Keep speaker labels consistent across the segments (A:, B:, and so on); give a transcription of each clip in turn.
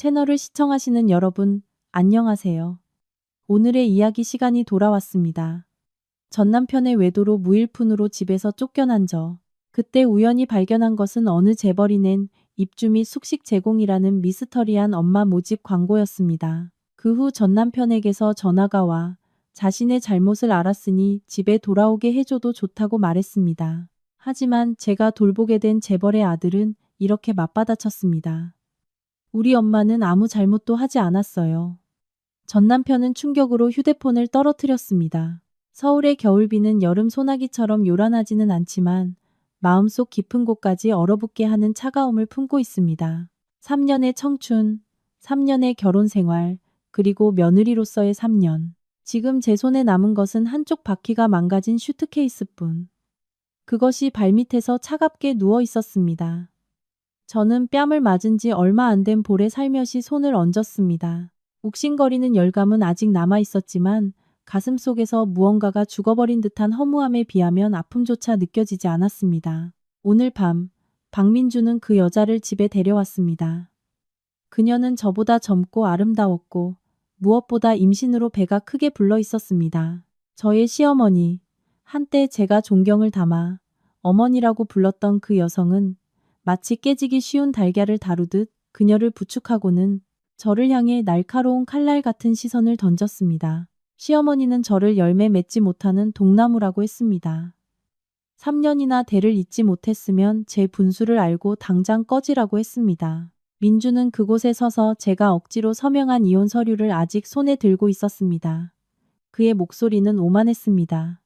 A: 채널을 시청하시는 여러분, 안녕하세요. 오늘의 이야기 시간이 돌아왔습니다. 전남편의 외도로 무일푼으로 집에서 쫓겨난 저. 그때 우연히 발견한 것은 어느 재벌이 낸 입주 및 숙식 제공이라는 미스터리한 엄마 모집 광고였습니다. 그 후 전남편에게서 전화가 와 자신의 잘못을 알았으니 집에 돌아오게 해줘도 좋다고 말했습니다. 하지만 제가 돌보게 된 재벌의 아들은 이렇게 맞받아쳤습니다. 우리 엄마는 아무 잘못도 하지 않았어요. 전 남편은 충격으로 휴대폰을 떨어뜨렸습니다. 서울의 겨울비는 여름 소나기처럼 요란하지는 않지만 마음속 깊은 곳까지 얼어붙게 하는 차가움을 품고 있습니다. 3년의 청춘, 3년의 결혼 생활, 그리고 며느리로서의 3년. 지금 제 손에 남은 것은 한쪽 바퀴가 망가진 슈트케이스뿐. 그것이 발밑에서 차갑게 누워 있었습니다. 저는 뺨을 맞은 지 얼마 안 된 볼에 살며시 손을 얹었습니다. 욱신거리는 열감은 아직 남아 있었지만 가슴 속에서 무언가가 죽어버린 듯한 허무함에 비하면 아픔조차 느껴지지 않았습니다. 오늘 밤, 박민주는 그 여자를 집에 데려왔습니다. 그녀는 저보다 젊고 아름다웠고 무엇보다 임신으로 배가 크게 불러 있었습니다. 저의 시어머니, 한때 제가 존경을 담아 어머니라고 불렀던 그 여성은 마치 깨지기 쉬운 달걀을 다루듯 그녀를 부축하고는 저를 향해 날카로운 칼날 같은 시선을 던졌습니다. 시어머니는 저를 열매 맺지 못하는 동나무라고 했습니다. 3년이나 대를 잇지 못했으면 제 분수를 알고 당장 꺼지라고 했습니다. 민주는 그곳에 서서 제가 억지로 서명한 이혼 서류를 아직 손에 들고 있었습니다. 그의 목소리는 오만했습니다.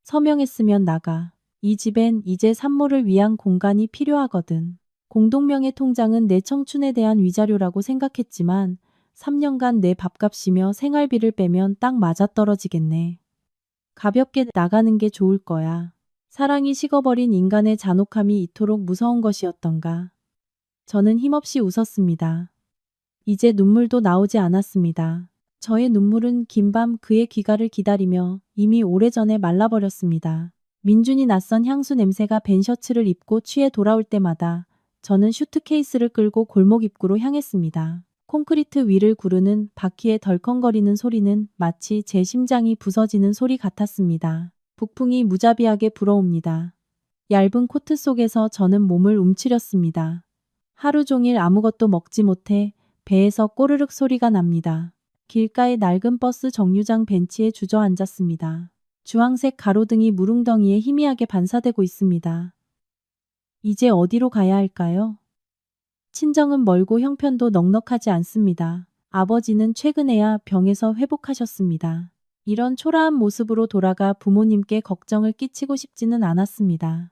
A: 서명했으면 나가. 이 집엔 이제 산모를 위한 공간이 필요하거든. 공동명의 통장은 내 청춘에 대한 위자료라고 생각했지만 3년간 내 밥값이며 생활비를 빼면 딱 맞아떨어지겠네. 가볍게 나가는 게 좋을 거야. 사랑이 식어버린 인간의 잔혹함이 이토록 무서운 것이었던가. 저는 힘없이 웃었습니다. 이제 눈물도 나오지 않았습니다. 저의 눈물은 긴 밤 그의 귀가를 기다리며 이미 오래전에 말라버렸습니다. 민준이 낯선 향수 냄새가 밴 셔츠를 입고 취해 돌아올 때마다 저는 슈트케이스를 끌고 골목 입구로 향했습니다. 콘크리트 위를 구르는 바퀴의 덜컹거리는 소리는 마치 제 심장이 부서지는 소리 같았습니다. 북풍이 무자비하게 불어옵니다. 얇은 코트 속에서 저는 몸을 움츠렸습니다. 하루 종일 아무것도 먹지 못해 배에서 꼬르륵 소리가 납니다. 길가의 낡은 버스 정류장 벤치에 주저앉았습니다. 주황색 가로등이 무릉덩이에 희미하게 반사되고 있습니다. 이제 어디로 가야 할까요? 친정은 멀고 형편도 넉넉하지 않습니다. 아버지는 최근에야 병에서 회복하셨습니다. 이런 초라한 모습으로 돌아가 부모님께 걱정을 끼치고 싶지는 않았습니다.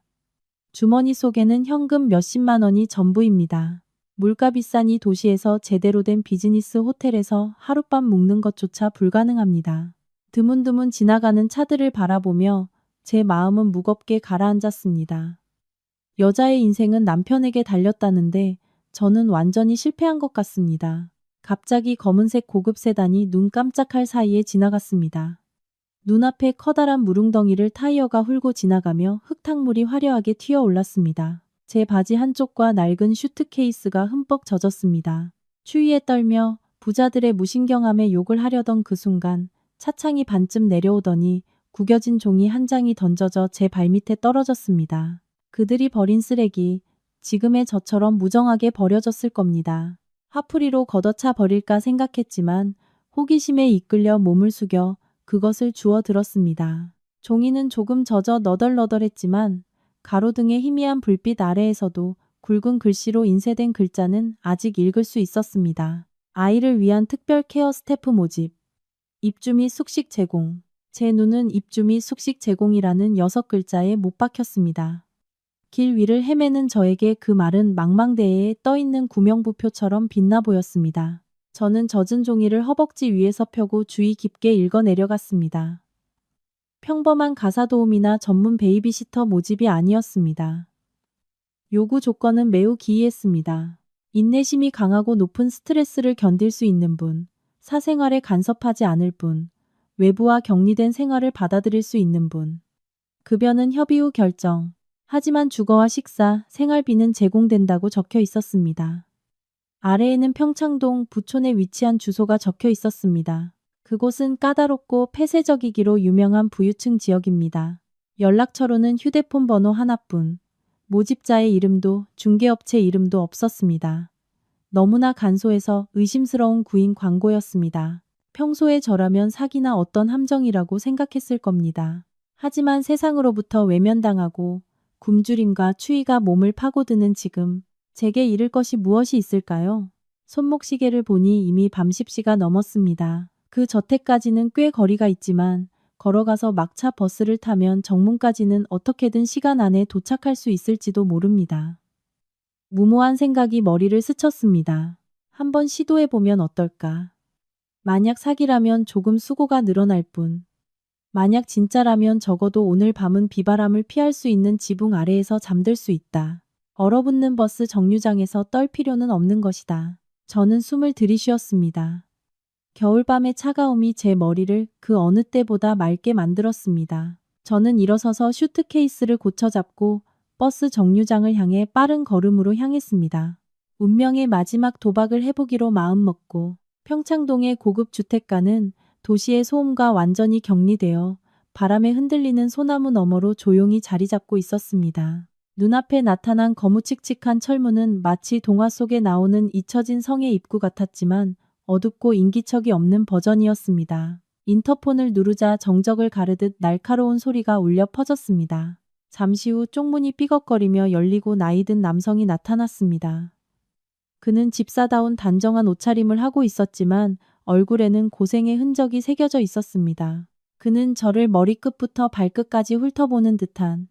A: 주머니 속에는 현금 몇십만 원이 전부입니다. 물가 비싼 이 도시에서 제대로 된 비즈니스 호텔에서 하룻밤 묵는 것조차 불가능합니다. 드문드문 지나가는 차들을 바라보며 제 마음은 무겁게 가라앉았습니다. 여자의 인생은 남편에게 달렸다는데 저는 완전히 실패한 것 같습니다. 갑자기 검은색 고급 세단이 눈 깜짝할 사이에 지나갔습니다. 눈앞에 커다란 무릉덩이를 타이어가 훑고 지나가며 흙탕물이 화려하게 튀어올랐습니다. 제 바지 한쪽과 낡은 슈트케이스가 흠뻑 젖었습니다. 추위에 떨며 부자들의 무신경함에 욕을 하려던 그 순간 차창이 반쯤 내려오더니 구겨진 종이 한 장이 던져져 제 발밑에 떨어졌습니다. 그들이 버린 쓰레기, 지금의 저처럼 무정하게 버려졌을 겁니다. 화풀이로 걷어차 버릴까 생각했지만 호기심에 이끌려 몸을 숙여 그것을 주워 들었습니다. 종이는 조금 젖어 너덜너덜했지만 가로등의 희미한 불빛 아래에서도 굵은 글씨로 인쇄된 글자는 아직 읽을 수 있었습니다. 아이를 위한 특별 케어 스태프 모집. 입주 및 숙식 제공. 제 눈은 입주 및 숙식 제공이라는 6글자에 못 박혔습니다. 길 위를 헤매는 저에게 그 말은 망망대해에 떠있는 구명부표처럼 빛나 보였습니다. 저는 젖은 종이를 허벅지 위에서 펴고 주의 깊게 읽어 내려갔습니다. 평범한 가사 도우미나 전문 베이비시터 모집이 아니었습니다. 요구 조건은 매우 기이했습니다. 인내심이 강하고 높은 스트레스를 견딜 수 있는 분, 사생활에 간섭하지 않을 분, 외부와 격리된 생활을 받아들일 수 있는 분. 급여는 협의 후 결정. 하지만 주거와 식사, 생활비는 제공된다고 적혀 있었습니다. 아래에는 평창동 부촌에 위치한 주소가 적혀 있었습니다. 그곳은 까다롭고 폐쇄적이기로 유명한 부유층 지역입니다. 연락처로는 휴대폰 번호 하나뿐, 모집자의 이름도 중개업체 이름도 없었습니다. 너무나 간소해서 의심스러운 구인 광고였습니다. 평소에 저라면 사기나 어떤 함정이라고 생각했을 겁니다. 하지만 세상으로부터 외면당하고 굶주림과 추위가 몸을 파고드는 지금 제게 잃을 것이 무엇이 있을까요? 손목시계를 보니 이미 밤 10시가 넘었습니다. 그 저택까지는 꽤 거리가 있지만 걸어가서 막차 버스를 타면 정문까지는 어떻게든 시간 안에 도착할 수 있을지도 모릅니다. 무모한 생각이 머리를 스쳤습니다. 한번 시도해보면 어떨까? 만약 사기라면 조금 수고가 늘어날 뿐. 만약 진짜라면 적어도 오늘 밤은 비바람을 피할 수 있는 지붕 아래에서 잠들 수 있다. 얼어붙는 버스 정류장에서 떨 필요는 없는 것이다. 저는 숨을 들이쉬었습니다. 겨울밤의 차가움이 제 머리를 그 어느 때보다 맑게 만들었습니다. 저는 일어서서 슈트케이스를 고쳐잡고 버스 정류장을 향해 빠른 걸음으로 향했습니다. 운명의 마지막 도박을 해보기로 마음먹고 평창동의 고급 주택가는 도시의 소음과 완전히 격리되어 바람에 흔들리는 소나무 너머로 조용히 자리 잡고 있었습니다. 눈앞에 나타난 거무칙칙한 철문은 마치 동화 속에 나오는 잊혀진 성의 입구 같았지만 어둡고 인기척이 없는 버전이었습니다. 인터폰을 누르자 정적을 가르듯 날카로운 소리가 울려 퍼졌습니다. 잠시 후 쪽문이 삐걱거리며 열리고 나이든 남성이 나타났습니다. 그는 집사다운 단정한 옷차림을 하고 있었지만 얼굴에는 고생의 흔적이 새겨져 있었습니다. 그는 저를 머리끝부터 발끝까지 훑어보는 듯한,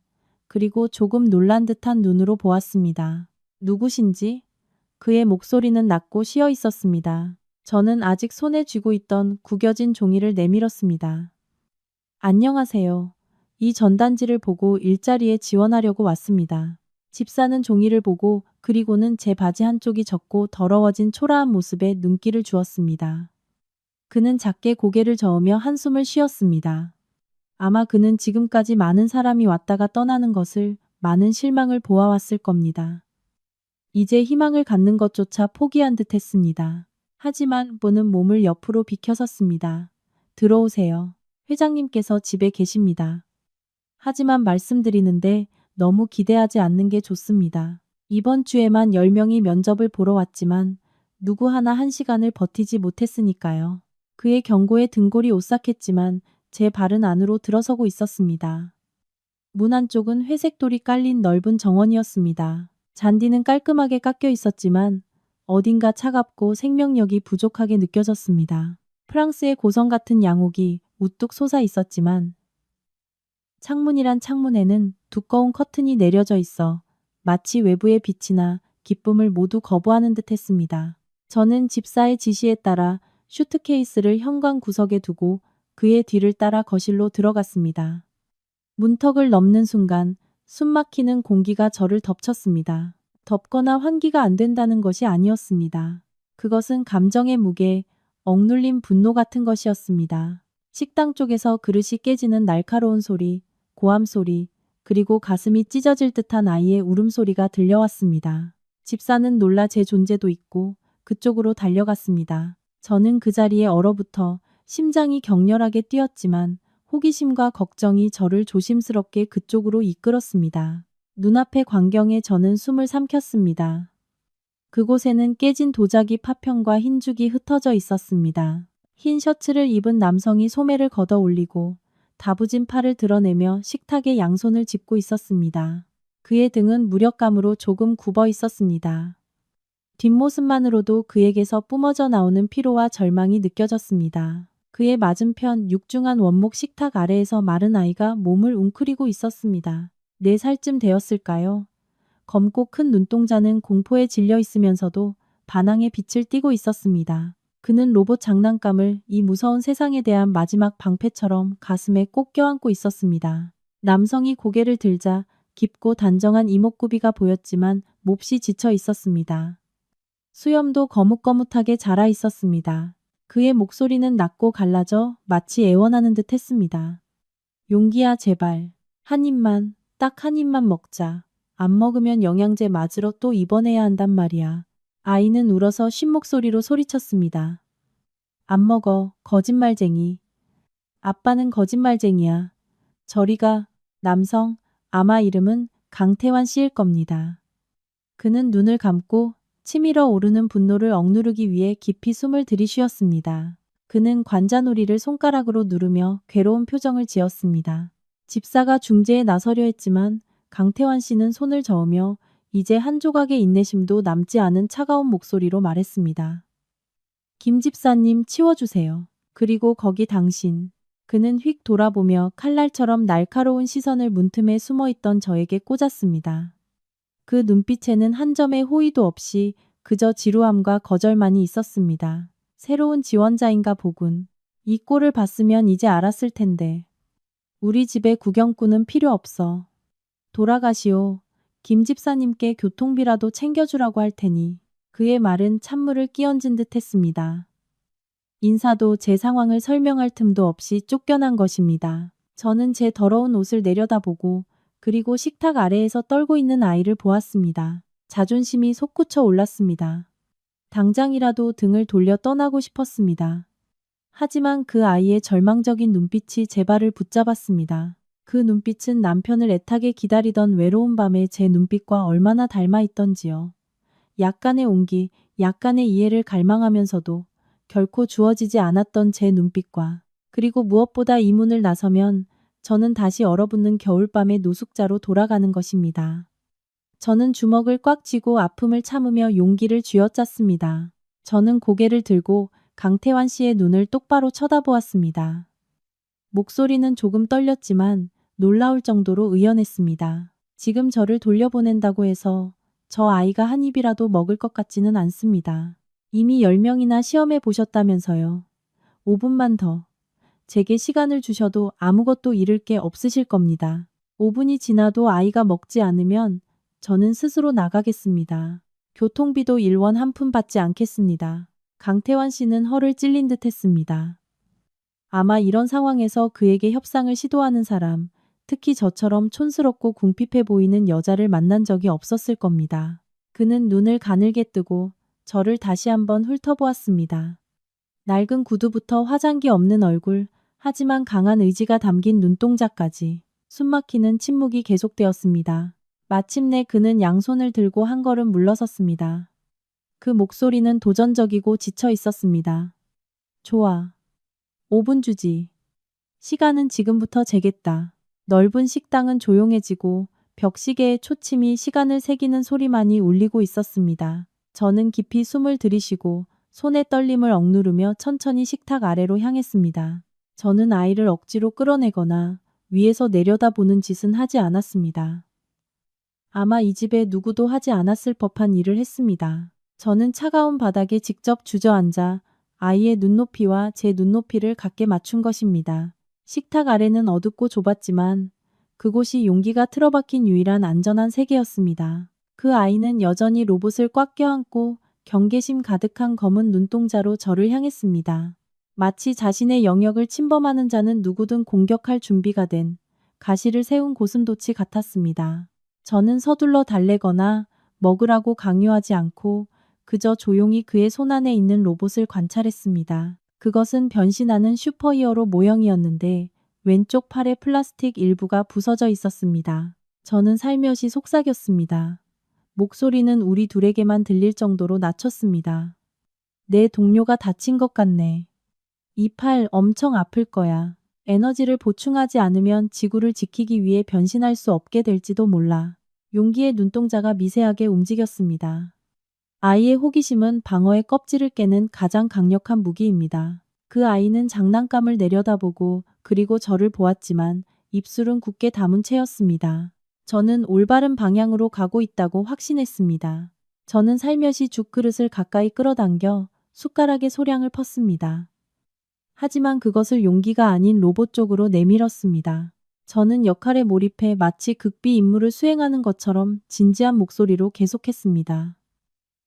A: 그리고 조금 놀란 듯한 눈으로 보았습니다. 누구신지? 그의 목소리는 낮고 쉬어 있었습니다. 저는 아직 손에 쥐고 있던 구겨진 종이를 내밀었습니다. 안녕하세요. 이 전단지를 보고 일자리에 지원하려고 왔습니다. 집사는 종이를 보고 그리고는 제 바지 한쪽이 젖고 더러워진 초라한 모습에 눈길을 주었습니다. 그는 작게 고개를 저으며 한숨을 쉬었습니다. 아마 그는 지금까지 많은 사람이 왔다가 떠나는 것을, 많은 실망을 보아왔을 겁니다. 이제 희망을 갖는 것조차 포기한 듯 했습니다. 하지만 보는 몸을 옆으로 비켜섰습니다. 들어오세요. 회장님께서 집에 계십니다. 하지만 말씀드리는데 너무 기대하지 않는 게 좋습니다. 이번 주에만 10명이 면접을 보러 왔지만 누구 하나 1시간을 버티지 못했으니까요. 그의 경고에 등골이 오싹했지만 제 발은 안으로 들어서고 있었습니다. 문 안쪽은 회색 돌이 깔린 넓은 정원이었습니다. 잔디는 깔끔하게 깎여 있었지만 어딘가 차갑고 생명력이 부족하게 느껴졌습니다. 프랑스의 고성 같은 양옥이 우뚝 솟아 있었지만 창문이란 창문에는 두꺼운 커튼이 내려져 있어 마치 외부의 빛이나 기쁨을 모두 거부하는 듯 했습니다. 저는 집사의 지시에 따라 슈트케이스를 현관 구석에 두고 그의 뒤를 따라 거실로 들어갔습니다. 문턱을 넘는 순간 숨막히는 공기가 저를 덮쳤습니다. 덥거나 환기가 안 된다는 것이 아니었습니다. 그것은 감정의 무게, 억눌린 분노 같은 것이었습니다. 식당 쪽에서 그릇이 깨지는 날카로운 소리, 고함 소리, 그리고 가슴이 찢어질 듯한 아이의 울음소리가 들려왔습니다. 집사는 놀라 제 존재도 잊고 그쪽으로 달려갔습니다. 저는 그 자리에 얼어붙어 심장이 격렬하게 뛰었지만 호기심과 걱정이 저를 조심스럽게 그쪽으로 이끌었습니다. 눈앞의 광경에 저는 숨을 삼켰습니다. 그곳에는 깨진 도자기 파편과 흰죽이 흩어져 있었습니다. 흰 셔츠를 입은 남성이 소매를 걷어 올리고 다부진 팔을 드러내며 식탁에 양손을 짚고 있었습니다. 그의 등은 무력감으로 조금 굽어 있었습니다. 뒷모습만으로도 그에게서 뿜어져 나오는 피로와 절망이 느껴졌습니다. 그의 맞은편 육중한 원목 식탁 아래에서 마른 아이가 몸을 웅크리고 있었습니다. 4살쯤 되었을까요? 검고 큰 눈동자는 공포에 질려 있으면서도 반항의 빛을 띠고 있었습니다. 그는 로봇 장난감을 이 무서운 세상에 대한 마지막 방패처럼 가슴에 꼭 껴안고 있었습니다. 남성이 고개를 들자 깊고 단정한 이목구비가 보였지만 몹시 지쳐 있었습니다. 수염도 거뭇거뭇하게 자라 있었습니다. 그의 목소리는 낮고 갈라져 마치 애원하는 듯 했습니다. 용기야 제발. 한 입만, 딱 한 입만 먹자. 안 먹으면 영양제 맞으러 또 입원해야 한단 말이야. 아이는 울어서 쉰 목소리로 소리쳤습니다. 안 먹어, 거짓말쟁이. 아빠는 거짓말쟁이야. 저리 가. 남성, 아마 이름은 강태환 씨일 겁니다. 그는 눈을 감고 치밀어 오르는 분노를 억누르기 위해 깊이 숨을 들이쉬었습니다. 그는 관자놀이를 손가락으로 누르며 괴로운 표정을 지었습니다. 집사가 중재에 나서려 했지만 강태환 씨는 손을 저으며 이제 한 조각의 인내심도 남지 않은 차가운 목소리로 말했습니다. 김 집사님 치워주세요. 그리고 거기 당신. 그는 휙 돌아보며 칼날처럼 날카로운 시선을 문틈에 숨어있던 저에게 꽂았습니다. 그 눈빛에는 한 점의 호의도 없이 그저 지루함과 거절만이 있었습니다. 새로운 지원자인가 보군. 이 꼴을 봤으면 이제 알았을 텐데. 우리 집에 구경꾼은 필요 없어. 돌아가시오. 김 집사님께 교통비라도 챙겨주라고 할 테니. 그의 말은 찬물을 끼얹은 듯 했습니다. 인사도 제 상황을 설명할 틈도 없이 쫓겨난 것입니다. 저는 제 더러운 옷을 내려다보고 그리고 식탁 아래에서 떨고 있는 아이를 보았습니다. 자존심이 솟구쳐 올랐습니다. 당장이라도 등을 돌려 떠나고 싶었습니다. 하지만 그 아이의 절망적인 눈빛이 제 발을 붙잡았습니다. 그 눈빛은 남편을 애타게 기다리던 외로운 밤의 제 눈빛과 얼마나 닮아 있던지요. 약간의 온기, 약간의 이해를 갈망하면서도 결코 주어지지 않았던 제 눈빛과 그리고 무엇보다 이 문을 나서면 저는 다시 얼어붙는 겨울밤의 노숙자로 돌아가는 것입니다. 저는 주먹을 꽉 쥐고 아픔을 참으며 용기를 쥐어짰습니다. 저는 고개를 들고 강태환 씨의 눈을 똑바로 쳐다보았습니다. 목소리는 조금 떨렸지만 놀라울 정도로 의연했습니다. 지금 저를 돌려보낸다고 해서 저 아이가 한 입이라도 먹을 것 같지는 않습니다. 이미 10명이나 시험해 보셨다면서요. 5분만 더. 제게 시간을 주셔도 아무것도 잃을 게 없으실 겁니다. 5분이 지나도 아이가 먹지 않으면 저는 스스로 나가겠습니다. 교통비도 1원 한 푼 받지 않겠습니다. 강태환 씨는 허를 찔린 듯 했습니다. 아마 이런 상황에서 그에게 협상을 시도하는 사람, 특히 저처럼 촌스럽고 궁핍해 보이는 여자를 만난 적이 없었을 겁니다. 그는 눈을 가늘게 뜨고 저를 다시 한번 훑어보았습니다. 낡은 구두부터 화장기 없는 얼굴, 하지만 강한 의지가 담긴 눈동자까지 숨막히는 침묵이 계속되었습니다. 마침내 그는 양손을 들고 한 걸음 물러섰습니다. 그 목소리는 도전적이고 지쳐 있었습니다. 좋아. 5분 주지. 시간은 지금부터 재겠다. 넓은 식당은 조용해지고 벽시계의 초침이 시간을 새기는 소리만이 울리고 있었습니다. 저는 깊이 숨을 들이쉬고 손의 떨림을 억누르며 천천히 식탁 아래로 향했습니다. 저는 아이를 억지로 끌어내거나 위에서 내려다보는 짓은 하지 않았습니다. 아마 이 집에 누구도 하지 않았을 법한 일을 했습니다. 저는 차가운 바닥에 직접 주저앉아 아이의 눈높이와 제 눈높이를 같게 맞춘 것입니다. 식탁 아래는 어둡고 좁았지만 그곳이 용기가 틀어박힌 유일한 안전한 세계였습니다. 그 아이는 여전히 로봇을 꽉 껴안고 경계심 가득한 검은 눈동자로 저를 향했습니다. 마치 자신의 영역을 침범하는 자는 누구든 공격할 준비가 된 가시를 세운 고슴도치 같았습니다. 저는 서둘러 달래거나 먹으라고 강요하지 않고 그저 조용히 그의 손안에 있는 로봇을 관찰했습니다. 그것은 변신하는 슈퍼히어로 모형이었는데 왼쪽 팔의 플라스틱 일부가 부서져 있었습니다. 저는 살며시 속삭였습니다. 목소리는 우리 둘에게만 들릴 정도로 낮췄습니다. 내 동료가 다친 것 같네. 이 팔 엄청 아플 거야. 에너지를 보충하지 않으면 지구를 지키기 위해 변신할 수 없게 될지도 몰라. 용기의 눈동자가 미세하게 움직였습니다. 아이의 호기심은 방어의 껍질을 깨는 가장 강력한 무기입니다. 그 아이는 장난감을 내려다보고 그리고 저를 보았지만 입술은 굳게 다문 채였습니다. 저는 올바른 방향으로 가고 있다고 확신했습니다. 저는 살며시 죽그릇을 가까이 끌어당겨 숟가락에 소량을 펐습니다. 하지만 그것을 용기가 아닌 로봇 쪽으로 내밀었습니다. 저는 역할에 몰입해 마치 극비 임무를 수행하는 것처럼 진지한 목소리로 계속했습니다.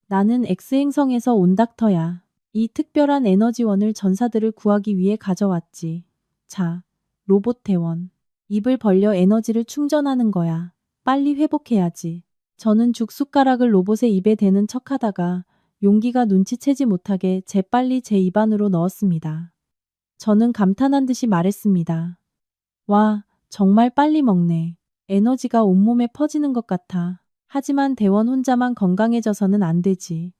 A: 나는 X행성에서 온 닥터야. 이 특별한 에너지원을 전사들을 구하기 위해 가져왔지. 자, 로봇 대원. 입을 벌려 에너지를 충전하는 거야. 빨리 회복해야지. 저는 죽 숟가락을 로봇의 입에 대는 척하다가 용기가 눈치채지 못하게 재빨리 제 입안으로 넣었습니다. 저는 감탄한 듯이 말했습니다. 와, 정말 빨리 먹네. 에너지가 온몸에 퍼지는 것 같아. 하지만 대원 혼자만 건강해져서는 안 되지.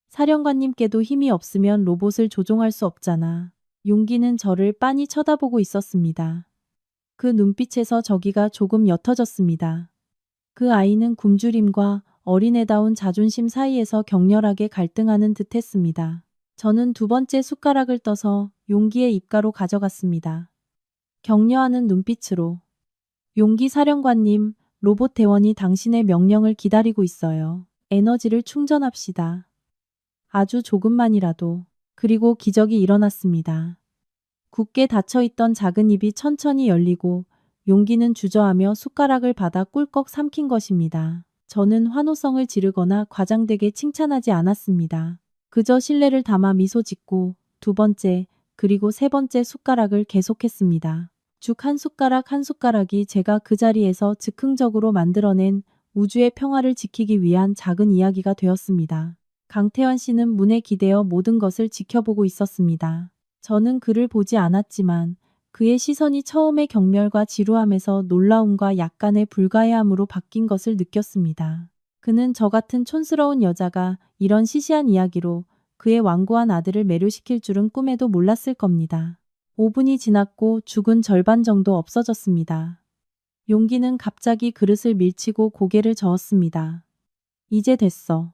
A: 사령관님께도 힘이 없으면 로봇을 조종할 수 없잖아. 용기는 저를 빤히 쳐다보고 있었습니다. 그 눈빛에서 저기가 조금 옅어졌습니다. 그 아이는 굶주림과 어린애다운 자존심 사이에서 격렬하게 갈등하는 듯했습니다. 저는 두 번째 숟가락을 떠서 용기의 입가로 가져갔습니다. 격려하는 눈빛으로. 용기 사령관님, 로봇 대원이 당신의 명령을 기다리고 있어요. 에너지를 충전합시다. 아주 조금만이라도. 그리고 기적이 일어났습니다. 굳게 닫혀있던 작은 입이 천천히 열리고 용기는 주저하며 숟가락을 받아 꿀꺽 삼킨 것입니다. 저는 환호성을 지르거나 과장되게 칭찬하지 않았습니다. 그저 신뢰를 담아 미소 짓고 두 번째, 그리고 세 번째 숟가락을 계속했습니다. 죽 한 숟가락 한 숟가락이 제가 그 자리에서 즉흥적으로 만들어낸 우주의 평화를 지키기 위한 작은 이야기가 되었습니다. 강태환 씨는 문에 기대어 모든 것을 지켜보고 있었습니다. 저는 그를 보지 않았지만 그의 시선이 처음의 경멸과 지루함에서 놀라움과 약간의 불가해함으로 바뀐 것을 느꼈습니다. 그는 저 같은 촌스러운 여자가 이런 시시한 이야기로 그의 완고한 아들을 매료시킬 줄은 꿈에도 몰랐을 겁니다. 5분이 지났고 죽은 절반 정도 없어졌습니다. 용기는 갑자기 그릇을 밀치고 고개를 저었습니다. 이제 됐어.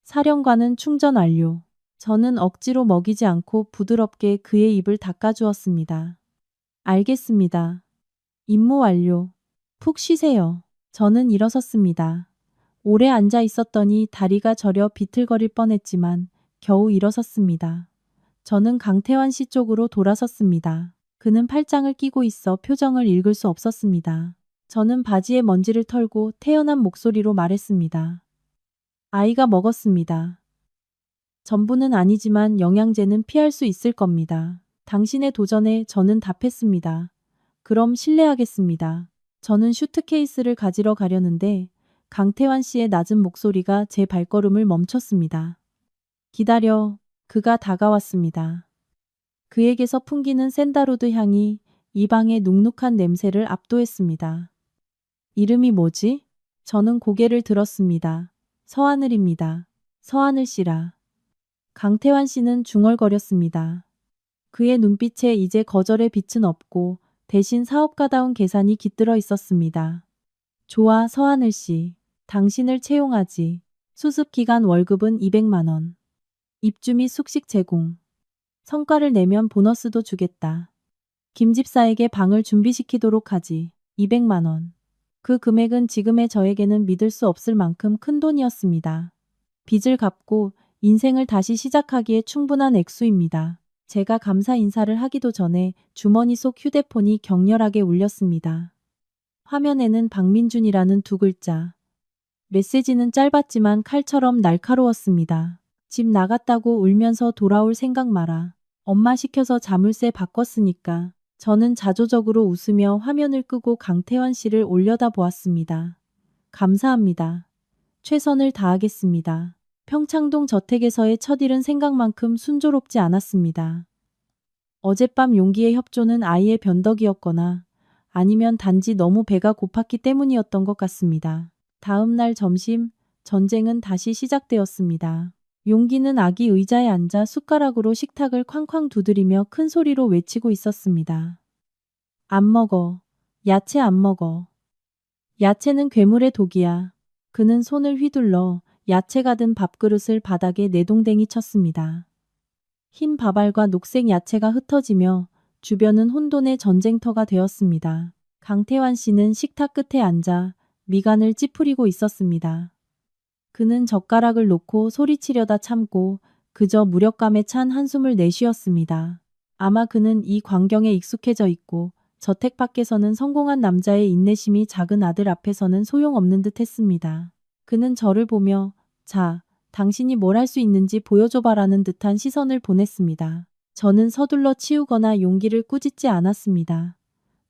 A: 사령관은 충전 완료. 저는 억지로 먹이지 않고 부드럽게 그의 입을 닦아주었습니다. 알겠습니다. 임무 완료. 푹 쉬세요. 저는 일어섰습니다. 오래 앉아 있었더니 다리가 저려 비틀거릴 뻔했지만 겨우 일어섰습니다. 저는 강태환 씨 쪽으로 돌아섰습니다. 그는 팔짱을 끼고 있어 표정을 읽을 수 없었습니다. 저는 바지에 먼지를 털고 태연한 목소리로 말했습니다. 아이가 먹었습니다. 전부는 아니지만 영양제는 피할 수 있을 겁니다. 당신의 도전에 저는 답했습니다. 그럼 실례하겠습니다. 저는 슈트케이스를 가지러 가려는데 강태환 씨의 낮은 목소리가 제 발걸음을 멈췄습니다. 기다려. 그가 다가왔습니다. 그에게서 풍기는 샌다로드 향이 이 방의 눅눅한 냄새를 압도했습니다. 이름이 뭐지? 저는 고개를 들었습니다. 서하늘입니다. 서하늘 씨라. 강태환 씨는 중얼거렸습니다. 그의 눈빛에 이제 거절의 빛은 없고 대신 사업가다운 계산이 깃들어 있었습니다. 좋아, 서하늘 씨. 당신을 채용하지. 수습 기간 월급은 200만 원. 입주 및 숙식 제공. 성과를 내면 보너스도 주겠다. 김 집사에게 방을 준비시키도록 하지. 200만 원. 그 금액은 지금의 저에게는 믿을 수 없을 만큼 큰 돈이었습니다. 빚을 갚고 인생을 다시 시작하기에 충분한 액수입니다. 제가 감사 인사를 하기도 전에 주머니 속 휴대폰이 격렬하게 울렸습니다. 화면에는 박민준이라는 두 글자. 메시지는 짧았지만 칼처럼 날카로웠습니다. 집 나갔다고 울면서 돌아올 생각 마라. 엄마 시켜서 자물쇠 바꿨으니까. 저는 자조적으로 웃으며 화면을 끄고 강태환 씨를 올려다 보았습니다. 감사합니다. 최선을 다하겠습니다. 평창동 저택에서의 첫일은 생각만큼 순조롭지 않았습니다. 어젯밤 용기의 협조는 아이의 변덕이었거나 아니면 단지 너무 배가 고팠기 때문이었던 것 같습니다. 다음 날 점심, 전쟁은 다시 시작되었습니다. 용기는 아기 의자에 앉아 숟가락으로 식탁을 쾅쾅 두드리며 큰 소리로 외치고 있었습니다. 안 먹어. 야채 안 먹어. 야채는 괴물의 독이야. 그는 손을 휘둘러 야채가 든 밥그릇을 바닥에 내동댕이 쳤습니다. 흰 밥알과 녹색 야채가 흩어지며 주변은 혼돈의 전쟁터가 되었습니다. 강태환 씨는 식탁 끝에 앉아 미간을 찌푸리고 있었습니다. 그는 젓가락을 놓고 소리치려다 참고 그저 무력감에 찬 한숨을 내쉬었습니다. 아마 그는 이 광경에 익숙해져 있고 저택 밖에서는 성공한 남자의 인내심이 작은 아들 앞에서는 소용없는 듯 했습니다. 그는 저를 보며 자, 당신이 뭘 할 수 있는지 보여줘봐라는 듯한 시선을 보냈습니다. 저는 서둘러 치우거나 용기를 꾸짖지 않았습니다.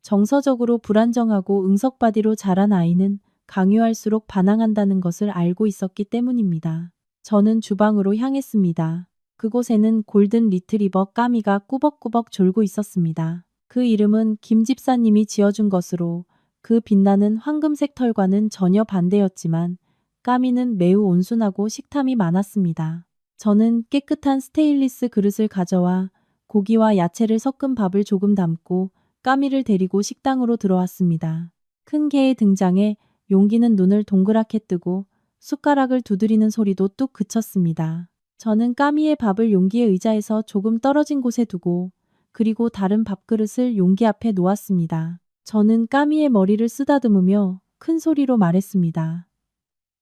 A: 정서적으로 불안정하고 응석바디로 자란 아이는 강요할수록 반항한다는 것을 알고 있었기 때문입니다. 저는 주방으로 향했습니다. 그곳에는 골든 리트리버 까미가 꾸벅꾸벅 졸고 있었습니다. 그 이름은 김 집사님이 지어준 것으로 그 빛나는 황금색 털과는 전혀 반대였지만 까미는 매우 온순하고 식탐이 많았습니다. 저는 깨끗한 스테인리스 그릇을 가져와 고기와 야채를 섞은 밥을 조금 담고 까미를 데리고 식당으로 들어왔습니다. 큰 개의 등장에 용기는 눈을 동그랗게 뜨고 숟가락을 두드리는 소리도 뚝 그쳤습니다. 저는 까미의 밥을 용기의 의자에서 조금 떨어진 곳에 두고 그리고 다른 밥그릇을 용기 앞에 놓았습니다. 저는 까미의 머리를 쓰다듬으며 큰 소리로 말했습니다.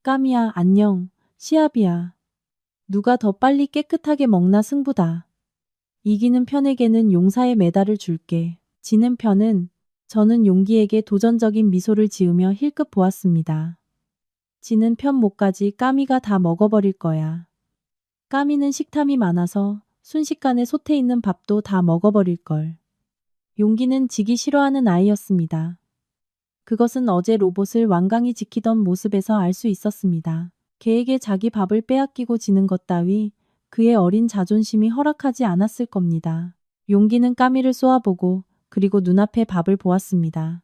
A: 까미야, 안녕. 시합이야. 누가 더 빨리 깨끗하게 먹나 승부다. 이기는 편에게는 용사의 메달을 줄게. 지는 편은 저는 용기에게 도전적인 미소를 지으며 힐끗 보았습니다. 지는 편 목까지 까미가 다 먹어버릴 거야. 까미는 식탐이 많아서 순식간에 솥에 있는 밥도 다 먹어버릴걸. 용기는 지기 싫어하는 아이였습니다. 그것은 어제 로봇을 완강히 지키던 모습에서 알 수 있었습니다. 개에게 자기 밥을 빼앗기고 지는 것 따위 그의 어린 자존심이 허락하지 않았을 겁니다. 용기는 까미를 쏘아보고 그리고 눈앞에 밥을 보았습니다.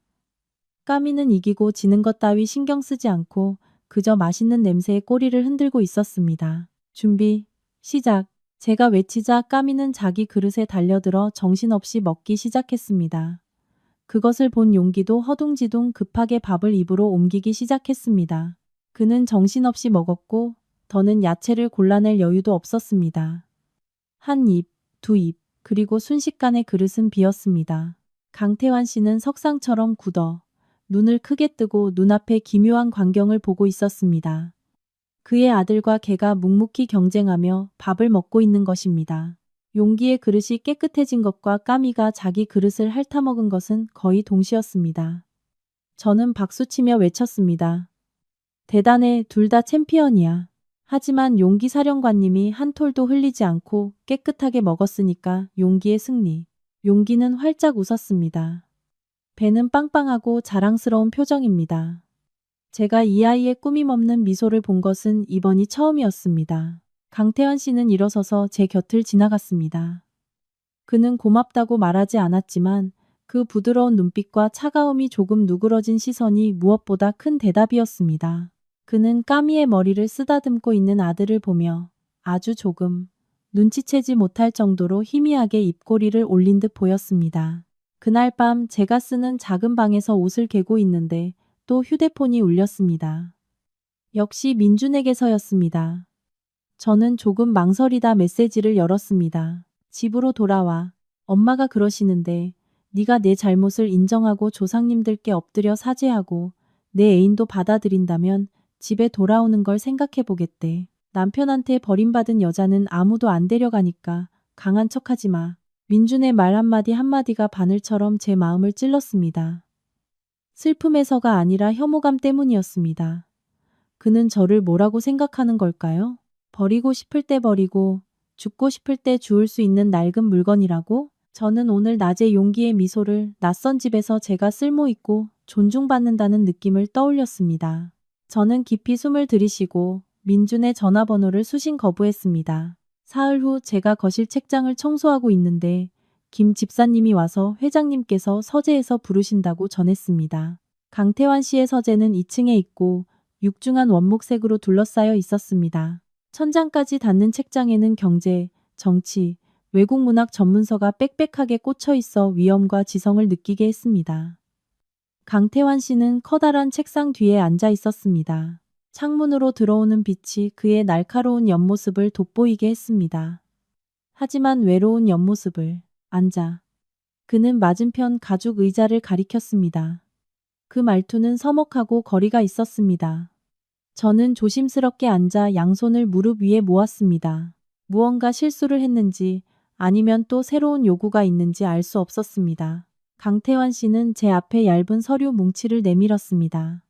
A: 까미는 이기고 지는 것 따위 신경 쓰지 않고 그저 맛있는 냄새에 꼬리를 흔들고 있었습니다. 준비, 시작. 제가 외치자 까미는 자기 그릇에 달려들어 정신없이 먹기 시작했습니다. 그것을 본 용기도 허둥지둥 급하게 밥을 입으로 옮기기 시작했습니다. 그는 정신없이 먹었고 더는 야채를 골라낼 여유도 없었습니다. 한 입, 두 입, 그리고 순식간에 그릇은 비었습니다. 강태환 씨는 석상처럼 굳어 눈을 크게 뜨고 눈앞의 기묘한 광경을 보고 있었습니다. 그의 아들과 개가 묵묵히 경쟁하며 밥을 먹고 있는 것입니다. 용기의 그릇이 깨끗해진 것과 까미가 자기 그릇을 핥아먹은 것은 거의 동시였습니다. 저는 박수치며 외쳤습니다. 대단해, 둘 다 챔피언이야. 하지만 용기 사령관님이 한 톨도 흘리지 않고 깨끗하게 먹었으니까 용기의 승리. 용기는 활짝 웃었습니다. 배는 빵빵하고 자랑스러운 표정입니다. 제가 이 아이의 꾸밈없는 미소를 본 것은 이번이 처음이었습니다. 강태환 씨는 일어서서 제 곁을 지나갔습니다. 그는 고맙다고 말하지 않았지만 그 부드러운 눈빛과 차가움이 조금 누그러진 시선이 무엇보다 큰 대답이었습니다. 그는 까미의 머리를 쓰다듬고 있는 아들을 보며 아주 조금 눈치채지 못할 정도로 희미하게 입꼬리를 올린 듯 보였습니다. 그날 밤 제가 쓰는 작은 방에서 옷을 개고 있는데 또 휴대폰이 울렸습니다. 역시 민준에게서였습니다. 저는 조금 망설이다 메시지를 열었습니다. 집으로 돌아와. 엄마가 그러시는데 네가 내 잘못을 인정하고 조상님들께 엎드려 사죄하고 내 애인도 받아들인다면 집에 돌아오는 걸 생각해 보겠대. 남편한테 버림받은 여자는 아무도 안 데려가니까 강한 척하지 마. 민준의 말 한마디 한마디가 바늘처럼 제 마음을 찔렀습니다. 슬픔에서가 아니라 혐오감 때문이었습니다. 그는 저를 뭐라고 생각하는 걸까요? 버리고 싶을 때 버리고 죽고 싶을 때 죽을 수 있는 낡은 물건이라고? 저는 오늘 낮에 용기의 미소를 낯선 집에서 제가 쓸모있고 존중받는다는 느낌을 떠올렸습니다. 저는 깊이 숨을 들이쉬고 민준의 전화번호를 수신 거부했습니다. 사흘 후 제가 거실 책장을 청소하고 있는데 김 집사님이 와서 회장님께서 서재에서 부르신다고 전했습니다. 강태환 씨의 서재는 2층에 있고 육중한 원목색으로 둘러싸여 있었습니다. 천장까지 닿는 책장에는 경제, 정치, 외국 문학 전문서가 빽빽하게 꽂혀 있어 위엄과 지성을 느끼게 했습니다. 강태환 씨는 커다란 책상 뒤에 앉아 있었습니다. 창문으로 들어오는 빛이 그의 날카로운 옆모습을 돋보이게 했습니다. 하지만 외로운 옆모습을 앉아. 그는 맞은편 가죽 의자를 가리켰습니다. 그 말투는 서먹하고 거리가 있었습니다. 저는 조심스럽게 앉아 양손을 무릎 위에 모았습니다. 무언가 실수를 했는지 아니면 또 새로운 요구가 있는지 알 수 없었습니다. 강태환 씨는 제 앞에 얇은 서류 뭉치를 내밀었습니다.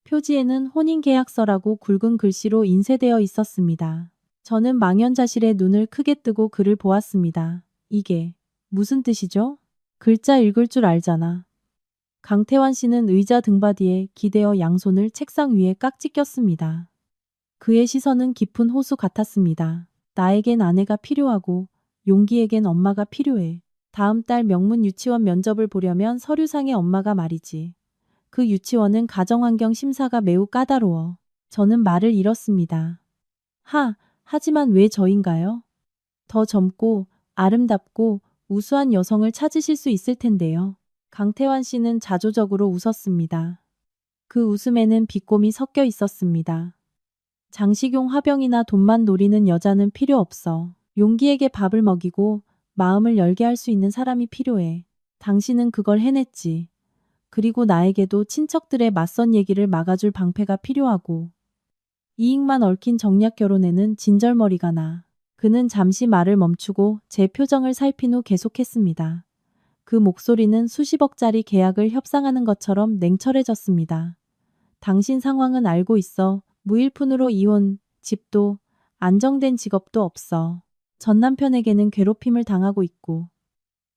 A: 표지에는 혼인계약서라고 굵은 글씨로 인쇄되어 있었습니다. 저는 망연자실에 눈을 크게 뜨고 글을 보았습니다. 이게 무슨 뜻이죠? 글자 읽을 줄 알잖아. 강태환 씨는 의자 등받이에 기대어 양손을 책상 위에 깍지 꼈습니다. 그의 시선은 깊은 호수 같았습니다. 나에겐 아내가 필요하고 용기에겐 엄마가 필요해. 다음 달 명문 유치원 면접을 보려면 서류상의 엄마가 말이지. 그 유치원은 가정환경 심사가 매우 까다로워. 저는 말을 잃었습니다. 하지만 왜 저인가요? 더 젊고 아름답고 우수한 여성을 찾으실 수 있을 텐데요. 강태환 씨는 자조적으로 웃었습니다. 그 웃음에는 비꼼이 섞여 있었습니다. 장식용 화병이나 돈만 노리는 여자는 필요 없어. 용기에게 밥을 먹이고 마음을 열게 할 수 있는 사람이 필요해. 당신은 그걸 해냈지. 그리고 나에게도 친척들의 맞선 얘기를 막아줄 방패가 필요하고. 이익만 얽힌 정략 결혼에는 진절머리가 나. 그는 잠시 말을 멈추고 제 표정을 살핀 후 계속했습니다. 그 목소리는 수십억짜리 계약을 협상하는 것처럼 냉철해졌습니다. 당신 상황은 알고 있어. 무일푼으로 이혼, 집도, 안정된 직업도 없어. 전 남편에게는 괴롭힘을 당하고 있고.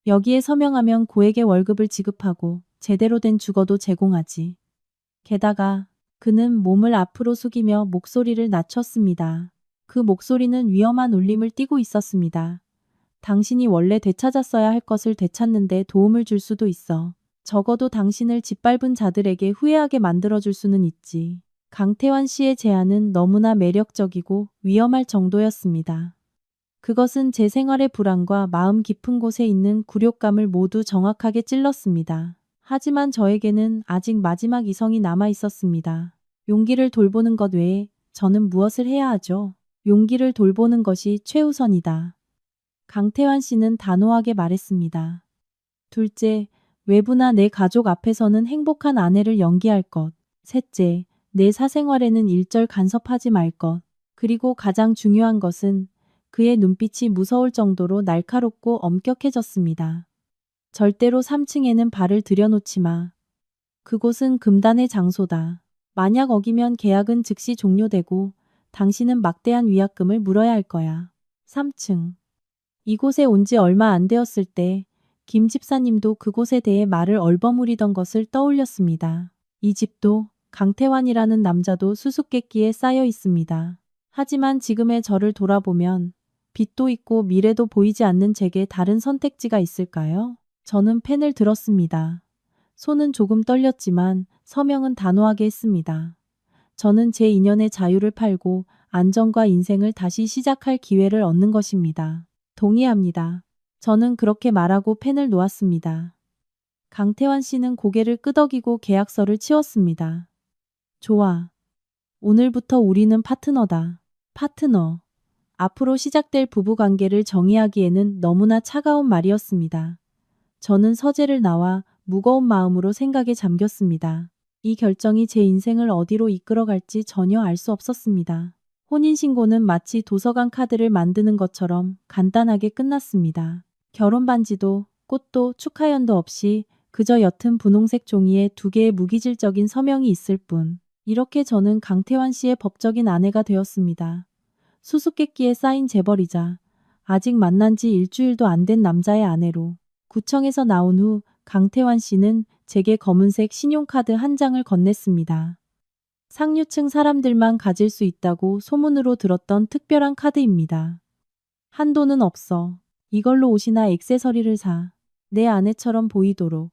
A: 여기에 서명하면 고액의 월급을 지급하고 제대로 된 주거도 제공하지. 게다가 그는 몸을 앞으로 숙이며 목소리를 낮췄습니다. 그 목소리는 위험한 울림을 띠고 있었습니다. 당신이 원래 되찾았어야 할 것을 되찾는데 도움을 줄 수도 있어. 적어도 당신을 짓밟은 자들에게 후회하게 만들어줄 수는 있지. 강태환 씨의 제안은 너무나 매력적이고 위험할 정도였습니다. 그것은 제 생활의 불안과 마음 깊은 곳에 있는 굴욕감을 모두 정확하게 찔렀습니다. 하지만 저에게는 아직 마지막 이성이 남아 있었습니다. 용기를 돌보는 것 외에 저는 무엇을 해야 하죠? 용기를 돌보는 것이 최우선이다. 강태환 씨는 단호하게 말했습니다. 둘째, 외부나 내 가족 앞에서는 행복한 아내를 연기할 것. 셋째, 내 사생활에는 일절 간섭하지 말 것. 그리고 가장 중요한 것은 그의 눈빛이 무서울 정도로 날카롭고 엄격해졌습니다. 절대로 3층에는 발을 들여놓지 마. 그곳은 금단의 장소다. 만약 어기면 계약은 즉시 종료되고 당신은 막대한 위약금을 물어야 할 거야. 3층. 이곳에 온 지 얼마 안 되었을 때 김 집사님도 그곳에 대해 말을 얼버무리던 것을 떠올렸습니다. 이 집도 강태환이라는 남자도 수수께끼에 쌓여 있습니다. 하지만 지금의 저를 돌아보면 빛도 있고 미래도 보이지 않는 제게 다른 선택지가 있을까요? 저는 펜을 들었습니다. 손은 조금 떨렸지만 서명은 단호하게 했습니다. 저는 제 인연의 자유를 팔고 안정과 인생을 다시 시작할 기회를 얻는 것입니다. 동의합니다. 저는 그렇게 말하고 펜을 놓았습니다. 강태환 씨는 고개를 끄덕이고 계약서를 치웠습니다. 좋아. 오늘부터 우리는 파트너다. 파트너. 앞으로 시작될 부부관계를 정의하기에는 너무나 차가운 말이었습니다. 저는 서재를 나와 무거운 마음으로 생각에 잠겼습니다. 이 결정이 제 인생을 어디로 이끌어갈지 전혀 알 수 없었습니다. 혼인신고는 마치 도서관 카드를 만드는 것처럼 간단하게 끝났습니다. 결혼 반지도 꽃도 축하연도 없이 그저 옅은 분홍색 종이에 2개의 무기질적인 서명이 있을 뿐. 이렇게 저는 강태환 씨의 법적인 아내가 되었습니다. 수수께끼에 쌓인 재벌이자 아직 만난 지 일주일도 안 된 남자의 아내로. 구청에서 나온 후 강태환 씨는 제게 검은색 신용카드 한 장을 건넸습니다. 상류층 사람들만 가질 수 있다고 소문으로 들었던 특별한 카드입니다. 한도는 없어. 이걸로 옷이나 액세서리를 사. 내 아내처럼 보이도록.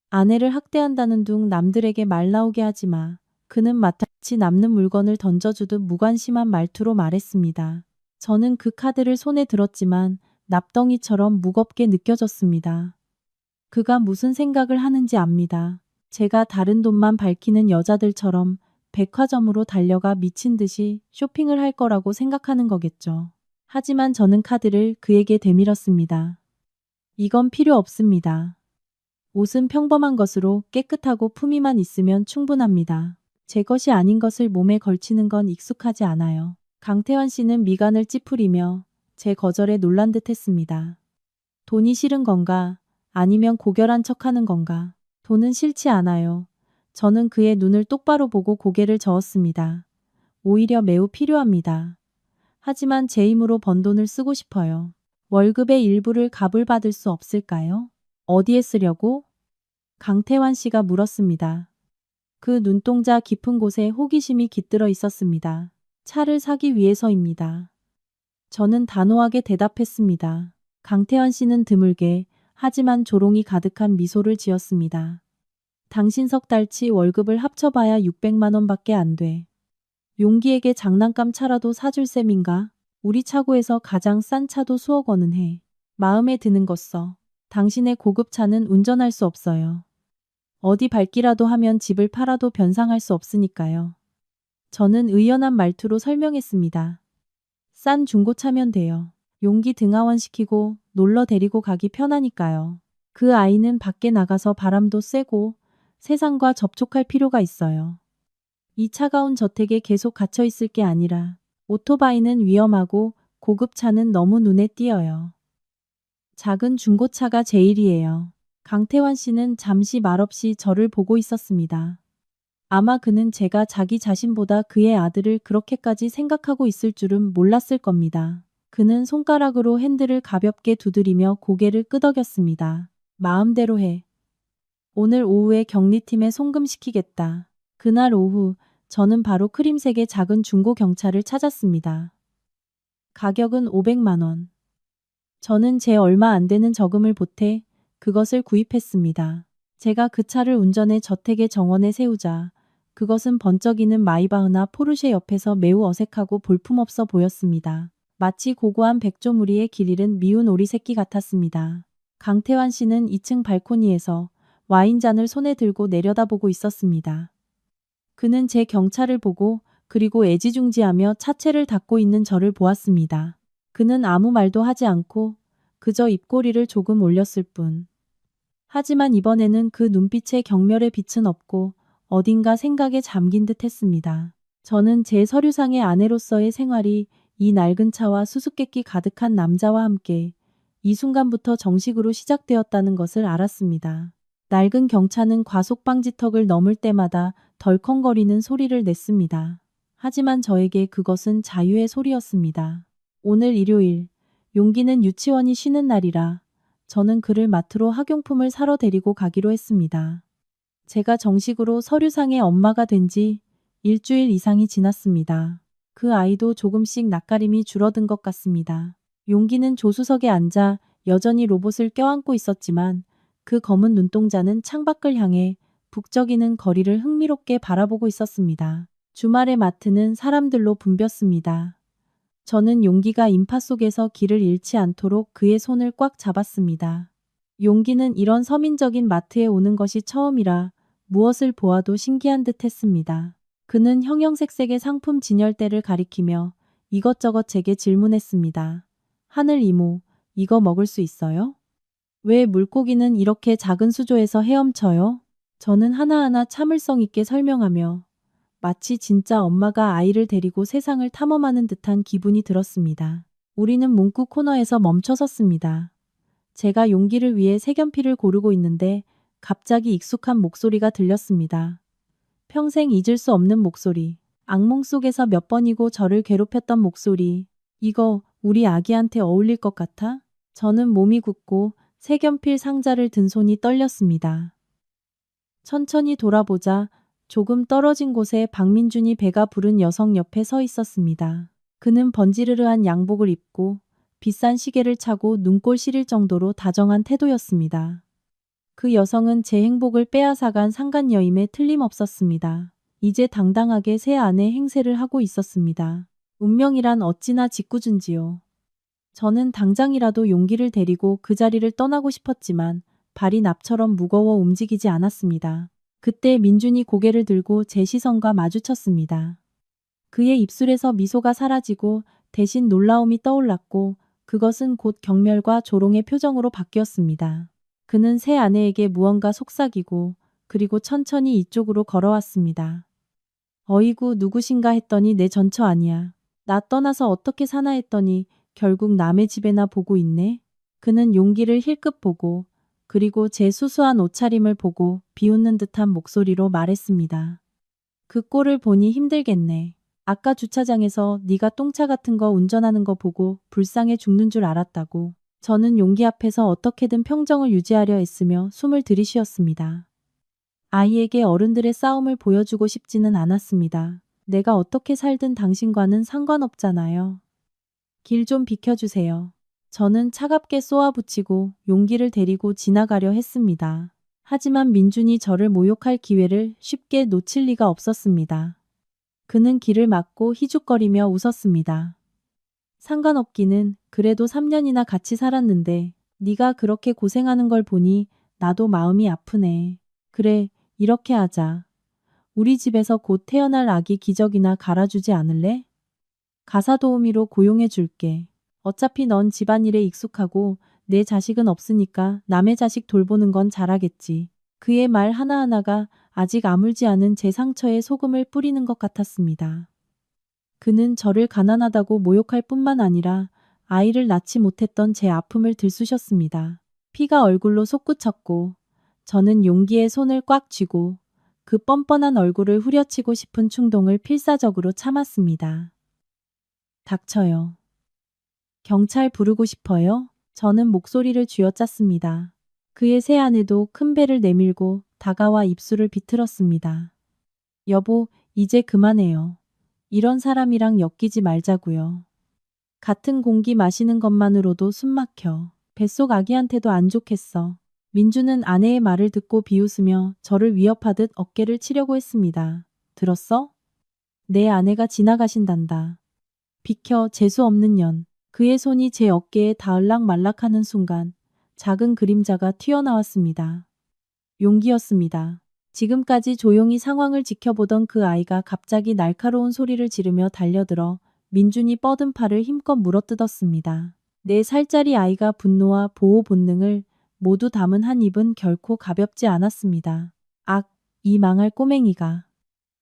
A: 아내를 학대한다는 둥 남들에게 말 나오게 하지 마. 그는 마치 남는 물건을 던져주듯 무관심한 말투로 말했습니다. 저는 그 카드를 손에 들었지만 납덩이처럼 무겁게 느껴졌습니다. 그가 무슨 생각을 하는지 압니다. 제가 다른 돈만 밝히는 여자들처럼 백화점으로 달려가 미친 듯이 쇼핑을 할 거라고 생각하는 거겠죠. 하지만 저는 카드를 그에게 되밀었습니다. 이건 필요 없습니다. 옷은 평범한 것으로 깨끗하고 품위만 있으면 충분합니다. 제 것이 아닌 것을 몸에 걸치는 건 익숙하지 않아요. 강태환 씨는 미간을 찌푸리며 제 거절에 놀란 듯 했습니다. 돈이 싫은 건가? 아니면 고결한 척하는 건가? 돈은 싫지 않아요. 저는 그의 눈을 똑바로 보고 고개를 저었습니다. 오히려 매우 필요합니다. 하지만 제 힘으로 번 돈을 쓰고 싶어요. 월급의 일부를 갑을 받을 수 없을까요? 어디에 쓰려고? 강태환 씨가 물었습니다. 그 눈동자 깊은 곳에 호기심이 깃들어 있었습니다. 차를 사기 위해서입니다. 저는 단호하게 대답했습니다. 강태환 씨는 드물게 하지만 조롱이 가득한 미소를 지었습니다. 당신 석 달치 월급을 합쳐봐야 600만 원밖에 안 돼. 용기에게 장난감 차라도 사줄 셈인가? 우리 차고에서 가장 싼 차도 수억 원은 해. 마음에 드는 것서. 당신의 고급 차는 운전할 수 없어요. 어디 밟기라도 하면 집을 팔아도 변상할 수 없으니까요. 저는 의연한 말투로 설명했습니다. 싼 중고차면 돼요. 용기 등하원시키고 놀러 데리고 가기 편하니까요. 그 아이는 밖에 나가서 바람도 쐬고 세상과 접촉할 필요가 있어요. 이 차가운 저택에 계속 갇혀 있을 게 아니라 오토바이는 위험하고 고급차는 너무 눈에 띄어요. 작은 중고차가 제일이에요. 강태환 씨는 잠시 말없이 저를 보고 있었습니다. 아마 그는 제가 자기 자신보다 그의 아들을 그렇게까지 생각하고 있을 줄은 몰랐을 겁니다. 그는 손가락으로 핸들을 가볍게 두드리며 고개를 끄덕였습니다. 마음대로 해. 오늘 오후에 격리팀에 송금시키겠다. 그날 오후 저는 바로 크림색의 작은 중고 경차를 찾았습니다. 가격은 500만 원. 저는 제 얼마 안 되는 저금을 보태 그것을 구입했습니다. 제가 그 차를 운전해 저택의 정원에 세우자 그것은 번쩍이는 마이바흐나 포르쉐 옆에서 매우 어색하고 볼품없어 보였습니다. 마치 고고한 백조무리의 길 잃은 미운 오리 새끼 같았습니다. 강태환 씨는 2층 발코니에서 와인잔을 손에 들고 내려다보고 있었습니다. 그는 제 경차를 보고 그리고 애지중지하며 차체를 닦고 있는 저를 보았습니다. 그는 아무 말도 하지 않고 그저 입꼬리를 조금 올렸을 뿐. 하지만 이번에는 그 눈빛의 경멸의 빛은 없고 어딘가 생각에 잠긴 듯 했습니다. 저는 제 서류상의 아내로서의 생활이 이 낡은 차와 수수께끼 가득한 남자와 함께 이 순간부터 정식으로 시작되었다는 것을 알았습니다. 낡은 경차는 과속방지턱을 넘을 때마다 덜컹거리는 소리를 냈습니다. 하지만 저에게 그것은 자유의 소리였습니다. 오늘 일요일, 용기는 유치원이 쉬는 날이라 저는 그를 마트로 학용품을 사러 데리고 가기로 했습니다. 제가 정식으로 서류상의 엄마가 된 지 일주일 이상이 지났습니다. 그 아이도 조금씩 낯가림이 줄어든 것 같습니다. 용기는 조수석에 앉아 여전히 로봇을 껴안고 있었지만 그 검은 눈동자는 창밖을 향해 북적이는 거리를 흥미롭게 바라보고 있었습니다. 주말의 마트는 사람들로 붐볐습니다. 저는 용기가 인파 속에서 길을 잃지 않도록 그의 손을 꽉 잡았습니다. 용기는 이런 서민적인 마트에 오는 것이 처음이라 무엇을 보아도 신기한 듯 했습니다. 그는 형형색색의 상품 진열대를 가리키며 이것저것 제게 질문했습니다. 하늘 이모, 이거 먹을 수 있어요? 왜 물고기는 이렇게 작은 수조에서 헤엄쳐요? 저는 하나하나 참을성 있게 설명하며 마치 진짜 엄마가 아이를 데리고 세상을 탐험하는 듯한 기분이 들었습니다. 우리는 문구 코너에서 멈춰섰습니다. 제가 용기를 위해 색연필을 고르고 있는데 갑자기 익숙한 목소리가 들렸습니다. 평생 잊을 수 없는 목소리. 악몽 속에서 몇 번이고 저를 괴롭혔던 목소리. 이거 우리 아기한테 어울릴 것 같아? 저는 몸이 굳고 색연필 상자를 든 손이 떨렸습니다. 천천히 돌아보자 조금 떨어진 곳에 박민준이 배가 부른 여성 옆에 서 있었습니다. 그는 번지르르한 양복을 입고 비싼 시계를 차고 눈꼴 시릴 정도로 다정한 태도였습니다. 그 여성은 제 행복을 빼앗아간 상간여임에 틀림없었습니다. 이제 당당하게 새 아내 행세를 하고 있었습니다. 운명이란 어찌나 짓궂은지요. 저는 당장이라도 용기를 데리고 그 자리를 떠나고 싶었지만 발이 납처럼 무거워 움직이지 않았습니다. 그때 민준이 고개를 들고 제 시선과 마주쳤습니다. 그의 입술에서 미소가 사라지고 대신 놀라움이 떠올랐고 그것은 곧 경멸과 조롱의 표정으로 바뀌었습니다. 그는 새 아내에게 무언가 속삭이고 그리고 천천히 이쪽으로 걸어왔습니다. 어이구 누구신가 했더니 내 전처 아니야. 나 떠나서 어떻게 사나 했더니 결국 남의 집에나 보고 있네. 그는 용기를 힐끗 보고 그리고 제 수수한 옷차림을 보고 비웃는 듯한 목소리로 말했습니다. 그 꼴을 보니 힘들겠네. 아까 주차장에서 네가 똥차 같은 거 운전하는 거 보고 불쌍해 죽는 줄 알았다고. 저는 용기 앞에서 어떻게든 평정을 유지하려 애쓰며 숨을 들이쉬었습니다. 아이에게 어른들의 싸움을 보여주고 싶지는 않았습니다. 내가 어떻게 살든 당신과는 상관없잖아요. 길 좀 비켜주세요. 저는 차갑게 쏘아붙이고 용기를 데리고 지나가려 했습니다. 하지만 민준이 저를 모욕할 기회를 쉽게 놓칠 리가 없었습니다. 그는 길을 막고 희죽거리며 웃었습니다. 상관없기는 그래도 3년이나 같이 살았는데 네가 그렇게 고생하는 걸 보니 나도 마음이 아프네. 그래, 이렇게 하자. 우리 집에서 곧 태어날 아기 기저귀나 갈아주지 않을래? 가사 도우미로 고용해 줄게. 어차피 넌 집안일에 익숙하고 내 자식은 없으니까 남의 자식 돌보는 건 잘하겠지. 그의 말 하나하나가 아직 아물지 않은 제 상처에 소금을 뿌리는 것 같았습니다. 그는 저를 가난하다고 모욕할 뿐만 아니라 아이를 낳지 못했던 제 아픔을 들쑤셨습니다. 피가 얼굴로 솟구쳤고 저는 용기에 손을 꽉 쥐고 그 뻔뻔한 얼굴을 후려치고 싶은 충동을 필사적으로 참았습니다. 닥쳐요. 경찰 부르고 싶어요? 저는 목소리를 쥐어짰습니다. 그의 새 아내도 큰 배를 내밀고 다가와 입술을 비틀었습니다. 여보, 이제 그만해요. 이런 사람이랑 엮이지 말자고요. 같은 공기 마시는 것만으로도 숨 막혀. 뱃속 아기한테도 안 좋겠어. 민주는 아내의 말을 듣고 비웃으며 저를 위협하듯 어깨를 치려고 했습니다. 들었어? 내 아내가 지나가신단다. 비켜, 재수 없는 년. 그의 손이 제 어깨에 닿을락 말락하는 순간 작은 그림자가 튀어나왔습니다. 용기였습니다. 지금까지 조용히 상황을 지켜보던 그 아이가 갑자기 날카로운 소리를 지르며 달려들어 민준이 뻗은 팔을 힘껏 물어뜯었습니다. 4살짜리 아이가 분노와 보호 본능을 모두 담은 한 입은 결코 가볍지 않았습니다. 악, 이 망할 꼬맹이가.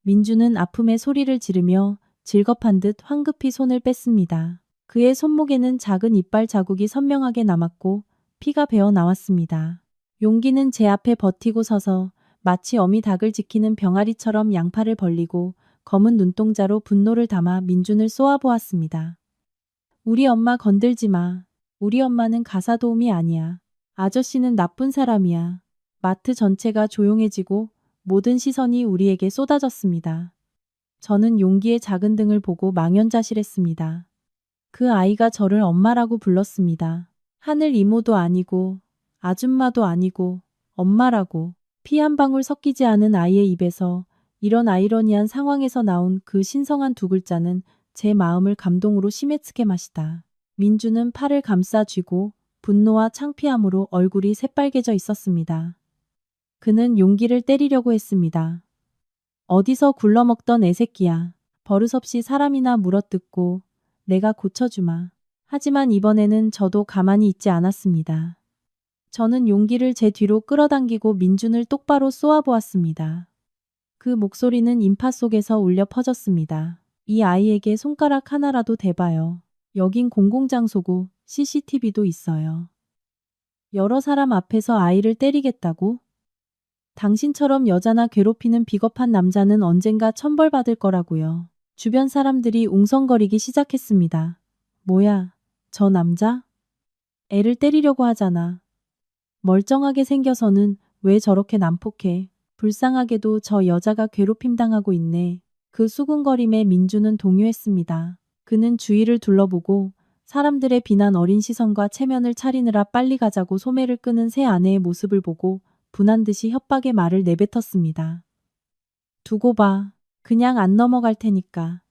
A: 민준은 아픔의 소리를 지르며 질겁한 듯 황급히 손을 뺐습니다. 그의 손목에는 작은 이빨 자국이 선명하게 남았고 피가 배어 나왔습니다. 용기는 제 앞에 버티고 서서 마치 어미 닭을 지키는 병아리처럼 양팔을 벌리고 검은 눈동자로 분노를 담아 민준을 쏘아보았습니다. 우리 엄마 건들지 마. 우리 엄마는 가사 도우미 아니야. 아저씨는 나쁜 사람이야. 마트 전체가 조용해지고 모든 시선이 우리에게 쏟아졌습니다. 저는 용기의 작은 등을 보고 망연자실했습니다. 그 아이가 저를 엄마라고 불렀습니다. 하늘 이모도 아니고 아줌마도 아니고 엄마라고. 피 한 방울 섞이지 않은 아이의 입에서 이런 아이러니한 상황에서 나온 그 신성한 두 글자는 제 마음을 감동으로 심해츠게 마시다. 민주는 팔을 감싸 쥐고 분노와 창피함으로 얼굴이 새빨개져 있었습니다. 그는 용기를 때리려고 했습니다. 어디서 굴러먹던 애새끼야. 버릇없이 사람이나 물어뜯고 내가 고쳐주마. 하지만 이번에는 저도 가만히 있지 않았습니다. 저는 용기를 제 뒤로 끌어당기고 민준을 똑바로 쏘아보았습니다. 그 목소리는 인파 속에서 울려 퍼졌습니다. 이 아이에게 손가락 하나라도 대봐요. 여긴 공공장소고 CCTV도 있어요. 여러 사람 앞에서 아이를 때리겠다고? 당신처럼 여자나 괴롭히는 비겁한 남자는 언젠가 천벌받을 거라고요. 주변 사람들이 웅성거리기 시작했습니다. 뭐야, 저 남자? 애를 때리려고 하잖아. 멀쩡하게 생겨서는 왜 저렇게 난폭해. 불쌍하게도 저 여자가 괴롭힘 당하고 있네. 그 수군거림에 민주는 동요했습니다. 그는 주위를 둘러보고 사람들의 비난 어린 시선과 체면을 차리느라 빨리 가자고 소매를 끄는 새 아내의 모습을 보고 분한 듯이 협박의 말을 내뱉었습니다. 두고 봐. 그냥 안 넘어갈 테니까.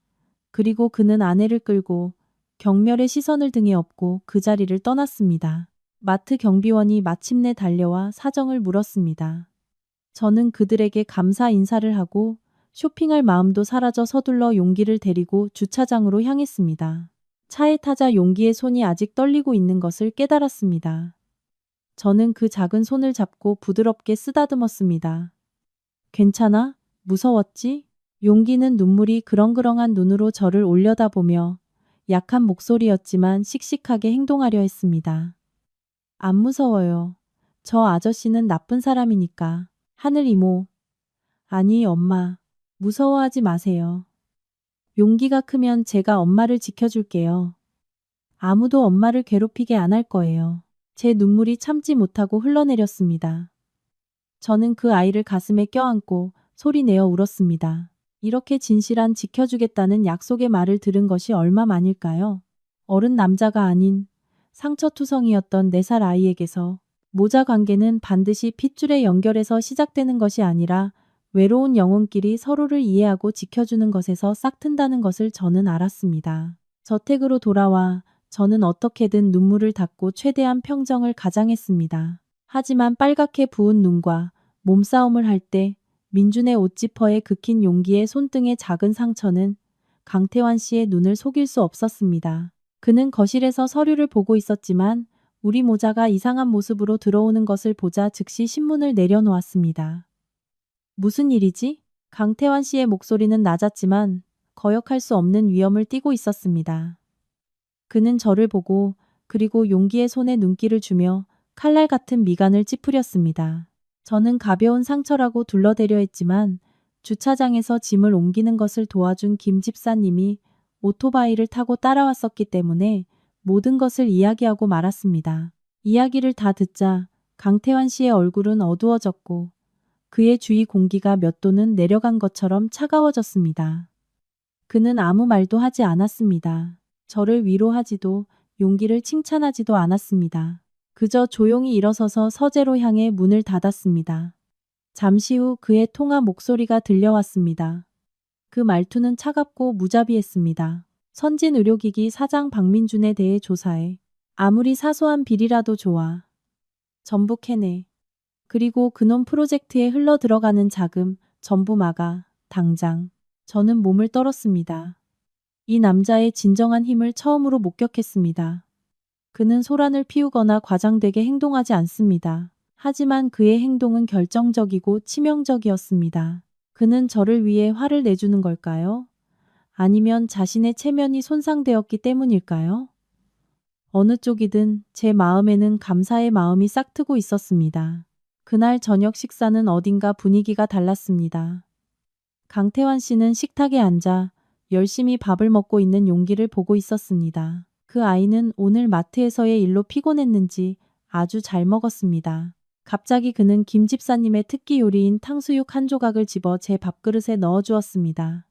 A: 그리고 그는 아내를 끌고 경멸의 시선을 등에 업고 그 자리를 떠났습니다. 마트 경비원이 마침내 달려와 사정을 물었습니다. 저는 그들에게 감사 인사를 하고 쇼핑할 마음도 사라져 서둘러 용기를 데리고 주차장으로 향했습니다. 차에 타자 용기의 손이 아직 떨리고 있는 것을 깨달았습니다. 저는 그 작은 손을 잡고 부드럽게 쓰다듬었습니다. 괜찮아? 무서웠지? 용기는 눈물이 그렁그렁한 눈으로 저를 올려다보며 약한 목소리였지만 씩씩하게 행동하려 했습니다. 안 무서워요. 저 아저씨는 나쁜 사람이니까. 하늘 이모. 아니, 엄마. 무서워하지 마세요. 용기가 크면 제가 엄마를 지켜줄게요. 아무도 엄마를 괴롭히게 안 할 거예요. 제 눈물이 참지 못하고 흘러내렸습니다. 저는 그 아이를 가슴에 껴안고 소리내어 울었습니다. 이렇게 진실한 지켜주겠다는 약속의 말을 들은 것이 얼마만일까요? 어른 남자가 아닌 상처투성이었던 4살 아이에게서 모자 관계는 반드시 핏줄에 연결해서 시작되는 것이 아니라 외로운 영혼끼리 서로를 이해하고 지켜주는 것에서 싹튼다는 것을 저는 알았습니다. 저택으로 돌아와 저는 어떻게든 눈물을 닦고 최대한 평정을 가장했습니다. 하지만 빨갛게 부은 눈과 몸싸움을 할 때 민준의 옷지퍼에 긁힌 용기의 손등의 작은 상처는 강태환 씨의 눈을 속일 수 없었습니다. 그는 거실에서 서류를 보고 있었지만 우리 모자가 이상한 모습으로 들어오는 것을 보자 즉시 신문을 내려놓았습니다. 무슨 일이지? 강태환 씨의 목소리는 낮았지만 거역할 수 없는 위험을 띠고 있었습니다. 그는 저를 보고 그리고 용기의 손에 눈길을 주며 칼날 같은 미간을 찌푸렸습니다. 저는 가벼운 상처라고 둘러대려 했지만 주차장에서 짐을 옮기는 것을 도와준 김 집사님이 오토바이를 타고 따라왔었기 때문에 모든 것을 이야기하고 말았습니다. 이야기를 다 듣자 강태환 씨의 얼굴은 어두워졌고 그의 주위 공기가 몇 도는 내려간 것처럼 차가워졌습니다. 그는 아무 말도 하지 않았습니다. 저를 위로하지도 용기를 칭찬하지도 않았습니다. 그저 조용히 일어서서 서재로 향해 문을 닫았습니다. 잠시 후 그의 통화 목소리가 들려왔습니다. 그 말투는 차갑고 무자비했습니다. 선진의료기기 사장 박민준에 대해 조사해. 아무리 사소한 비리라도 좋아. 전부 캐내. 그리고 그놈 프로젝트에 흘러 들어가는 자금 전부 막아. 당장. 저는 몸을 떨었습니다. 이 남자의 진정한 힘을 처음으로 목격했습니다. 그는 소란을 피우거나 과장되게 행동하지 않습니다. 하지만 그의 행동은 결정적이고 치명적이었습니다. 그는 저를 위해 화를 내주는 걸까요? 아니면 자신의 체면이 손상되었기 때문일까요? 어느 쪽이든 제 마음에는 감사의 마음이 싹트고 있었습니다. 그날 저녁 식사는 어딘가 분위기가 달랐습니다. 강태환 씨는 식탁에 앉아 열심히 밥을 먹고 있는 용기를 보고 있었습니다. 그 아이는 오늘 마트에서의 일로 피곤했는지 아주 잘 먹었습니다. 갑자기 그는 김 집사님의 특기 요리인 탕수육 한 조각을 집어 제 밥그릇에 넣어주었습니다.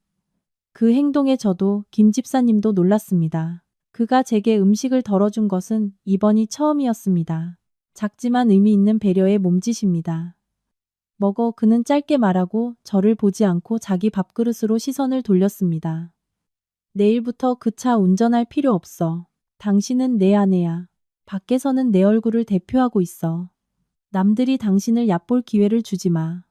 A: 그 행동에 저도 김 집사님도 놀랐습니다. 그가 제게 음식을 덜어준 것은 이번이 처음이었습니다. 작지만 의미 있는 배려의 몸짓입니다. 먹어 그는 짧게 말하고 저를 보지 않고 자기 밥그릇으로 시선을 돌렸습니다. 내일부터 그 차 운전할 필요 없어. 당신은 내 아내야. 밖에서는 내 얼굴을 대표하고 있어. 남들이 당신을 얕볼 기회를 주지 마.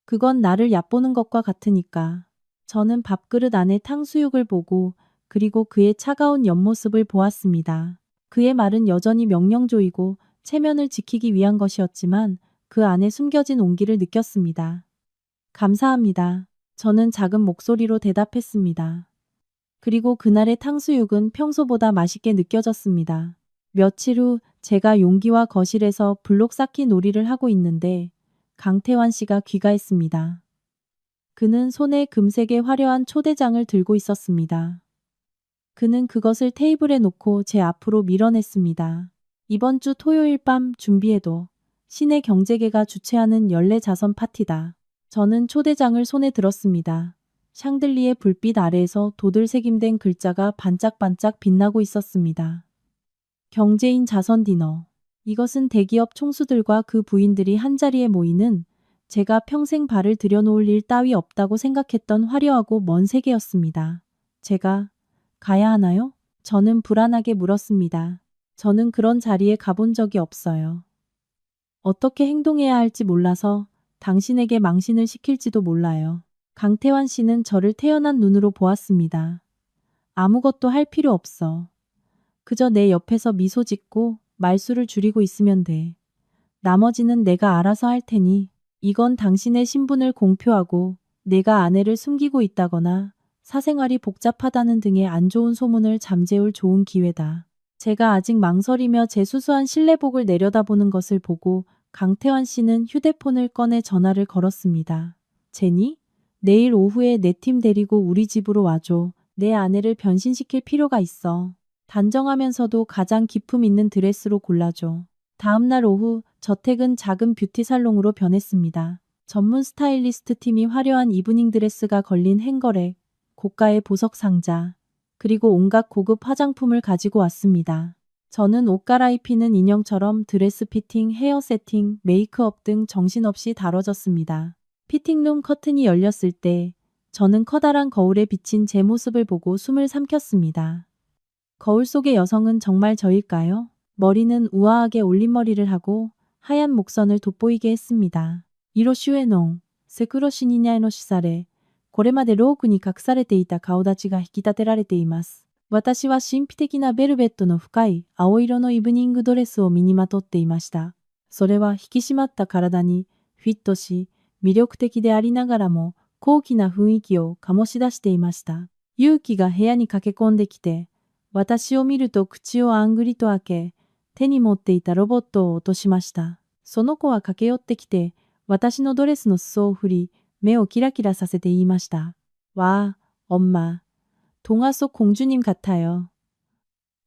A: 그건 나를 얕보는 것과 같으니까. 저는 밥그릇 안에 탕수육을 보고 그리고 그의 차가운 옆모습을 보았습니다. 그의 말은 여전히 명령조이고 체면을 지키기 위한 것이었지만 그 안에 숨겨진 온기를 느꼈습니다. 감사합니다. 저는 작은 목소리로 대답했습니다. 그리고 그날의 탕수육은 평소보다 맛있게 느껴졌습니다. 며칠 후 제가 용기와 거실에서 블록 쌓기 놀이를 하고 있는데 강태환 씨가 귀가했습니다. 그는 손에 금색의 화려한 초대장을 들고 있었습니다. 그는 그것을 테이블에 놓고 제 앞으로 밀어냈습니다. 이번 주 토요일 밤 준비해둬. 시내 경제계가 주최하는 연례자선 파티다. 저는 초대장을 손에 들었습니다. 샹들리에 불빛 아래에서 도들새김된 글자가 반짝반짝 빛나고 있었습니다. 경제인 자선 디너. 이것은 대기업 총수들과 그 부인들이 한자리에 모이는 제가 평생 발을 들여놓을 일 따위 없다고 생각했던 화려하고 먼 세계였습니다. 제가 가야 하나요? 저는 불안하게 물었습니다. 저는 그런 자리에 가본 적이 없어요. 어떻게 행동해야 할지 몰라서 당신에게 망신을 시킬지도 몰라요. 강태환 씨는 저를 태연한 눈으로 보았습니다. 아무것도 할 필요 없어. 그저 내 옆에서 미소 짓고 말수를 줄이고 있으면 돼. 나머지는 내가 알아서 할 테니 이건 당신의 신분을 공표하고 내가 아내를 숨기고 있다거나 사생활이 복잡하다는 등의 안 좋은 소문을 잠재울 좋은 기회다. 제가 아직 망설이며 제 수수한 실내복을 내려다보는 것을 보고 강태환 씨는 휴대폰을 꺼내 전화를 걸었습니다. 제니? 내일 오후에 내 팀 데리고 우리 집으로 와줘. 내 아내를 변신시킬 필요가 있어. 단정하면서도 가장 기품 있는 드레스로 골라줘. 다음 날 오후 저택은 작은 뷰티 살롱으로 변했습니다. 전문 스타일리스트 팀이 화려한 이브닝 드레스가 걸린 행거랙, 고가의 보석 상자, 그리고 온갖 고급 화장품을 가지고 왔습니다. 저는 옷 갈아입히는 인형처럼 드레스 피팅, 헤어 세팅, 메이크업 등 정신없이 다뤄졌습니다. 피팅룸 커튼이 열렸을 때 저는 커다란 거울에 비친 제 모습을 보고 숨을 삼켰습니다. 거울 속의 여성은 정말 저일까요? 머리는 우아하게 올림머리를 하고 하얀 목선을 돋보이게 했습니다. 이로슈에농, 세쿠로시니냐에노 시사레, これまでロークに隠されていた顔立ちが引き立てられています。私は神秘的なベルベットの深い青色のイブニングドレスを身にまとっていました。それは引き締まった体にフィットし、魅力的でありながらも高貴な雰囲気を醸し出していました。勇気が部屋に駆け込んできて、私を見ると口をあんぐりと開け、手に持っていたロボットを落としました。その子は駆け寄ってきて、私のドレスの裾を振り、目をキラキラさせて言いました。와, 엄마. 동화 속 공주님 같아요.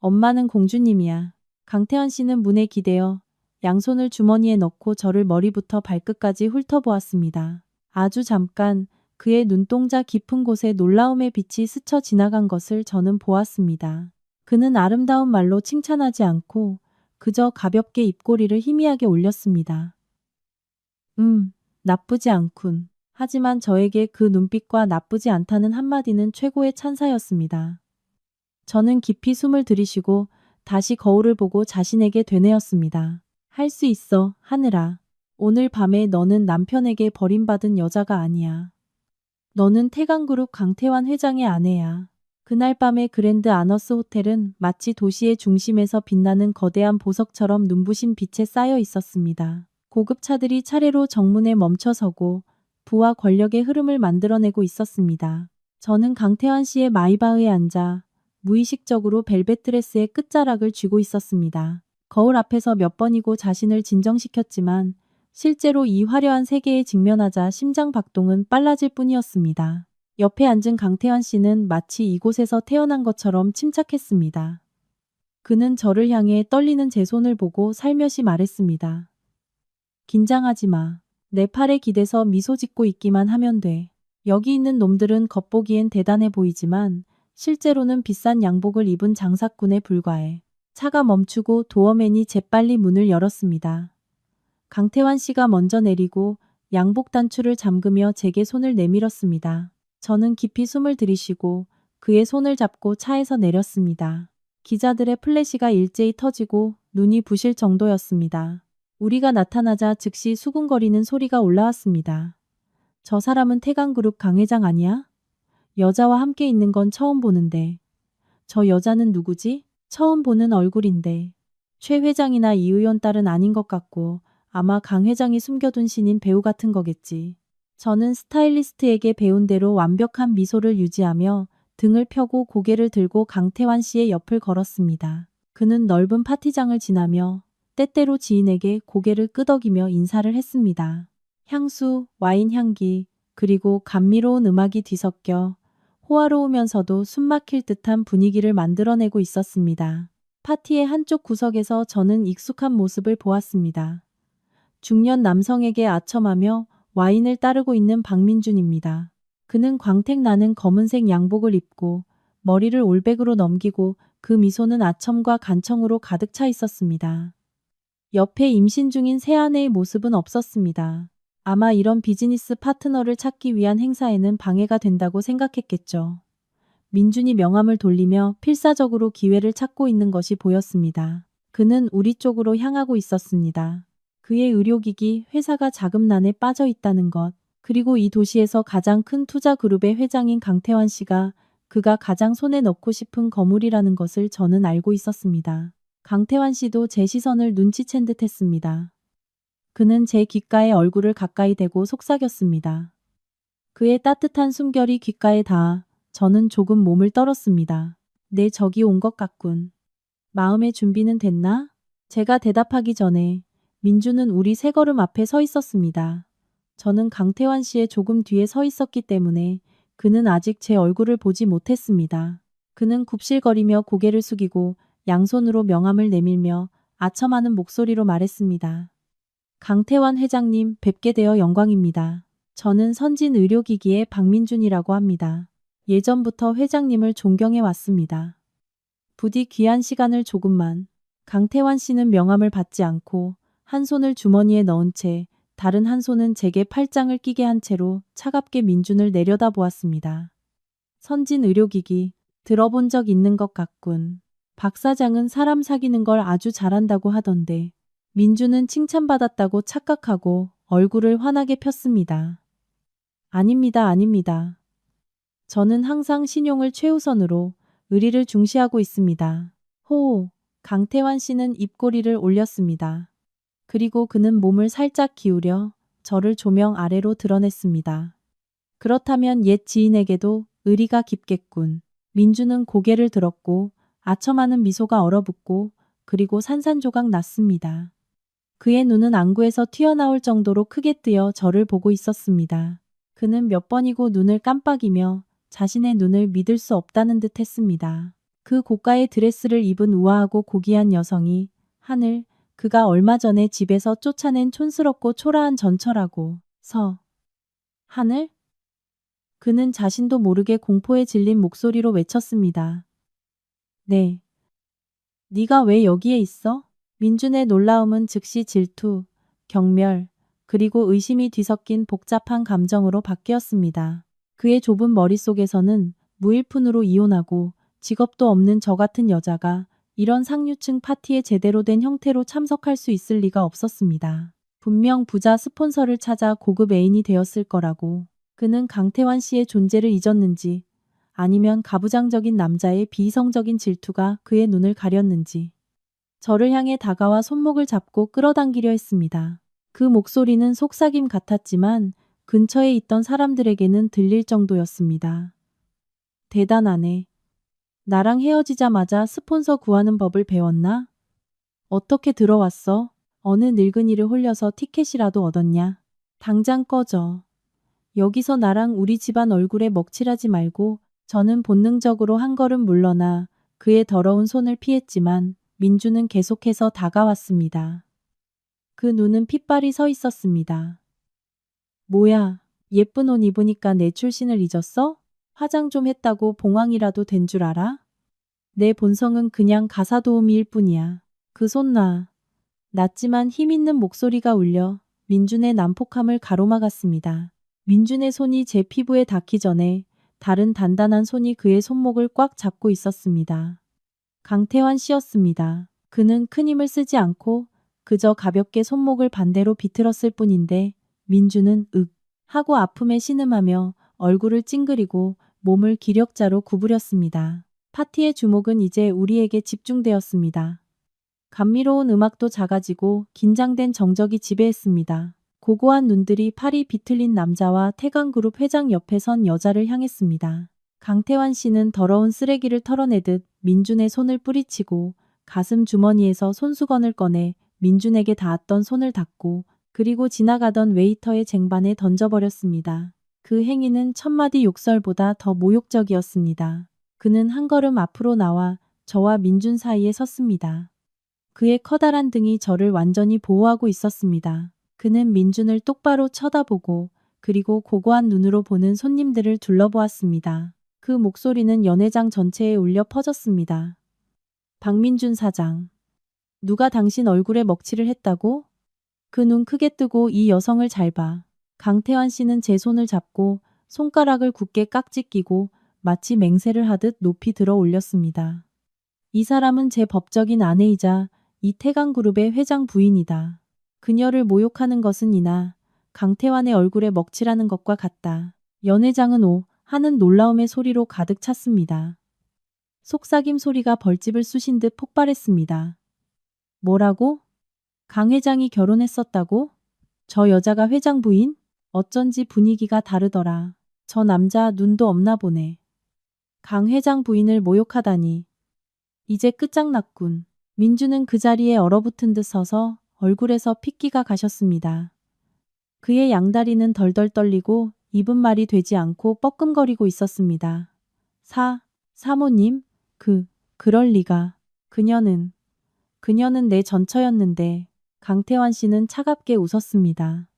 A: 엄마는 공주님이야. 강태환 씨는 문에 기대어 양손을 주머니에 넣고 저를 머리부터 발끝까지 훑어보았습니다. 아주 잠깐 그의 눈동자 깊은 곳에 놀라움의 빛이 스쳐 지나간 것을 저는 보았습니다. 그는 아름다운 말로 칭찬하지 않고 그저 가볍게 입꼬리를 희미하게 올렸습니다. 나쁘지 않군. 하지만 저에게 그 눈빛과 나쁘지 않다는 한마디는 최고의 찬사였습니다. 저는 깊이 숨을 들이쉬고 다시 거울을 보고 자신에게 되뇌었습니다. 할 수 있어, 하늘아. 오늘 밤에 너는 남편에게 버림받은 여자가 아니야. 너는 태강그룹 강태환 회장의 아내야. 그날 밤의 그랜드 아너스 호텔은 마치 도시의 중심에서 빛나는 거대한 보석처럼 눈부신 빛에 쌓여 있었습니다. 고급 차들이 차례로 정문에 멈춰서고 부와 권력의 흐름을 만들어내고 있었습니다. 저는 강태환 씨의 마이바흐에 앉아 무의식적으로 벨벳 드레스의 끝자락을 쥐고 있었습니다. 거울 앞에서 몇 번이고 자신을 진정시켰지만 실제로 이 화려한 세계에 직면하자 심장 박동은 빨라질 뿐이었습니다. 옆에 앉은 강태환 씨는 마치 이곳에서 태어난 것처럼 침착했습니다. 그는 저를 향해 떨리는 제 손을 보고 살며시 말했습니다. 긴장하지 마. 내 팔에 기대서 미소 짓고 있기만 하면 돼. 여기 있는 놈들은 겉보기엔 대단해 보이지만 실제로는 비싼 양복을 입은 장사꾼에 불과해. 차가 멈추고 도어맨이 재빨리 문을 열었습니다. 강태환 씨가 먼저 내리고 양복 단추를 잠그며 제게 손을 내밀었습니다. 저는 깊이 숨을 들이쉬고 그의 손을 잡고 차에서 내렸습니다. 기자들의 플래시가 일제히 터지고 눈이 부실 정도였습니다. 우리가 나타나자 즉시 수군거리는 소리가 올라왔습니다. 저 사람은 태강그룹 강 회장 아니야? 여자와 함께 있는 건 처음 보는데. 저 여자는 누구지? 처음 보는 얼굴인데. 최 회장이나 이 의원 딸은 아닌 것 같고 아마 강 회장이 숨겨둔 신인 배우 같은 거겠지. 저는 스타일리스트에게 배운 대로 완벽한 미소를 유지하며 등을 펴고 고개를 들고 강태환 씨의 옆을 걸었습니다. 그는 넓은 파티장을 지나며 때때로 지인에게 고개를 끄덕이며 인사를 했습니다. 향수, 와인 향기, 그리고 감미로운 음악이 뒤섞여 호화로우면서도 숨막힐 듯한 분위기를 만들어내고 있었습니다. 파티의 한쪽 구석에서 저는 익숙한 모습을 보았습니다. 중년 남성에게 아첨하며 와인을 따르고 있는 박민준입니다. 그는 광택 나는 검은색 양복을 입고 머리를 올백으로 넘기고 그 미소는 아첨과 간청으로 가득 차 있었습니다. 옆에 임신 중인 새아내의 모습은 없었습니다. 아마 이런 비즈니스 파트너를 찾기 위한 행사에는 방해가 된다고 생각했겠죠. 민준이 명함을 돌리며 필사적으로 기회를 찾고 있는 것이 보였습니다. 그는 우리 쪽으로 향하고 있었습니다. 그의 의료기기 회사가 자금난에 빠져 있다는 것, 그리고 이 도시에서 가장 큰 투자 그룹의 회장인 강태환 씨가 그가 가장 손에 넣고 싶은 거물이라는 것을 저는 알고 있었습니다. 강태환 씨도 제 시선을 눈치챈 듯 했습니다. 그는 제 귓가에 얼굴을 가까이 대고 속삭였습니다. 그의 따뜻한 숨결이 귓가에 닿아 저는 조금 몸을 떨었습니다. 내 적이 온 것 같군. 마음의 준비는 됐나? 제가 대답하기 전에 민주는 우리 세 걸음 앞에 서 있었습니다. 저는 강태환 씨의 조금 뒤에 서 있었기 때문에 그는 아직 제 얼굴을 보지 못했습니다. 그는 굽실거리며 고개를 숙이고 양손으로 명함을 내밀며 아첨하는 목소리로 말했습니다. 강태환 회장님, 뵙게 되어 영광입니다. 저는 선진의료기기의 박민준이라고 합니다. 예전부터 회장님을 존경해 왔습니다. 부디 귀한 시간을 조금만. 강태환 씨는 명함을 받지 않고 한 손을 주머니에 넣은 채 다른 한 손은 제게 팔짱을 끼게 한 채로 차갑게 민준을 내려다보았습니다. 선진의료기기, 들어본 적 있는 것 같군. 박 사장은 사람 사귀는 걸 아주 잘한다고 하던데 민준은 칭찬받았다고 착각하고 얼굴을 환하게 폈습니다. 아닙니다, 아닙니다. 저는 항상 신용을 최우선으로 의리를 중시하고 있습니다. 호호, 강태환 씨는 입꼬리를 올렸습니다. 그리고 그는 몸을 살짝 기울여 저를 조명 아래로 드러냈습니다. 그렇다면 옛 지인에게도 의리가 깊겠군. 민주는 고개를 들었고 아첨하는 미소가 얼어붙고 그리고 산산조각 났습니다. 그의 눈은 안구에서 튀어나올 정도로 크게 뜨여 저를 보고 있었습니다. 그는 몇 번이고 눈을 깜빡이며 자신의 눈을 믿을 수 없다는 듯 했습니다. 그 고가의 드레스를 입은 우아하고 고귀한 여성이 하늘, 그가 얼마 전에 집에서 쫓아낸 촌스럽고 초라한 전철하고 하늘? 그는 자신도 모르게 공포에 질린 목소리로 외쳤습니다. 네. 네가 왜 여기에 있어? 민준의 놀라움은 즉시 질투, 경멸, 그리고 의심이 뒤섞인 복잡한 감정으로 바뀌었습니다. 그의 좁은 머릿속에서는 무일푼으로 이혼하고 직업도 없는 저 같은 여자가 이런 상류층 파티에 제대로 된 형태로 참석할 수 있을 리가 없었습니다. 분명 부자 스폰서를 찾아 고급 애인이 되었을 거라고. 그는 강태환 씨의 존재를 잊었는지 아니면 가부장적인 남자의 비이성적인 질투가 그의 눈을 가렸는지 저를 향해 다가와 손목을 잡고 끌어당기려 했습니다. 그 목소리는 속삭임 같았지만 근처에 있던 사람들에게는 들릴 정도였습니다. 대단하네. 나랑 헤어지자마자 스폰서 구하는 법을 배웠나? 어떻게 들어왔어? 어느 늙은이를 홀려서 티켓이라도 얻었냐? 당장 꺼져. 여기서 나랑 우리 집안 얼굴에 먹칠하지 말고. 저는 본능적으로 한 걸음 물러나 그의 더러운 손을 피했지만 민주는 계속해서 다가왔습니다. 그 눈은 핏발이 서 있었습니다. 뭐야, 예쁜 옷 입으니까 내 출신을 잊었어? 화장 좀 했다고 봉황이라도 된 줄 알아? 내 본성은 그냥 가사도우미일 뿐이야. 그 손 놔. 낮지만 힘있는 목소리가 울려 민준의 난폭함을 가로막았습니다. 민준의 손이 제 피부에 닿기 전에 다른 단단한 손이 그의 손목을 꽉 잡고 있었습니다. 강태환 씨였습니다. 그는 큰 힘을 쓰지 않고 그저 가볍게 손목을 반대로 비틀었을 뿐인데 민주는 윽 하고 아픔에 신음하며 얼굴을 찡그리고 몸을 기력자로 구부렸습니다. 파티의 주목은 이제 우리에게 집중되었습니다. 감미로운 음악도 작아지고 긴장된 정적이 지배했습니다. 고고한 눈들이 팔이 비틀린 남자와 태강그룹 회장 옆에 선 여자를 향했습니다. 강태환 씨는 더러운 쓰레기를 털어내듯 민준의 손을 뿌리치고 가슴 주머니에서 손수건을 꺼내 민준에게 닿았던 손을 닦고 그리고 지나가던 웨이터의 쟁반에 던져버렸습니다. 그 행위는 천마디 욕설보다 더 모욕적이었습니다. 그는 한 걸음 앞으로 나와 저와 민준 사이에 섰습니다. 그의 커다란 등이 저를 완전히 보호하고 있었습니다. 그는 민준을 똑바로 쳐다보고 그리고 고고한 눈으로 보는 손님들을 둘러보았습니다. 그 목소리는 연회장 전체에 울려 퍼졌습니다. 박민준 사장. 누가 당신 얼굴에 먹칠을 했다고? 그 눈 크게 뜨고 이 여성을 잘 봐. 강태환 씨는 제 손을 잡고 손가락을 굳게 깍지 끼고 마치 맹세를 하듯 높이 들어 올렸습니다. 이 사람은 제 법적인 아내이자 이태강그룹의 회장 부인이다. 그녀를 모욕하는 것은 이나 강태환의 얼굴에 먹칠하는 것과 같다. 연회장은 오 하는 놀라움의 소리로 가득 찼습니다. 속삭임 소리가 벌집을 쑤신 듯 폭발했습니다. 뭐라고? 강 회장이 결혼했었다고? 저 여자가 회장 부인? 어쩐지 분위기가 다르더라. 저 남자 눈도 없나 보네. 강 회장 부인을 모욕하다니. 이제 끝장났군. 민주는 그 자리에 얼어붙은 듯 서서 얼굴에서 핏기가 가셨습니다. 그의 양다리는 덜덜 떨리고 입은 말이 되지 않고 뻐끔거리고 있었습니다. 사모님, 그럴 리가. 그녀는 내 전처였는데 강태환 씨는 차갑게 웃었습니다.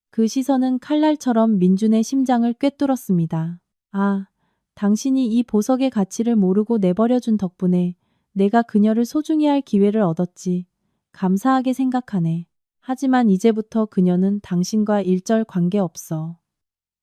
A: 그 시선은 칼날처럼 민준의 심장을 꿰뚫었습니다. 아, 당신이 이 보석의 가치를 모르고 내버려준 덕분에 내가 그녀를 소중히 할 기회를 얻었지. 감사하게 생각하네. 하지만 이제부터 그녀는 당신과 일절 관계없어.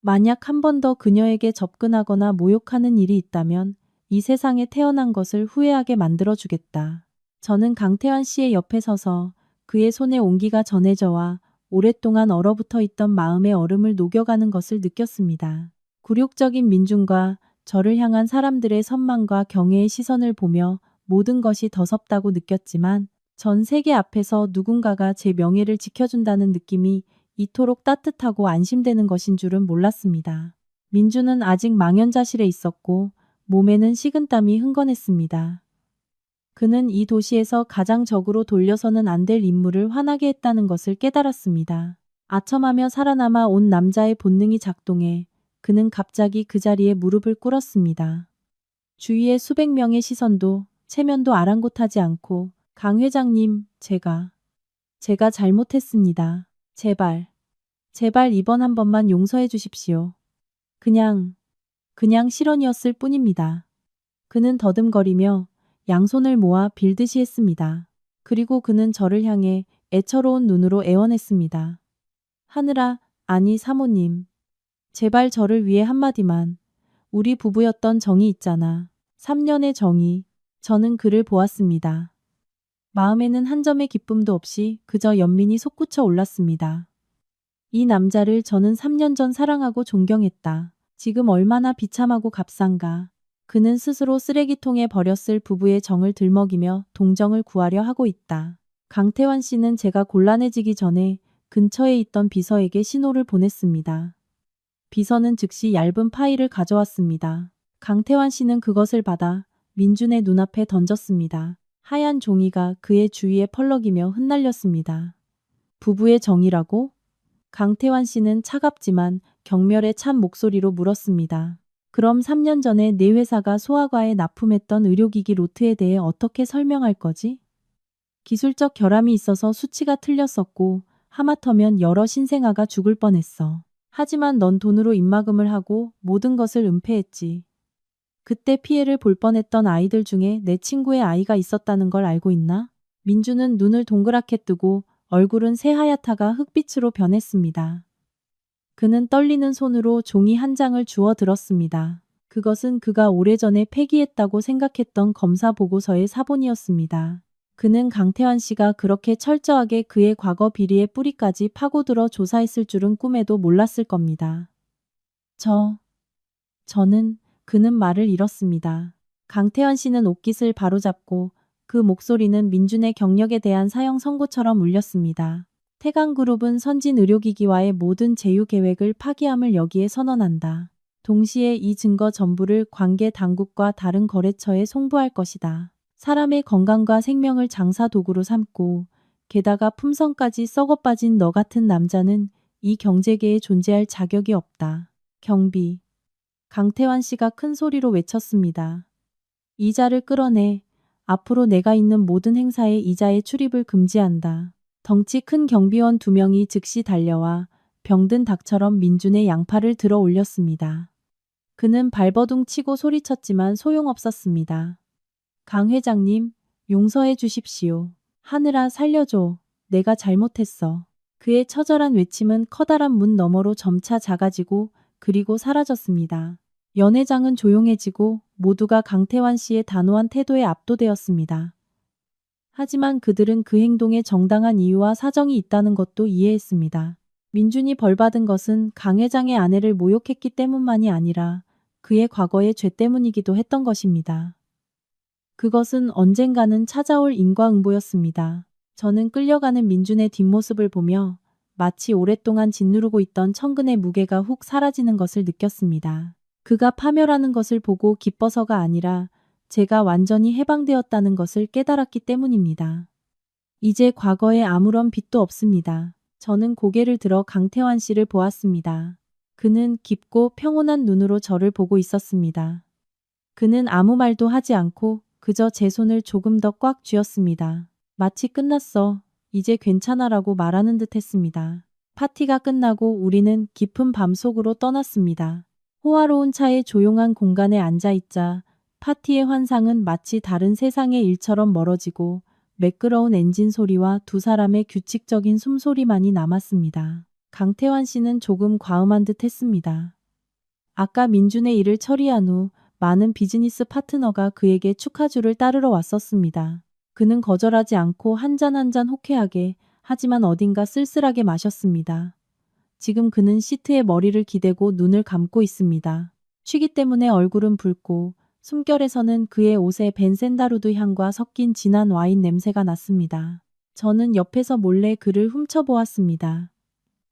A: 만약 한 번 더 그녀에게 접근하거나 모욕하는 일이 있다면 이 세상에 태어난 것을 후회하게 만들어주겠다. 저는 강태환 씨의 옆에 서서 그의 손에 온기가 전해져와 오랫동안 얼어붙어 있던 마음의 얼음을 녹여가는 것을 느꼈습니다. 굴욕적인 민중과 저를 향한 사람들의 선망과 경애의 시선을 보며 모든 것이 더섭다고 느꼈지만 전 세계 앞에서 누군가가 제 명예를 지켜준다는 느낌이 이토록 따뜻하고 안심되는 것인 줄은 몰랐습니다. 민주는 아직 망연자실해 있었고 몸에는 식은땀이 흥건했습니다. 그는 이 도시에서 가장 적으로 돌려서는 안 될 인물을 화나게 했다는 것을 깨달았습니다. 아첨하며 살아남아 온 남자의 본능이 작동해 그는 갑자기 그 자리에 무릎을 꿇었습니다. 주위의 수백 명의 시선도 체면도 아랑곳하지 않고 강 회장님, 제가 잘못했습니다. 제발 이번 한 번만 용서해 주십시오. 그냥 실언이었을 뿐입니다. 그는 더듬거리며 양손을 모아 빌듯이 했습니다. 그리고 그는 저를 향해 애처로운 눈으로 애원했습니다. 하늘아, 아니 사모님. 제발 저를 위해 한마디만. 우리 부부였던 정이 있잖아. 3년의 정이. 저는 그를 보았습니다. 마음에는 한 점의 기쁨도 없이 그저 연민이 솟구쳐 올랐습니다. 이 남자를 저는 3년 전 사랑하고 존경했다. 지금 얼마나 비참하고 값싼가. 그는 스스로 쓰레기통에 버렸을 부부의 정을 들먹이며 동정을 구하려 하고 있다. 강태환 씨는 제가 곤란해지기 전에 근처에 있던 비서에게 신호를 보냈습니다. 비서는 즉시 얇은 파일을 가져왔습니다. 강태환 씨는 그것을 받아 민준의 눈앞에 던졌습니다. 하얀 종이가 그의 주위에 펄럭이며 흩날렸습니다. 부부의 정이라고? 강태환 씨는 차갑지만 경멸에 찬 목소리로 물었습니다. 그럼 3년 전에 내 회사가 소아과에 납품했던 의료기기 로트에 대해 어떻게 설명할 거지? 기술적 결함이 있어서 수치가 틀렸었고 하마터면 여러 신생아가 죽을 뻔했어. 하지만 넌 돈으로 입막음을 하고 모든 것을 은폐했지. 그때 피해를 볼 뻔했던 아이들 중에 내 친구의 아이가 있었다는 걸 알고 있나? 민주는 눈을 동그랗게 뜨고 얼굴은 새하얗다가 흑빛으로 변했습니다. 그는 떨리는 손으로 종이 한 장을 주워 들었습니다. 그것은 그가 오래전에 폐기했다고 생각했던 검사 보고서의 사본이었습니다. 그는 강태환 씨가 그렇게 철저하게 그의 과거 비리의 뿌리까지 파고들어 조사했을 줄은 꿈에도 몰랐을 겁니다. 그는 말을 잃었습니다. 강태환 씨는 옷깃을 바로잡고 그 목소리는 민준의 경력에 대한 사형 선고처럼 울렸습니다. 태강그룹은 선진 의료기기와의 모든 제휴 계획을 파기함을 여기에 선언한다. 동시에 이 증거 전부를 관계 당국과 다른 거래처에 송부할 것이다. 사람의 건강과 생명을 장사 도구로 삼고 게다가 품성까지 썩어빠진 너 같은 남자는 이 경제계에 존재할 자격이 없다. 경비. 강태환 씨가 큰 소리로 외쳤습니다. 이자를 끌어내. 앞으로 내가 있는 모든 행사에 이자의 출입을 금지한다. 덩치 큰 경비원 2명이 즉시 달려와 병든 닭처럼 민준의 양팔을 들어 올렸습니다. 그는 발버둥 치고 소리쳤지만 소용없었습니다. 강 회장님, 용서해 주십시오. 하늘아 살려줘. 내가 잘못했어. 그의 처절한 외침은 커다란 문 너머로 점차 작아지고 그리고 사라졌습니다. 연회장은 조용해지고 모두가 강태환 씨의 단호한 태도에 압도되었습니다. 하지만 그들은 그 행동에 정당한 이유와 사정이 있다는 것도 이해했습니다. 민준이 벌받은 것은 강 회장의 아내를 모욕했기 때문만이 아니라 그의 과거의 죄 때문이기도 했던 것입니다. 그것은 언젠가는 찾아올 인과응보였습니다. 저는 끌려가는 민준의 뒷모습을 보며 마치 오랫동안 짓누르고 있던 천근의 무게가 훅 사라지는 것을 느꼈습니다. 그가 파멸하는 것을 보고 기뻐서가 아니라 제가 완전히 해방되었다는 것을 깨달았기 때문입니다. 이제 과거에 아무런 빚도 없습니다. 저는 고개를 들어 강태환 씨를 보았습니다. 그는 깊고 평온한 눈으로 저를 보고 있었습니다. 그는 아무 말도 하지 않고 그저 제 손을 조금 더 꽉 쥐었습니다. 마치 끝났어. 이제 괜찮아라고 말하는 듯 했습니다. 파티가 끝나고 우리는 깊은 밤속으로 떠났습니다. 호화로운 차의 조용한 공간에 앉아있자 파티의 환상은 마치 다른 세상의 일처럼 멀어지고 매끄러운 엔진 소리와 두 사람의 규칙적인 숨소리만이 남았습니다. 강태환 씨는 조금 과음한 듯 했습니다. 아까 민준의 일을 처리한 후 많은 비즈니스 파트너가 그에게 축하주를 따르러 왔었습니다. 그는 거절하지 않고 한 잔 한 잔 호쾌하게 하지만 어딘가 쓸쓸하게 마셨습니다. 지금 그는 시트에 머리를 기대고 눈을 감고 있습니다. 취기 때문에 얼굴은 붉고 숨결에서는 그의 옷에 벤센다루드 향과 섞인 진한 와인 냄새가 났습니다. 저는 옆에서 몰래 그를 훔쳐보았습니다.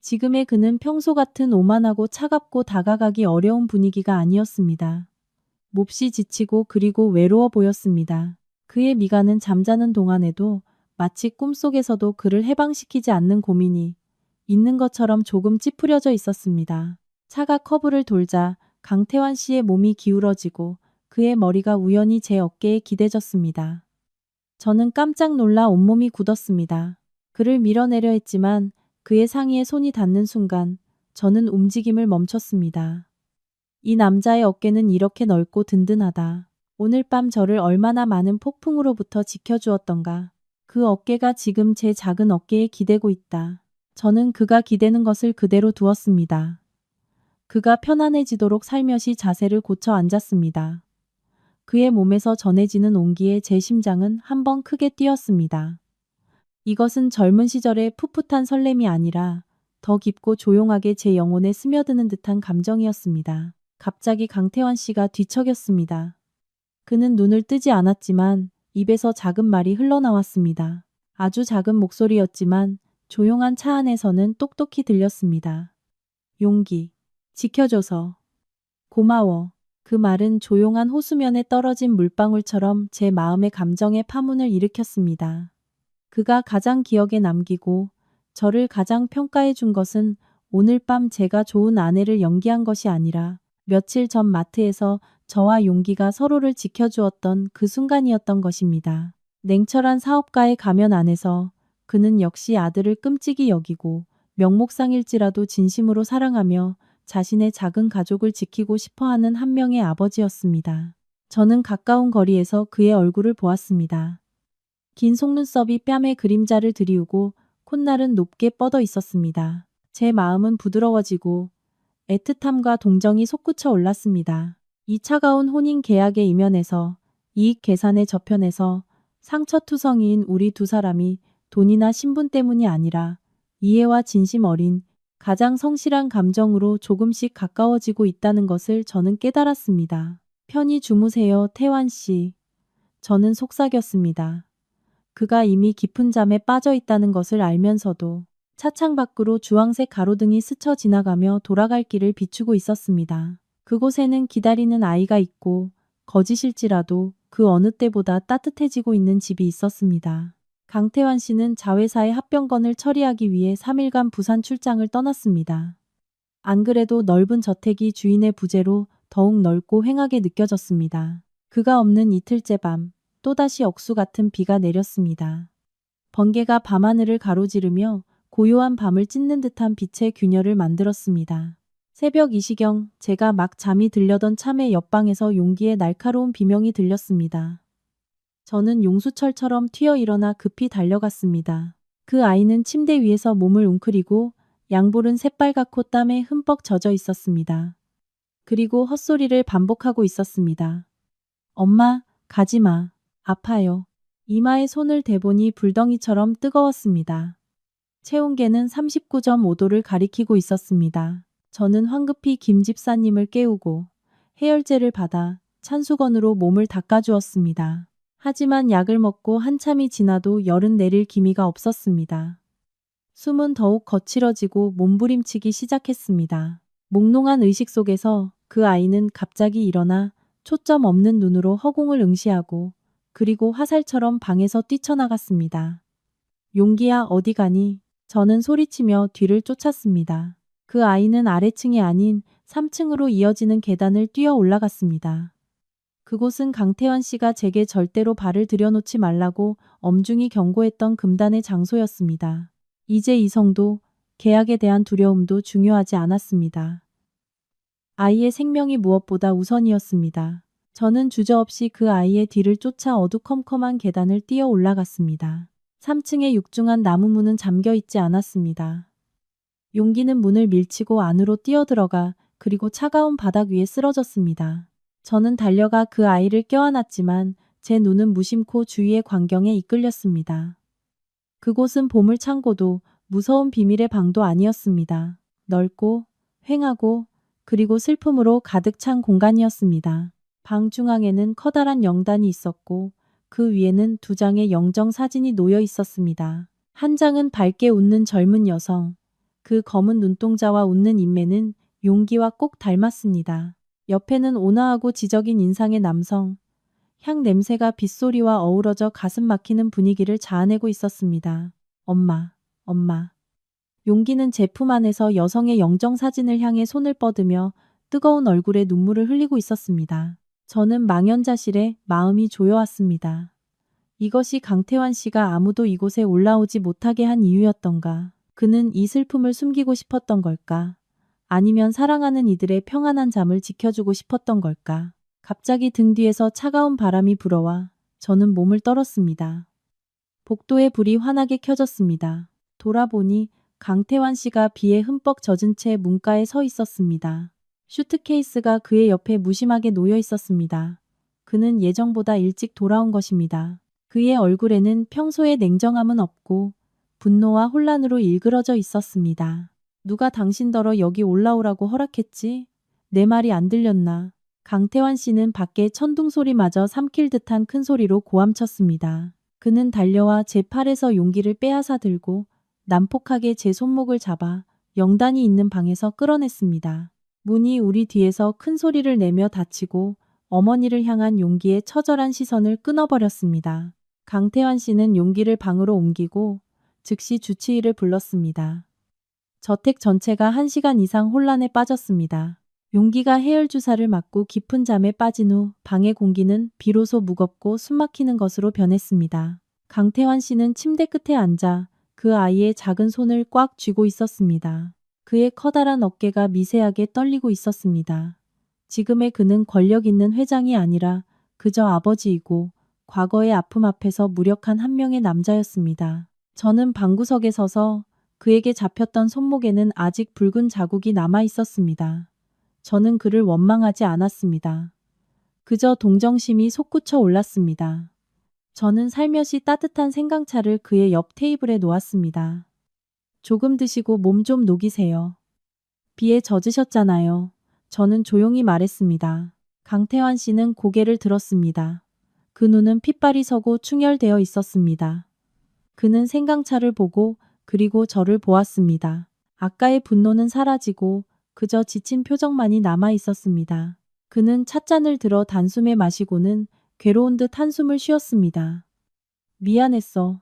A: 지금의 그는 평소 같은 오만하고 차갑고 다가가기 어려운 분위기가 아니었습니다. 몹시 지치고 그리고 외로워 보였습니다. 그의 미간은 잠자는 동안에도 마치 꿈속에서도 그를 해방시키지 않는 고민이 있는 것처럼 조금 찌푸려져 있었습니다. 차가 커브를 돌자 강태환 씨의 몸이 기울어지고 그의 머리가 우연히 제 어깨에 기대졌습니다. 저는 깜짝 놀라 온몸이 굳었습니다. 그를 밀어내려 했지만 그의 상의에 손이 닿는 순간 저는 움직임을 멈췄습니다. 이 남자의 어깨는 이렇게 넓고 든든하다. 오늘 밤 저를 얼마나 많은 폭풍으로부터 지켜주었던가. 그 어깨가 지금 제 작은 어깨에 기대고 있다. 저는 그가 기대는 것을 그대로 두었습니다. 그가 편안해지도록 살며시 자세를 고쳐 앉았습니다. 그의 몸에서 전해지는 온기에 제 심장은 한번 크게 뛰었습니다. 이것은 젊은 시절의 풋풋한 설렘이 아니라 더 깊고 조용하게 제 영혼에 스며드는 듯한 감정이었습니다. 갑자기 강태환 씨가 뒤척였습니다. 그는 눈을 뜨지 않았지만 입에서 작은 말이 흘러나왔습니다. 아주 작은 목소리였지만 조용한 차 안에서는 똑똑히 들렸습니다. 용기. 지켜줘서. 고마워. 그 말은 조용한 호수면에 떨어진 물방울처럼 제 마음의 감정의 파문을 일으켰습니다. 그가 가장 기억에 남기고 저를 가장 평가해 준 것은 오늘 밤 제가 좋은 아내를 연기한 것이 아니라 며칠 전 마트에서 저와 용기가 서로를 지켜주었던 그 순간이었던 것입니다. 냉철한 사업가의 가면 안에서 그는 역시 아들을 끔찍이 여기고 명목상일지라도 진심으로 사랑하며 자신의 작은 가족을 지키고 싶어하는 한 명의 아버지였습니다. 저는 가까운 거리에서 그의 얼굴을 보았습니다. 긴 속눈썹이 뺨에 그림자를 드리우고 콧날은 높게 뻗어 있었습니다. 제 마음은 부드러워지고 애틋함과 동정이 솟구쳐 올랐습니다. 이 차가운 혼인 계약의 이면에서 이익 계산의 저편에서 상처투성이인 우리 두 사람이 돈이나 신분 때문이 아니라 이해와 진심 어린 가장 성실한 감정으로 조금씩 가까워지고 있다는 것을 저는 깨달았습니다. 편히 주무세요, 태환 씨. 저는 속삭였습니다. 그가 이미 깊은 잠에 빠져 있다는 것을 알면서도 차창 밖으로 주황색 가로등이 스쳐 지나가며 돌아갈 길을 비추고 있었습니다. 그곳에는 기다리는 아이가 있고 거짓일지라도 그 어느 때보다 따뜻해지고 있는 집이 있었습니다. 강태환 씨는 자회사의 합병건을 처리하기 위해 3일간 부산 출장을 떠났습니다. 안 그래도 넓은 저택이 주인의 부재로 더욱 넓고 횡하게 느껴졌습니다. 그가 없는 이틀째 밤, 또다시 억수 같은 비가 내렸습니다. 번개가 밤하늘을 가로지르며 고요한 밤을 찢는 듯한 빛의 균열을 만들었습니다. 새벽 2시경 제가 막 잠이 들려던 참의 옆방에서 용기의 날카로운 비명이 들렸습니다. 저는 용수철처럼 튀어 일어나 급히 달려갔습니다. 그 아이는 침대 위에서 몸을 웅크리고 양볼은 새빨갛고 땀에 흠뻑 젖어 있었습니다. 그리고 헛소리를 반복하고 있었습니다. 엄마, 가지마. 아파요. 이마에 손을 대보니 불덩이처럼 뜨거웠습니다. 체온계는 39.5도를 가리키고 있었습니다. 저는 황급히 김 집사님을 깨우고 해열제를 받아 찬수건으로 몸을 닦아주었습니다. 하지만 약을 먹고 한참이 지나도 열은 내릴 기미가 없었습니다. 숨은 더욱 거칠어지고 몸부림치기 시작했습니다. 몽롱한 의식 속에서 그 아이는 갑자기 일어나 초점 없는 눈으로 허공을 응시하고 그리고 화살처럼 방에서 뛰쳐나갔습니다. 용기야, 어디 가니? 저는 소리치며 뒤를 쫓았습니다. 그 아이는 아래층이 아닌 3층으로 이어지는 계단을 뛰어 올라갔습니다. 그곳은 강태환 씨가 제게 절대로 발을 들여놓지 말라고 엄중히 경고했던 금단의 장소였습니다. 이제 이성도 계약에 대한 두려움도 중요하지 않았습니다. 아이의 생명이 무엇보다 우선이었습니다. 저는 주저없이 그 아이의 뒤를 쫓아 어두컴컴한 계단을 뛰어 올라갔습니다. 3층의 육중한 나무 문은 잠겨 있지 않았습니다. 용기는 문을 밀치고 안으로 뛰어들어가 그리고 차가운 바닥 위에 쓰러졌습니다. 저는 달려가 그 아이를 껴안았지만 제 눈은 무심코 주위의 광경에 이끌렸습니다. 그곳은 보물 창고도 무서운 비밀의 방도 아니었습니다. 넓고 휑하고 그리고 슬픔으로 가득 찬 공간이었습니다. 방 중앙에는 커다란 영단이 있었고 그 위에는 2장의 영정 사진이 놓여 있었습니다. 한 장은 밝게 웃는 젊은 여성, 그 검은 눈동자와 웃는 인매는 용기와 꼭 닮았습니다. 옆에는 온화하고 지적인 인상의 남성, 향 냄새가 빗소리와 어우러져 가슴 막히는 분위기를 자아내고 있었습니다. 엄마, 엄마. 용기는 제품 안에서 여성의 영정 사진을 향해 손을 뻗으며 뜨거운 얼굴에 눈물을 흘리고 있었습니다. 저는 망연자실해 마음이 조여왔습니다. 이것이 강태환 씨가 아무도 이곳에 올라오지 못하게 한 이유였던가? 그는 이 슬픔을 숨기고 싶었던 걸까? 아니면 사랑하는 이들의 평안한 잠을 지켜주고 싶었던 걸까? 갑자기 등 뒤에서 차가운 바람이 불어와 저는 몸을 떨었습니다. 복도의 불이 환하게 켜졌습니다. 돌아보니 강태환 씨가 비에 흠뻑 젖은 채 문가에 서 있었습니다. 슈트케이스가 그의 옆에 무심하게 놓여 있었습니다. 그는 예정보다 일찍 돌아온 것입니다. 그의 얼굴에는 평소의 냉정함은 없고 분노와 혼란으로 일그러져 있었습니다. 누가 당신더러 여기 올라오라고 허락했지? 내 말이 안 들렸나? 강태환 씨는 밖에 천둥 소리마저 삼킬 듯한 큰 소리로 고함쳤습니다. 그는 달려와 제 팔에서 용기를 빼앗아 들고 난폭하게 제 손목을 잡아 영단이 있는 방에서 끌어냈습니다. 문이 우리 뒤에서 큰 소리를 내며 닫히고 어머니를 향한 용기의 처절한 시선을 끊어버렸습니다. 강태환 씨는 용기를 방으로 옮기고 즉시 주치의를 불렀습니다. 저택 전체가 1시간 이상 혼란에 빠졌습니다. 용기가 해열 주사를 맞고 깊은 잠에 빠진 후 방의 공기는 비로소 무겁고 숨막히는 것으로 변했습니다. 강태환 씨는 침대 끝에 앉아 그 아이의 작은 손을 꽉 쥐고 있었습니다. 그의 커다란 어깨가 미세하게 떨리고 있었습니다. 지금의 그는 권력 있는 회장이 아니라 그저 아버지이고 과거의 아픔 앞에서 무력한 한 명의 남자였습니다. 저는 방구석에 서서 그에게 잡혔던 손목에는 아직 붉은 자국이 남아 있었습니다. 저는 그를 원망하지 않았습니다. 그저 동정심이 솟구쳐 올랐습니다. 저는 살며시 따뜻한 생강차를 그의 옆 테이블에 놓았습니다. 조금 드시고 몸 좀 녹이세요. 비에 젖으셨잖아요. 저는 조용히 말했습니다. 강태환 씨는 고개를 들었습니다. 그 눈은 핏발이 서고 충혈되어 있었습니다. 그는 생강차를 보고 그리고 저를 보았습니다. 아까의 분노는 사라지고 그저 지친 표정만이 남아 있었습니다. 그는 찻잔을 들어 단숨에 마시고는 괴로운 듯 한숨을 쉬었습니다. 미안했어.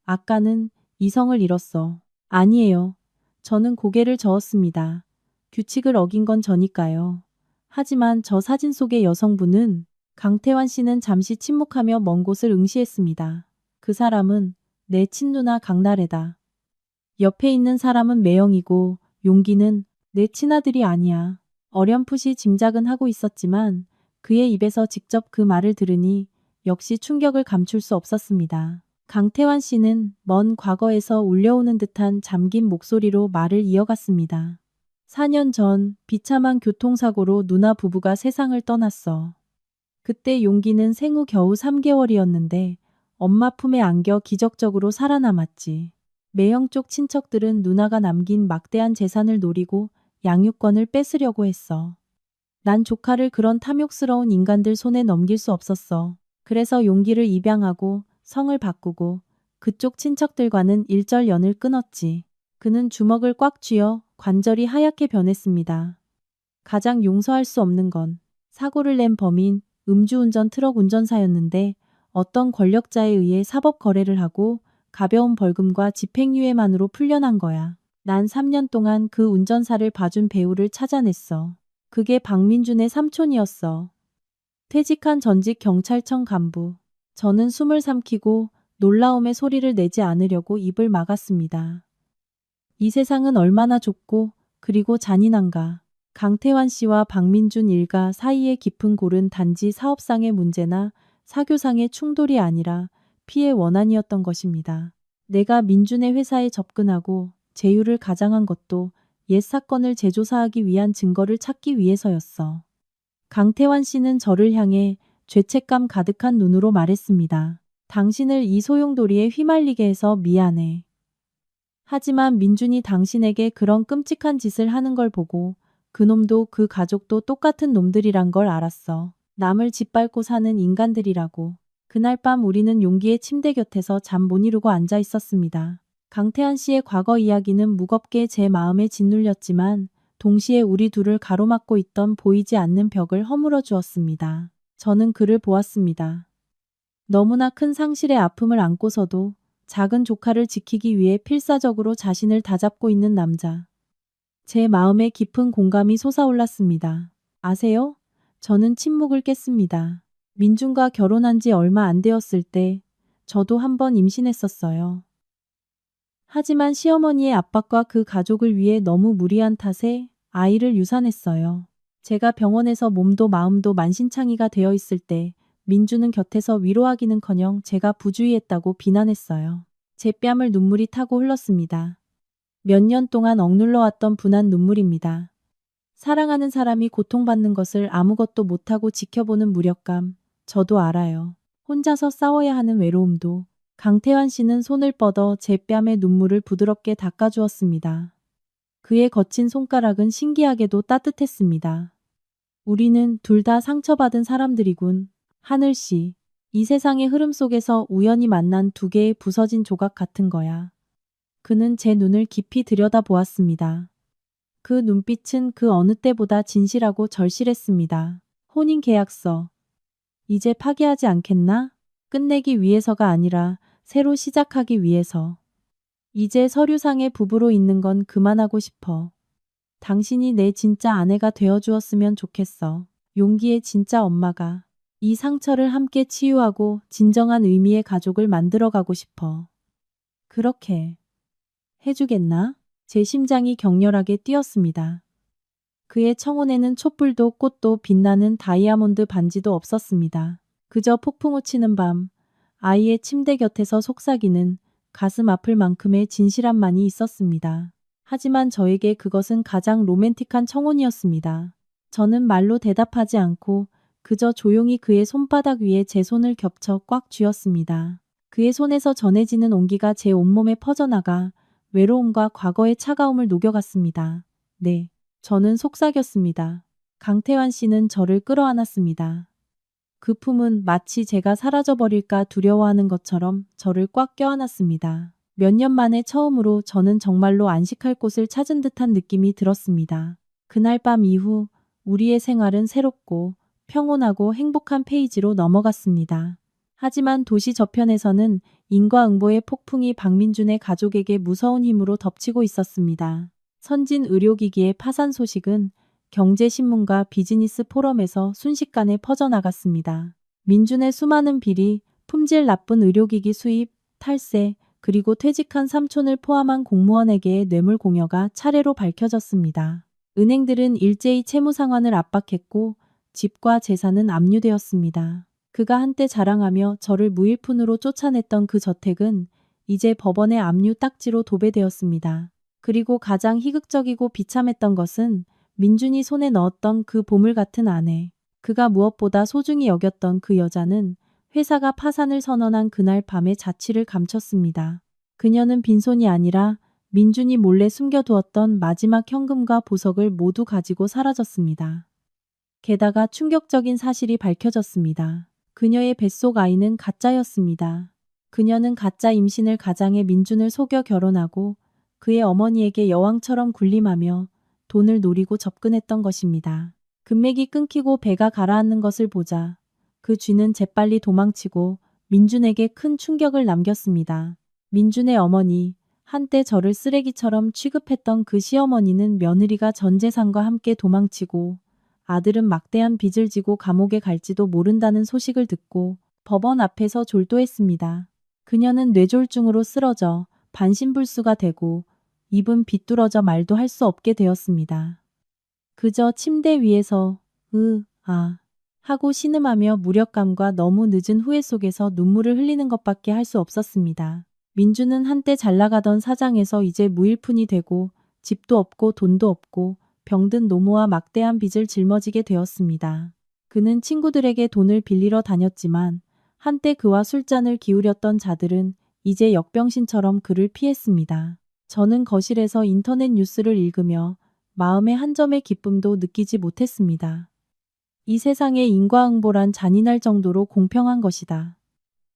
A: 아까는 이성을 잃었어. 아니에요. 저는 고개를 저었습니다. 규칙을 어긴 건 저니까요. 하지만 저 사진 속의 여성분은 강태환 씨는 잠시 침묵하며 먼 곳을 응시했습니다. 그 사람은 내 친누나 강나래다. 옆에 있는 사람은 매영이고 용기는 내 친아들이 아니야. 어렴풋이 짐작은 하고 있었지만 그의 입에서 직접 그 말을 들으니 역시 충격을 감출 수 없었습니다. 강태환 씨는 먼 과거에서 울려오는 듯한 잠긴 목소리로 말을 이어갔습니다. 4년 전 비참한 교통사고로 누나 부부가 세상을 떠났어. 그때 용기는 생후 겨우 3개월이었는데 엄마 품에 안겨 기적적으로 살아남았지. 매형 쪽 친척들은 누나가 남긴 막대한 재산을 노리고 양육권을 뺏으려고 했어. 난 조카를 그런 탐욕스러운 인간들 손에 넘길 수 없었어. 그래서 용기를 입양하고 성을 바꾸고 그쪽 친척들과는 일절연을 끊었지. 그는 주먹을 꽉 쥐어 관절이 하얗게 변했습니다. 가장 용서할 수 없는 건 사고를 낸 범인 음주운전 트럭 운전사였는데 어떤 권력자에 의해 사법 거래를 하고 가벼운 벌금과 집행유예만으로 풀려난 거야. 난 3년 동안 그 운전사를 봐준 배우를 찾아냈어. 그게 박민준의 삼촌이었어. 퇴직한 전직 경찰청 간부. 저는 숨을 삼키고 놀라움의 소리를 내지 않으려고 입을 막았습니다. 이 세상은 얼마나 좁고 그리고 잔인한가. 강태환 씨와 박민준 일가 사이의 깊은 골은 단지 사업상의 문제나 사교상의 충돌이 아니라 피해 원한이었던 것입니다. 내가 민준의 회사에 접근하고 제휴를 가장한 것도 옛 사건을 재조사하기 위한 증거를 찾기 위해서였어. 강태환 씨는 저를 향해 죄책감 가득한 눈으로 말했습니다. 당신을 이 소용돌이에 휘말리게 해서 미안해. 하지만 민준이 당신에게 그런 끔찍한 짓을 하는 걸 보고 그놈도 그 가족도 똑같은 놈들이란 걸 알았어. 남을 짓밟고 사는 인간들이라고. 그날 밤 우리는 용기의 침대 곁에서 잠 못 이루고 앉아 있었습니다. 강태환 씨의 과거 이야기는 무겁게 제 마음에 짓눌렸지만 동시에 우리 둘을 가로막고 있던 보이지 않는 벽을 허물어 주었습니다. 저는 그를 보았습니다. 너무나 큰 상실의 아픔을 안고서도 작은 조카를 지키기 위해 필사적으로 자신을 다잡고 있는 남자. 제 마음에 깊은 공감이 솟아올랐습니다. 아세요? 저는 침묵을 깼습니다. 민준과 결혼한 지 얼마 안 되었을 때 저도 한번 임신했었어요. 하지만 시어머니의 압박과 그 가족을 위해 너무 무리한 탓에 아이를 유산했어요. 제가 병원에서 몸도 마음도 만신창이가 되어 있을 때 민주는 곁에서 위로하기는커녕 제가 부주의했다고 비난했어요. 제 뺨을 눈물이 타고 흘렀습니다. 몇 년 동안 억눌러왔던 분한 눈물입니다. 사랑하는 사람이 고통받는 것을 아무것도 못하고 지켜보는 무력감, 저도 알아요. 혼자서 싸워야 하는 외로움도. 강태환 씨는 손을 뻗어 제 뺨에 눈물을 부드럽게 닦아주었습니다. 그의 거친 손가락은 신기하게도 따뜻했습니다. 우리는 둘 다 상처받은 사람들이군. 하늘 씨, 이 세상의 흐름 속에서 우연히 만난 두 개의 부서진 조각 같은 거야. 그는 제 눈을 깊이 들여다보았습니다. 그 눈빛은 그 어느 때보다 진실하고 절실했습니다. 혼인계약서. 이제 파기하지 않겠나? 끝내기 위해서가 아니라 새로 시작하기 위해서. 이제 서류상의 부부로 있는 건 그만하고 싶어. 당신이 내 진짜 아내가 되어주었으면 좋겠어. 용기의 진짜 엄마가. 이 상처를 함께 치유하고 진정한 의미의 가족을 만들어가고 싶어. 그렇게 해주겠나? 제 심장이 격렬하게 뛰었습니다. 그의 청혼에는 촛불도 꽃도 빛나는 다이아몬드 반지도 없었습니다. 그저 폭풍우 치는 밤, 아이의 침대 곁에서 속삭이는 가슴 아플 만큼의 진실함만이 있었습니다. 하지만 저에게 그것은 가장 로맨틱한 청혼이었습니다. 저는 말로 대답하지 않고 그저 조용히 그의 손바닥 위에 제 손을 겹쳐 꽉 쥐었습니다. 그의 손에서 전해지는 온기가 제 온몸에 퍼져나가 외로움과 과거의 차가움을 녹여갔습니다. 네, 저는 속삭였습니다. 강태환 씨는 저를 끌어안았습니다. 그 품은 마치 제가 사라져버릴까 두려워하는 것처럼 저를 꽉 껴안았습니다. 몇 년 만에 처음으로 저는 정말로 안식할 곳을 찾은 듯한 느낌이 들었습니다. 그날 밤 이후 우리의 생활은 새롭고 평온하고 행복한 페이지로 넘어갔습니다. 하지만 도시 저편에서는 인과응보의 폭풍이 박민준의 가족에게 무서운 힘으로 덮치고 있었습니다. 선진 의료기기의 파산 소식은 경제신문과 비즈니스 포럼에서 순식간에 퍼져나갔습니다. 민준의 수많은 비리, 품질 나쁜 의료기기 수입, 탈세, 그리고 퇴직한 삼촌을 포함한 공무원에게의 뇌물 공여가 차례로 밝혀졌습니다. 은행들은 일제히 채무 상환을 압박했고 집과 재산은 압류되었습니다. 그가 한때 자랑하며 저를 무일푼으로 쫓아냈던 그 저택은 이제 법원의 압류 딱지로 도배되었습니다. 그리고 가장 희극적이고 비참했던 것은 민준이 손에 넣었던 그 보물 같은 아내. 그가 무엇보다 소중히 여겼던 그 여자는 회사가 파산을 선언한 그날 밤에 자취를 감췄습니다. 그녀는 빈손이 아니라 민준이 몰래 숨겨두었던 마지막 현금과 보석을 모두 가지고 사라졌습니다. 게다가 충격적인 사실이 밝혀졌습니다. 그녀의 뱃속 아이는 가짜였습니다. 그녀는 가짜 임신을 가장해 민준을 속여 결혼하고 그의 어머니에게 여왕처럼 군림하며 돈을 노리고 접근했던 것입니다. 금맥이 끊기고 배가 가라앉는 것을 보자 그 쥐는 재빨리 도망치고 민준에게 큰 충격을 남겼습니다. 민준의 어머니, 한때 저를 쓰레기처럼 취급했던 그 시어머니는 며느리가 전 재산과 함께 도망치고 아들은 막대한 빚을 지고 감옥에 갈지도 모른다는 소식을 듣고 법원 앞에서 졸도했습니다. 그녀는 뇌졸중으로 쓰러져 반신불수가 되고 입은 비뚤어져 말도 할 수 없게 되었습니다. 그저 침대 위에서 하고 신음하며 무력감과 너무 늦은 후회 속에서 눈물을 흘리는 것밖에 할 수 없었습니다. 민주는 한때 잘나가던 사장에서 이제 무일푼이 되고 집도 없고 돈도 없고 병든 노모와 막대한 빚을 짊어지게 되었습니다. 그는 친구들에게 돈을 빌리러 다녔지만 한때 그와 술잔을 기울였던 자들은 이제 역병신처럼 그를 피했습니다. 저는 거실에서 인터넷 뉴스를 읽으며 마음의 한 점의 기쁨도 느끼지 못했습니다. 이 세상에 인과응보란 잔인할 정도로 공평한 것이다.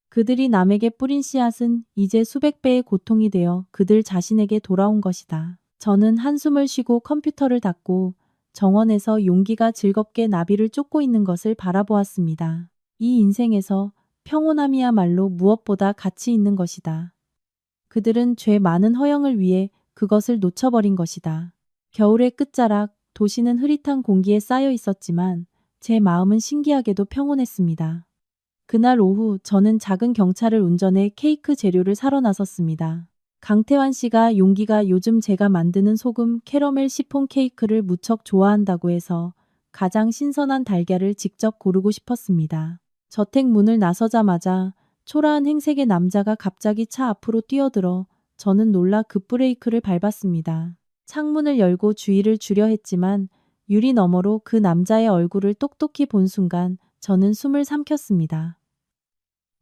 A: 그들이 남에게 뿌린 씨앗은 이제 수백 배의 고통이 되어 그들 자신에게 돌아온 것이다. 저는 한숨을 쉬고 컴퓨터를 닫고 정원에서 용기가 즐겁게 나비를 쫓고 있는 것을 바라보았습니다. 이 인생에서 평온함이야말로 무엇보다 가치 있는 것이다. 그들은 죄 많은 허영을 위해 그것을 놓쳐버린 것이다. 겨울의 끝자락, 도시는 흐릿한 공기에 쌓여 있었지만 제 마음은 신기하게도 평온했습니다. 그날 오후 저는 작은 경차를 운전해 케이크 재료를 사러 나섰습니다. 강태환 씨가 용기가 요즘 제가 만드는 소금 캐러멜 시폰 케이크를 무척 좋아한다고 해서 가장 신선한 달걀을 직접 고르고 싶었습니다. 저택 문을 나서자마자 초라한 행색의 남자가 갑자기 차 앞으로 뛰어들어 저는 놀라 급브레이크를 밟았습니다. 창문을 열고 주의를 주려 했지만 유리 너머로 그 남자의 얼굴을 똑똑히 본 순간 저는 숨을 삼켰습니다.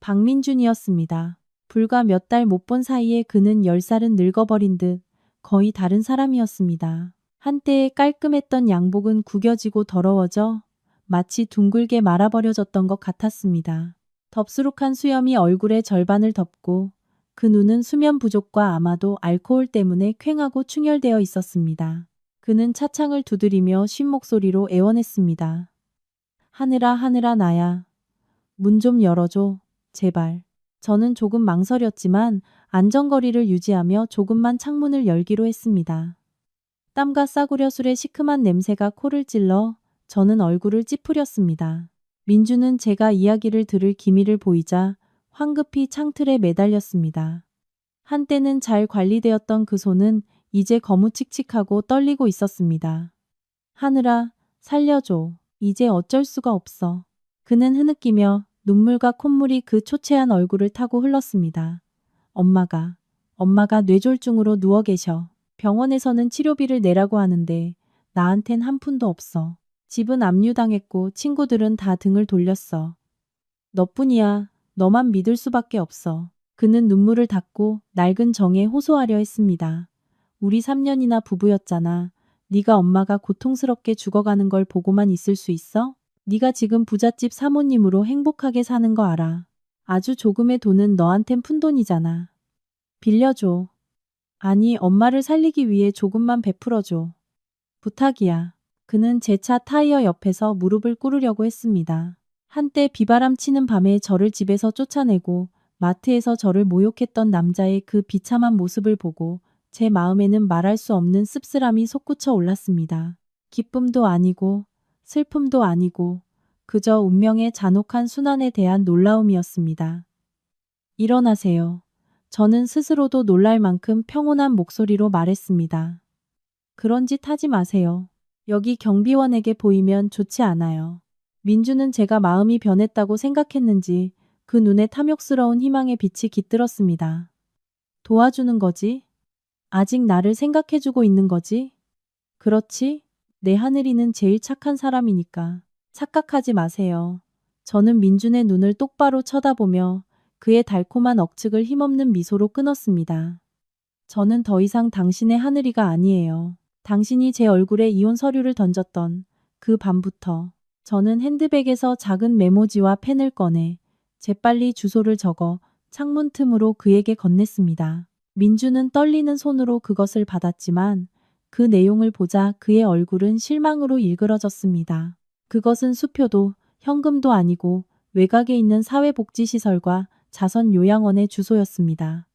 A: 박민준이었습니다. 불과 몇 달 못 본 사이에 그는 10살은 늙어버린 듯 거의 다른 사람이었습니다. 한때의 깔끔했던 양복은 구겨지고 더러워져 마치 둥글게 말아버려졌던 것 같았습니다. 덥수룩한 수염이 얼굴의 절반을 덮고 그 눈은 수면 부족과 아마도 알코올 때문에 퀭하고 충혈되어 있었습니다. 그는 차창을 두드리며 쉰 목소리로 애원했습니다. 하늘아 하늘아 나야. 문 좀 열어줘. 제발. 저는 조금 망설였지만 안전거리를 유지하며 조금만 창문을 열기로 했습니다. 땀과 싸구려 술의 시큼한 냄새가 코를 찔러 저는 얼굴을 찌푸렸습니다. 민주는 제가 이야기를 들을 기미를 보이자 황급히 창틀에 매달렸습니다. 한때는 잘 관리되었던 그 손은 이제 거무칙칙하고 떨리고 있었습니다. 하늘아, 살려줘. 이제 어쩔 수가 없어. 그는 흐느끼며 눈물과 콧물이 그 초췌한 얼굴을 타고 흘렀습니다. 엄마가 뇌졸중으로 누워 계셔. 병원에서는 치료비를 내라고 하는데 나한텐 한 푼도 없어. 집은 압류당했고 친구들은 다 등을 돌렸어. 너뿐이야. 너만 믿을 수밖에 없어. 그는 눈물을 닦고 낡은 정에 호소하려 했습니다. 우리 3년이나 부부였잖아. 네가 엄마가 고통스럽게 죽어가는 걸 보고만 있을 수 있어? 네가 지금 부잣집 사모님으로 행복하게 사는 거 알아. 아주 조금의 돈은 너한텐 푼돈이잖아. 빌려줘. 아니, 엄마를 살리기 위해 조금만 베풀어줘. 부탁이야. 그는 제 차 타이어 옆에서 무릎을 꿇으려고 했습니다. 한때 비바람 치는 밤에 저를 집에서 쫓아내고 마트에서 저를 모욕했던 남자의 그 비참한 모습을 보고 제 마음에는 말할 수 없는 씁쓸함이 솟구쳐 올랐습니다. 기쁨도 아니고 슬픔도 아니고 그저 운명의 잔혹한 순환에 대한 놀라움이었습니다. 일어나세요. 저는 스스로도 놀랄 만큼 평온한 목소리로 말했습니다. 그런 짓 하지 마세요. 여기 경비원에게 보이면 좋지 않아요. 민주는 제가 마음이 변했다고 생각했는지 그 눈에 탐욕스러운 희망의 빛이 깃들었습니다. 도와주는 거지? 아직 나를 생각해주고 있는 거지? 그렇지? 내 하늘이는 제일 착한 사람이니까. 착각하지 마세요. 저는 민준의 눈을 똑바로 쳐다보며 그의 달콤한 억측을 힘없는 미소로 끊었습니다. 저는 더 이상 당신의 하늘이가 아니에요. 당신이 제 얼굴에 이혼 서류를 던졌던 그 밤부터 저는 핸드백에서 작은 메모지와 펜을 꺼내 재빨리 주소를 적어 창문 틈으로 그에게 건넸습니다. 민주는 떨리는 손으로 그것을 받았지만 그 내용을 보자 그의 얼굴은 실망으로 일그러졌습니다. 그것은 수표도 현금도 아니고 외곽에 있는 사회복지시설과 자선요양원의 주소였습니다.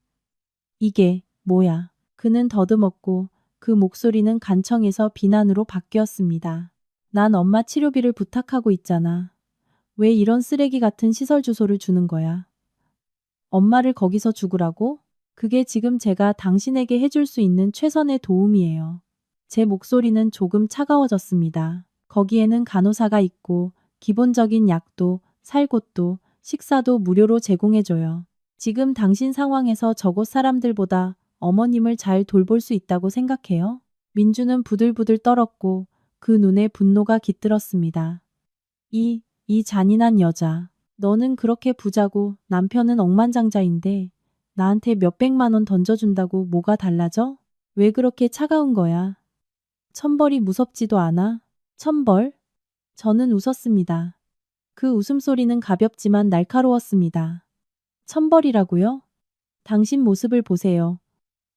A: 이게 뭐야? 그는 더듬었고 그 목소리는 간청에서 비난으로 바뀌었습니다. 난 엄마 치료비를 부탁하고 있잖아. 왜 이런 쓰레기 같은 시설 주소를 주는 거야? 엄마를 거기서 죽으라고? 그게 지금 제가 당신에게 해줄 수 있는 최선의 도움이에요. 제 목소리는 조금 차가워졌습니다. 거기에는 간호사가 있고 기본적인 약도, 살 곳도, 식사도 무료로 제공해줘요. 지금 당신 상황에서 저곳 사람들보다 어머님을 잘 돌볼 수 있다고 생각해요? 민주는 부들부들 떨었고 그 눈에 분노가 깃들었습니다. 이 잔인한 여자. 너는 그렇게 부자고 남편은 억만장자인데 나한테 몇백만 원 던져준다고 뭐가 달라져? 왜 그렇게 차가운 거야? 천벌이 무섭지도 않아? 천벌? 저는 웃었습니다. 그 웃음소리는 가볍지만 날카로웠습니다. 천벌이라고요? 당신 모습을 보세요.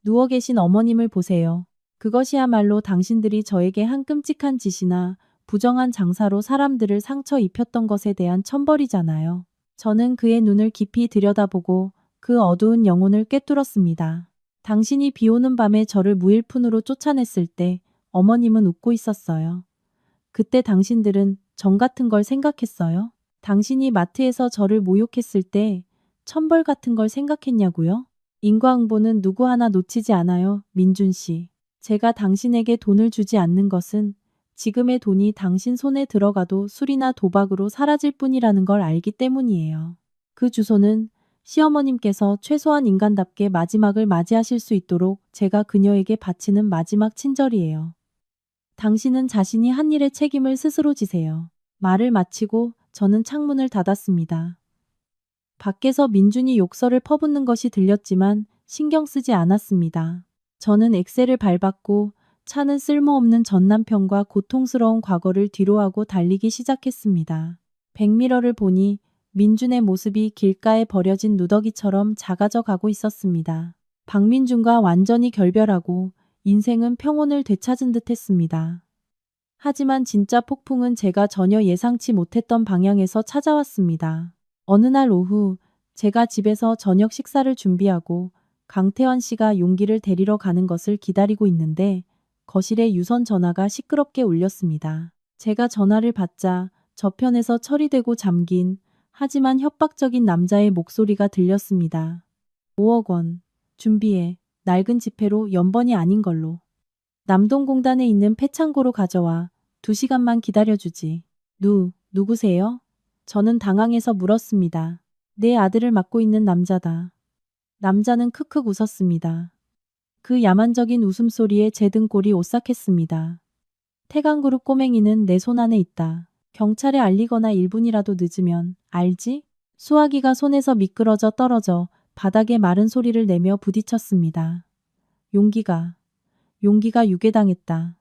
A: 누워 계신 어머님을 보세요. 그것이야말로 당신들이 저에게 한 끔찍한 짓이나 부정한 장사로 사람들을 상처 입혔던 것에 대한 천벌이잖아요. 저는 그의 눈을 깊이 들여다보고 그 어두운 영혼을 꿰뚫었습니다. 당신이 비 오는 밤에 저를 무일푼으로 쫓아냈을 때 어머님은 웃고 있었어요. 그때 당신들은 정 같은 걸 생각했어요? 당신이 마트에서 저를 모욕했을 때 천벌 같은 걸 생각했냐고요? 인과응보는 누구 하나 놓치지 않아요, 민준 씨. 제가 당신에게 돈을 주지 않는 것은 지금의 돈이 당신 손에 들어가도 술이나 도박으로 사라질 뿐이라는 걸 알기 때문이에요. 그 주소는 시어머님께서 최소한 인간답게 마지막을 맞이하실 수 있도록 제가 그녀에게 바치는 마지막 친절이에요. 당신은 자신이 한 일의 책임을 스스로 지세요. 말을 마치고 저는 창문을 닫았습니다. 밖에서 민준이 욕설을 퍼붓는 것이 들렸지만 신경 쓰지 않았습니다. 저는 엑셀을 밟았고 차는 쓸모없는 전남편과 고통스러운 과거를 뒤로하고 달리기 시작했습니다. 백미러를 보니 민준의 모습이 길가에 버려진 누더기처럼 작아져 가고 있었습니다. 박민준과 완전히 결별하고 인생은 평온을 되찾은 듯 했습니다. 하지만 진짜 폭풍은 제가 전혀 예상치 못했던 방향에서 찾아왔습니다. 어느 날 오후 제가 집에서 저녁 식사를 준비하고 강태환 씨가 용기를 데리러 가는 것을 기다리고 있는데 거실에 유선 전화가 시끄럽게 울렸습니다. 제가 전화를 받자 저편에서 처리되고 잠긴 하지만 협박적인 남자의 목소리가 들렸습니다. 5억 원. 준비해. 낡은 지폐로 연번이 아닌 걸로. 남동공단에 있는 폐창고로 가져와. 2시간만 기다려주지. 누구세요? 저는 당황해서 물었습니다. 내 아들을 맡고 있는 남자다. 남자는 크크 웃었습니다. 그 야만적인 웃음소리에 제 등골이 오싹했습니다. 태강그룹 꼬맹이는 내 손 안에 있다. 경찰에 알리거나 1분이라도 늦으면 알지? 수화기가 손에서 미끄러져 떨어져 바닥에 마른 소리를 내며 부딪혔습니다. 용기가 유괴당했다.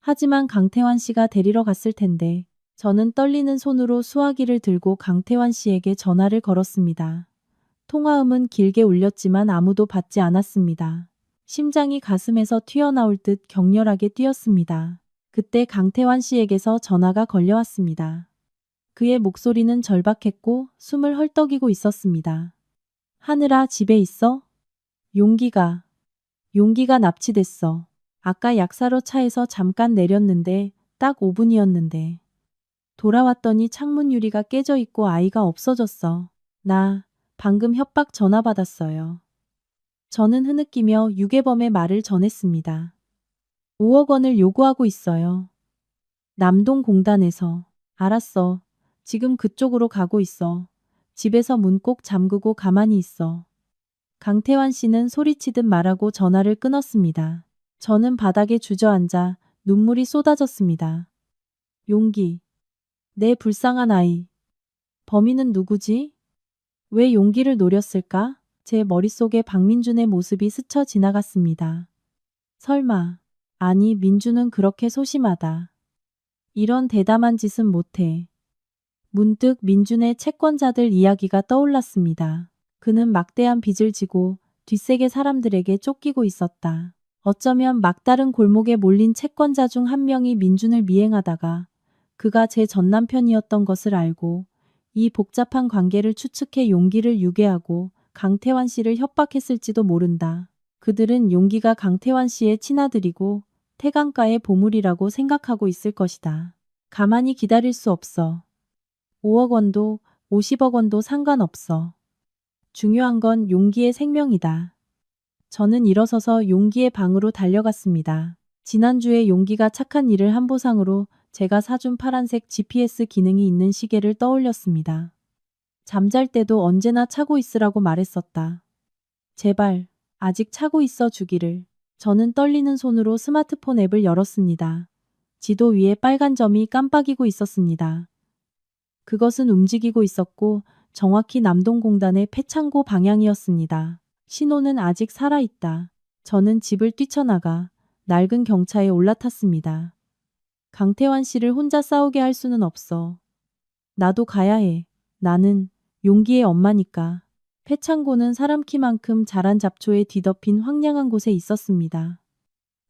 A: 하지만 강태환 씨가 데리러 갔을 텐데 저는 떨리는 손으로 수화기를 들고 강태환 씨에게 전화를 걸었습니다. 통화음은 길게 울렸지만 아무도 받지 않았습니다. 심장이 가슴에서 튀어나올 듯 격렬하게 뛰었습니다. 그때 강태환 씨에게서 전화가 걸려왔습니다. 그의 목소리는 절박했고 숨을 헐떡이고 있었습니다. 하늘아, 집에 있어? 용기가 납치됐어. 아까 약 사러 차에서 잠깐 내렸는데 딱 5분이었는데. 돌아왔더니 창문 유리가 깨져 있고 아이가 없어졌어. 나 방금 협박 전화 받았어요. 저는 흐느끼며 유괴범의 말을 전했습니다. 5억 원을 요구하고 있어요. 남동공단에서. 알았어. 지금 그쪽으로 가고 있어. 집에서 문 꼭 잠그고 가만히 있어. 강태환 씨는 소리치듯 말하고 전화를 끊었습니다. 저는 바닥에 주저앉아 눈물이 쏟아졌습니다. 용기. 내 불쌍한 아이. 범인은 누구지? 왜 용기를 노렸을까? 제 머릿속에 박민준의 모습이 스쳐 지나갔습니다. 설마. 아니, 민준은 그렇게 소심하다. 이런 대담한 짓은 못해. 문득 민준의 채권자들 이야기가 떠올랐습니다. 그는 막대한 빚을 지고 뒷세계 사람들에게 쫓기고 있었다. 어쩌면 막다른 골목에 몰린 채권자 중 한 명이 민준을 미행하다가 그가 제 전남편이었던 것을 알고 이 복잡한 관계를 추측해 용기를 유괴하고 강태환 씨를 협박했을지도 모른다. 그들은 용기가 강태환 씨의 친아들이고 태강가의 보물이라고 생각하고 있을 것이다. 가만히 기다릴 수 없어. 5억 원도 50억 원도 상관없어. 중요한 건 용기의 생명이다. 저는 일어서서 용기의 방으로 달려갔습니다. 지난주에 용기가 착한 일을 한 보상으로 제가 사준 파란색 GPS 기능이 있는 시계를 떠올렸습니다. 잠잘 때도 언제나 차고 있으라고 말했었다. 제발, 아직 차고 있어 주기를. 저는 떨리는 손으로 스마트폰 앱을 열었습니다. 지도 위에 빨간 점이 깜빡이고 있었습니다. 그것은 움직이고 있었고 정확히 남동공단의 폐창고 방향이었습니다. 신호는 아직 살아있다. 저는 집을 뛰쳐나가 낡은 경차에 올라탔습니다. 강태환 씨를 혼자 싸우게 할 수는 없어. 나도 가야 해. 나는 용기의 엄마니까. 폐창고는 사람 키만큼 자란 잡초에 뒤덮인 황량한 곳에 있었습니다.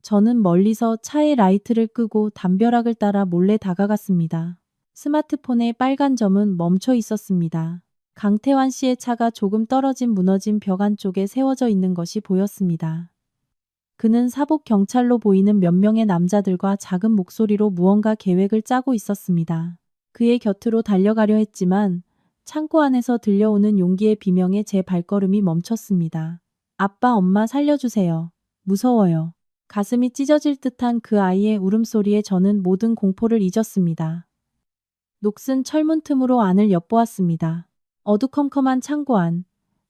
A: 저는 멀리서 차의 라이트를 끄고 담벼락을 따라 몰래 다가갔습니다. 스마트폰의 빨간 점은 멈춰 있었습니다. 강태환 씨의 차가 조금 떨어진 무너진 벽 안쪽에 세워져 있는 것이 보였습니다. 그는 사복 경찰로 보이는 몇 명의 남자들과 작은 목소리로 무언가 계획을 짜고 있었습니다. 그의 곁으로 달려가려 했지만 창고 안에서 들려오는 용기의 비명에 제 발걸음이 멈췄습니다. 아빠, 엄마 살려주세요. 무서워요. 가슴이 찢어질 듯한 그 아이의 울음소리에 저는 모든 공포를 잊었습니다. 녹슨 철문 틈으로 안을 엿보았습니다. 어두컴컴한 창고 안.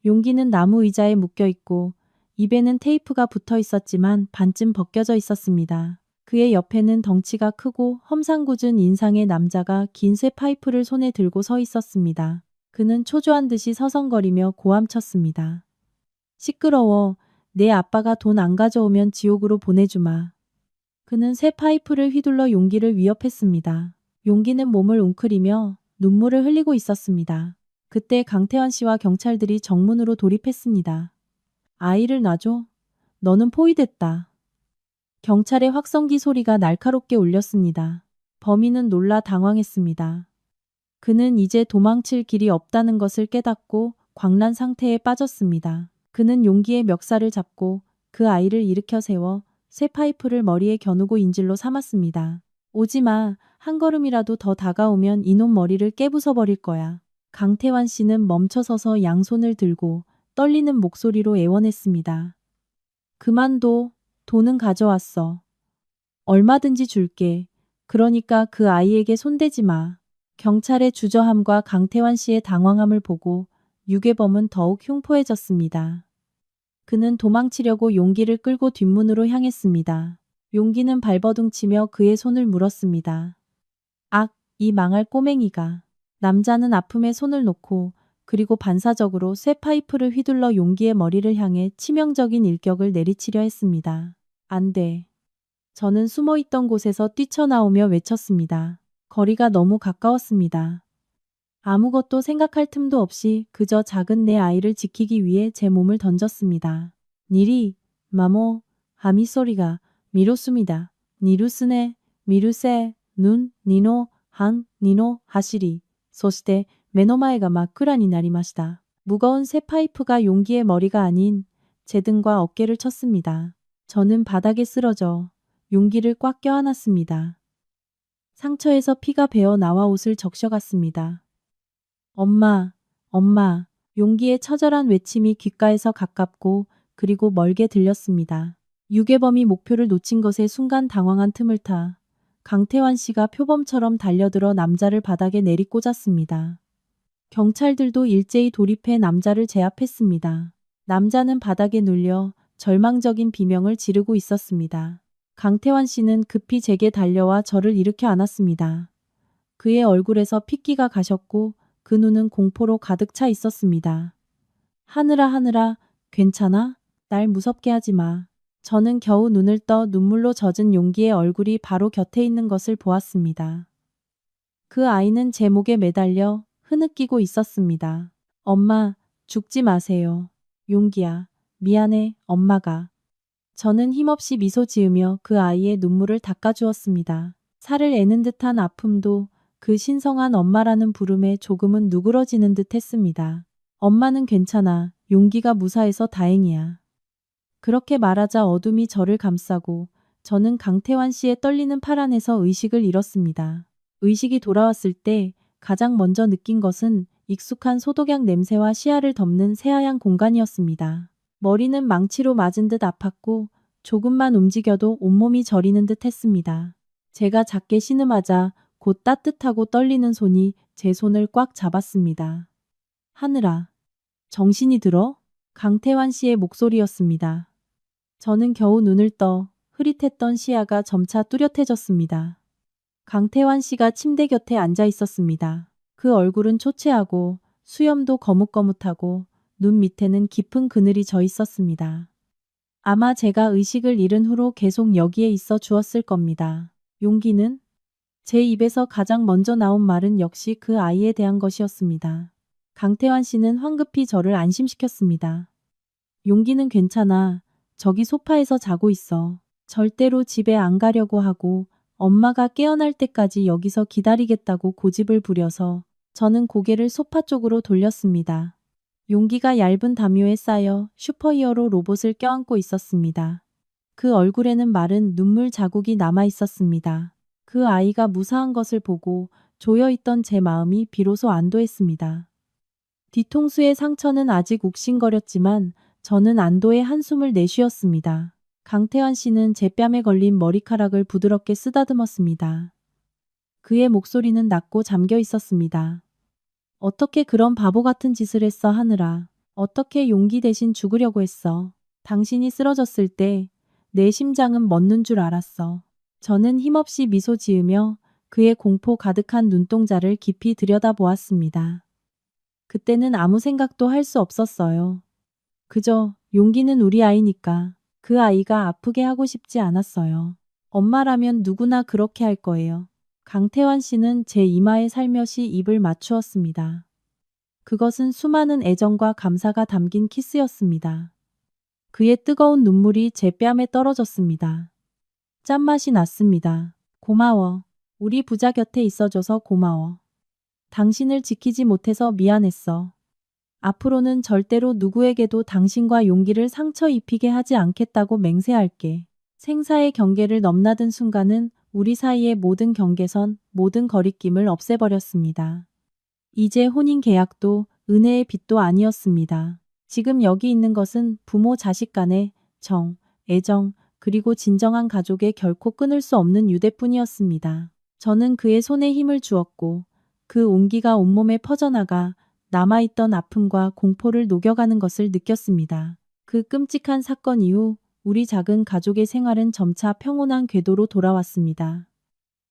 A: 용기는 나무 의자에 묶여 있고 입에는 테이프가 붙어 있었지만 반쯤 벗겨져 있었습니다. 그의 옆에는 덩치가 크고 험상궂은 인상의 남자가 긴 쇠 파이프를 손에 들고 서 있었습니다. 그는 초조한 듯이 서성거리며 고함쳤습니다. 시끄러워. 내 아빠가 돈 안 가져오면 지옥으로 보내주마. 그는 쇠 파이프를 휘둘러 용기를 위협했습니다. 용기는 몸을 웅크리며 눈물을 흘리고 있었습니다. 그때 강태환 씨와 경찰들이 정문으로 돌입했습니다. 아이를 놔줘. 너는 포위됐다. 경찰의 확성기 소리가 날카롭게 울렸습니다. 범인은 놀라 당황했습니다. 그는 이제 도망칠 길이 없다는 것을 깨닫고 광란 상태에 빠졌습니다. 그는 용기의 멱살을 잡고 그 아이를 일으켜 세워 쇠 파이프를 머리에 겨누고 인질로 삼았습니다. 오지마. 한 걸음이라도 더 다가오면 이놈 머리를 깨부숴버릴 거야. 강태환 씨는 멈춰서서 양손을 들고 떨리는 목소리로 애원했습니다. 그만둬. 돈은 가져왔어. 얼마든지 줄게. 그러니까 그 아이에게 손대지 마. 경찰의 주저함과 강태환 씨의 당황함을 보고 유괴범은 더욱 흉포해졌습니다. 그는 도망치려고 용기를 끌고 뒷문으로 향했습니다. 용기는 발버둥치며 그의 손을 물었습니다. 악, 이 망할 꼬맹이가. 남자는 아픔에 손을 놓고 그리고 반사적으로 쇠 파이프를 휘둘러 용기의 머리를 향해 치명적인 일격을 내리치려 했습니다. 안 돼. 저는 숨어있던 곳에서 뛰쳐나오며 외쳤습니다. 거리가 너무 가까웠습니다. 아무것도 생각할 틈도 없이 그저 작은 내 아이를 지키기 위해 제 몸을 던졌습니다. 니리, 마모, 하미 소리가 미로습니다. 니루스네, 미루세, 눈, 니노, 한, 니노, 하시리. そして目の前が真っ暗になりました. 무거운 쇠 파이프가 용기의 머리가 아닌 제 등과 어깨를 쳤습니다. 저는 바닥에 쓰러져 용기를 꽉 껴안았습니다. 상처에서 피가 배어 나와 옷을 적셔갔습니다. 엄마, 엄마. 용기의 처절한 외침이 귓가에서 가깝고 그리고 멀게 들렸습니다. 유괴범이 목표를 놓친 것에 순간 당황한 틈을 타 강태환 씨가 표범처럼 달려들어 남자를 바닥에 내리꽂았습니다. 경찰들도 일제히 돌입해 남자를 제압했습니다. 남자는 바닥에 눌려 절망적인 비명을 지르고 있었습니다. 강태환 씨는 급히 제게 달려와 저를 일으켜 안았습니다. 그의 얼굴에서 핏기가 가셨고 그 눈은 공포로 가득 차 있었습니다. 하늘아 하늘아, 괜찮아? 날 무섭게 하지 마. 저는 겨우 눈을 떠 눈물로 젖은 용기의 얼굴이 바로 곁에 있는 것을 보았습니다. 그 아이는 제 목에 매달려 흐느끼고 있었습니다. 엄마, 죽지 마세요. 용기야, 미안해, 엄마가. 저는 힘없이 미소 지으며 그 아이의 눈물을 닦아주었습니다. 살을 애는 듯한 아픔도 그 신성한 엄마라는 부름에 조금은 누그러지는 듯 했습니다. 엄마는 괜찮아. 용기가 무사해서 다행이야. 그렇게 말하자 어둠이 저를 감싸고 저는 강태환 씨의 떨리는 팔 안에서 의식을 잃었습니다. 의식이 돌아왔을 때 가장 먼저 느낀 것은 익숙한 소독약 냄새와 시야를 덮는 새하얀 공간이었습니다. 머리는 망치로 맞은 듯 아팠고 조금만 움직여도 온몸이 저리는 듯 했습니다. 제가 작게 신음하자 곧 따뜻하고 떨리는 손이 제 손을 꽉 잡았습니다. 하늘아, 정신이 들어? 강태환 씨의 목소리였습니다. 저는 겨우 눈을 떠 흐릿했던 시야가 점차 뚜렷해졌습니다. 강태환 씨가 침대 곁에 앉아 있었습니다. 그 얼굴은 초췌하고 수염도 거뭇거뭇하고 눈 밑에는 깊은 그늘이 져 있었습니다. 아마 제가 의식을 잃은 후로 계속 여기에 있어 주었을 겁니다. 용기는? 제 입에서 가장 먼저 나온 말은 역시 그 아이에 대한 것이었습니다. 강태환 씨는 황급히 저를 안심시켰습니다. 용기는 괜찮아. 저기 소파에서 자고 있어. 절대로 집에 안 가려고 하고 엄마가 깨어날 때까지 여기서 기다리겠다고 고집을 부려서 저는 고개를 소파 쪽으로 돌렸습니다. 용기가 얇은 담요에 쌓여 슈퍼히어로 로봇을 껴안고 있었습니다. 그 얼굴에는 마른 눈물 자국이 남아 있었습니다. 그 아이가 무사한 것을 보고 조여있던 제 마음이 비로소 안도했습니다. 뒤통수의 상처는 아직 욱신거렸지만 저는 안도의 한숨을 내쉬었습니다. 강태환 씨는 제 뺨에 걸린 머리카락을 부드럽게 쓰다듬었습니다. 그의 목소리는 낮고 잠겨 있었습니다. 어떻게 그런 바보 같은 짓을 했어 하느라. 어떻게 용기 대신 죽으려고 했어. 당신이 쓰러졌을 때 내 심장은 멎는 줄 알았어. 저는 힘없이 미소 지으며 그의 공포 가득한 눈동자를 깊이 들여다보았습니다. 그때는 아무 생각도 할 수 없었어요. 그저 용기는 우리 아이니까 그 아이가 아프게 하고 싶지 않았어요. 엄마라면 누구나 그렇게 할 거예요. 강태환 씨는 제 이마에 살며시 입을 맞추었습니다. 그것은 수많은 애정과 감사가 담긴 키스였습니다. 그의 뜨거운 눈물이 제 뺨에 떨어졌습니다. 짠맛이 났습니다. 고마워. 우리 부자 곁에 있어줘서 고마워. 당신을 지키지 못해서 미안했어. 앞으로는 절대로 누구에게도 당신과 용기를 상처 입히게 하지 않겠다고 맹세할게. 생사의 경계를 넘나든 순간은 우리 사이의 모든 경계선, 모든 거리낌을 없애버렸습니다. 이제 혼인 계약도 은혜의 빚도 아니었습니다. 지금 여기 있는 것은 부모 자식 간의 정, 애정, 그리고 진정한 가족의 결코 끊을 수 없는 유대뿐이었습니다. 저는 그의 손에 힘을 주었고 그 온기가 온몸에 퍼져나가 남아있던 아픔과 공포를 녹여가는 것을 느꼈습니다. 그 끔찍한 사건 이후 우리 작은 가족의 생활은 점차 평온한 궤도로 돌아왔습니다.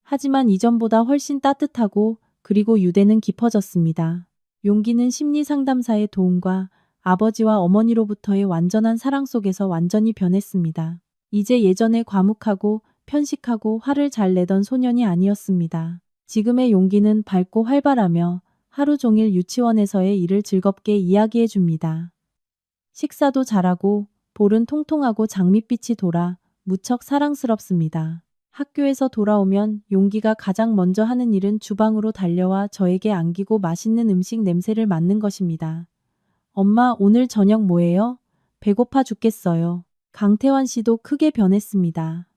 A: 하지만 이전보다 훨씬 따뜻하고 그리고 유대는 깊어졌습니다. 용기는 심리상담사의 도움과 아버지와 어머니로부터의 완전한 사랑 속에서 완전히 변했습니다. 이제 예전에 과묵하고 편식하고 화를 잘 내던 소년이 아니었습니다. 지금의 용기는 밝고 활발하며 하루 종일 유치원에서의 일을 즐겁게 이야기해 줍니다. 식사도 잘하고 볼은 통통하고 장밋빛이 돌아 무척 사랑스럽습니다. 학교에서 돌아오면 용기가 가장 먼저 하는 일은 주방으로 달려와 저에게 안기고 맛있는 음식 냄새를 맡는 것입니다. 엄마, 오늘 저녁 뭐예요? 배고파 죽겠어요. 강태환 씨도 크게 변했습니다.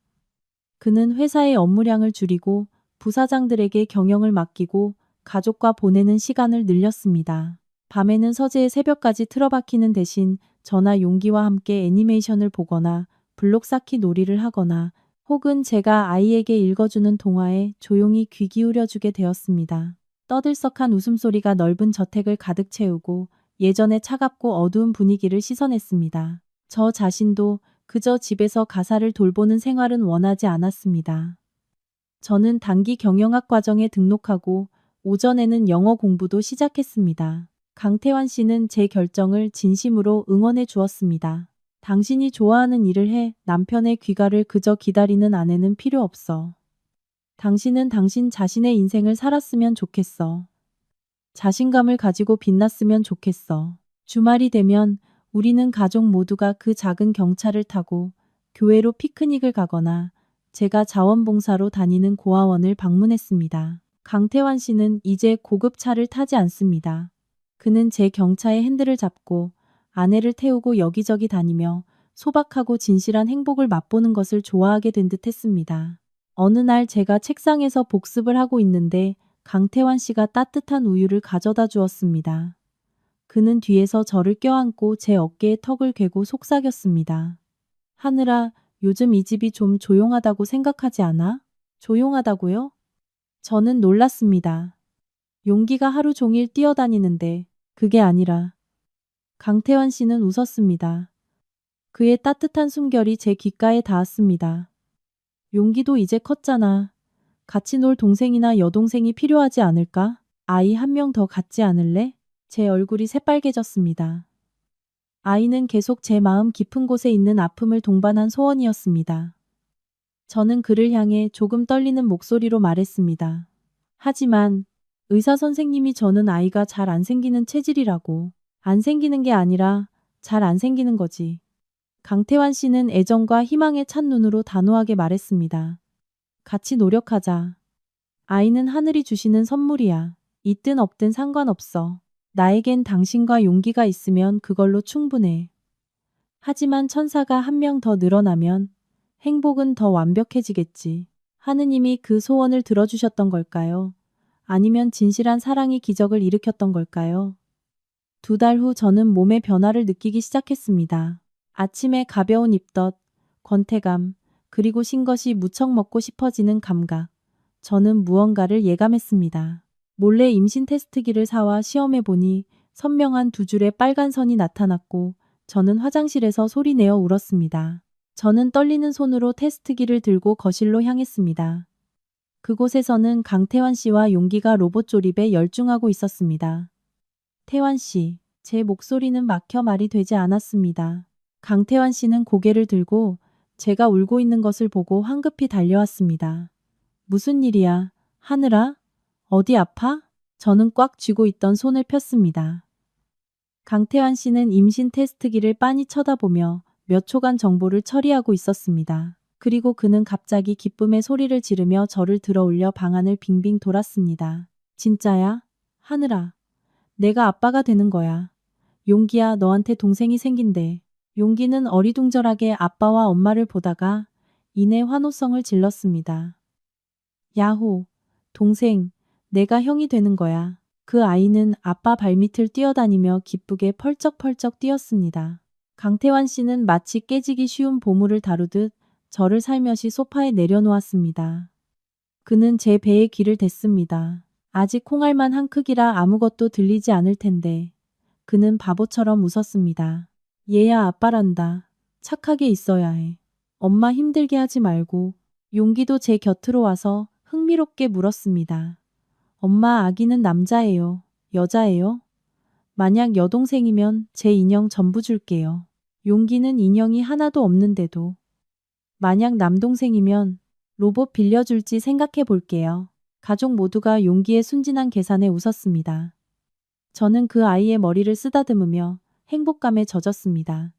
A: 그는 회사의 업무량을 줄이고 부사장들에게 경영을 맡기고 가족과 보내는 시간을 늘렸습니다. 밤에는 서재에 새벽까지 틀어박히는 대신 저나 용기와 함께 애니메이션을 보거나 블록 쌓기 놀이를 하거나 혹은 제가 아이에게 읽어주는 동화에 조용히 귀 기울여주게 되었습니다. 떠들썩한 웃음소리가 넓은 저택을 가득 채우고 예전의 차갑고 어두운 분위기를 씻어냈습니다. 저 자신도 그저 집에서 가사를 돌보는 생활은 원하지 않았습니다. 저는 단기 경영학 과정에 등록하고 오전에는 영어 공부도 시작했습니다. 강태환 씨는 제 결정을 진심으로 응원해 주었습니다. 당신이 좋아하는 일을 해. 남편의 귀가를 그저 기다리는 아내는 필요 없어. 당신은 당신 자신의 인생을 살았으면 좋겠어. 자신감을 가지고 빛났으면 좋겠어. 주말이 되면 우리는 가족 모두가 그 작은 경차를 타고 교회로 피크닉을 가거나 제가 자원봉사로 다니는 고아원을 방문했습니다. 강태환 씨는 이제 고급 차를 타지 않습니다. 그는 제 경차의 핸들을 잡고 아내를 태우고 여기저기 다니며 소박하고 진실한 행복을 맛보는 것을 좋아하게 된 듯 했습니다. 어느 날 제가 책상에서 복습을 하고 있는데 강태환 씨가 따뜻한 우유를 가져다 주었습니다. 그는 뒤에서 저를 껴안고 제 어깨에 턱을 괴고 속삭였습니다. 하늘아, 요즘 이 집이 좀 조용하다고 생각하지 않아? 조용하다고요? 저는 놀랐습니다. 용기가 하루 종일 뛰어다니는데 그게 아니라 강태환 씨는 웃었습니다. 그의 따뜻한 숨결이 제 귓가에 닿았습니다. 용기도 이제 컸잖아. 같이 놀 동생이나 여동생이 필요하지 않을까? 아이 한 명 더 갖지 않을래? 제 얼굴이 새빨개졌습니다. 아이는 계속 제 마음 깊은 곳에 있는 아픔을 동반한 소원이었습니다. 저는 그를 향해 조금 떨리는 목소리로 말했습니다. 하지만 의사 선생님이 저는 아이가 잘 안 생기는 체질이라고. 안 생기는 게 아니라 잘 안 생기는 거지. 강태환 씨는 애정과 희망에 찬 눈으로 단호하게 말했습니다. 같이 노력하자. 아이는 하늘이 주시는 선물이야. 있든 없든 상관없어. 나에겐 당신과 용기가 있으면 그걸로 충분해. 하지만 천사가 한 명 더 늘어나면 행복은 더 완벽해지겠지. 하느님이 그 소원을 들어주셨던 걸까요? 아니면 진실한 사랑이 기적을 일으켰던 걸까요? 2달 후 저는 몸의 변화를 느끼기 시작했습니다. 아침에 가벼운 입덧, 권태감, 그리고 신 것이 무척 먹고 싶어지는 감각. 저는 무언가를 예감했습니다. 몰래 임신 테스트기를 사와 시험해보니 선명한 2줄의 빨간 선이 나타났고 저는 화장실에서 소리내어 울었습니다. 저는 떨리는 손으로 테스트기를 들고 거실로 향했습니다. 그곳에서는 강태환 씨와 용기가 로봇 조립에 열중하고 있었습니다. 태환 씨, 제 목소리는 막혀 말이 되지 않았습니다. 강태환 씨는 고개를 들고 제가 울고 있는 것을 보고 황급히 달려왔습니다. 무슨 일이야? 하늘아? 어디 아파? 저는 꽉 쥐고 있던 손을 폈습니다. 강태환 씨는 임신 테스트기를 빤히 쳐다보며 몇 초간 정보를 처리하고 있었습니다. 그리고 그는 갑자기 기쁨의 소리를 지르며 저를 들어올려 방안을 빙빙 돌았습니다. 진짜야? 하늘아. 내가 아빠가 되는 거야. 용기야, 너한테 동생이 생긴대. 용기는 어리둥절하게 아빠와 엄마를 보다가 이내 환호성을 질렀습니다. 야호, 동생, 내가 형이 되는 거야. 그 아이는 아빠 발밑을 뛰어다니며 기쁘게 펄쩍펄쩍 뛰었습니다. 강태환 씨는 마치 깨지기 쉬운 보물을 다루듯 저를 살며시 소파에 내려놓았습니다. 그는 제 배에 귀를 댔습니다. 아직 콩알만 한 크기라 아무것도 들리지 않을 텐데. 그는 바보처럼 웃었습니다. 얘야 아빠란다. 착하게 있어야 해. 엄마 힘들게 하지 말고. 용기도 제 곁으로 와서 흥미롭게 물었습니다. 엄마, 아기는 남자예요? 여자예요? 만약 여동생이면 제 인형 전부 줄게요. 용기는 인형이 하나도 없는데도. 만약 남동생이면 로봇 빌려줄지 생각해 볼게요. 가족 모두가 용기의 순진한 계산에 웃었습니다. 저는 그 아이의 머리를 쓰다듬으며 행복감에 젖었습니다.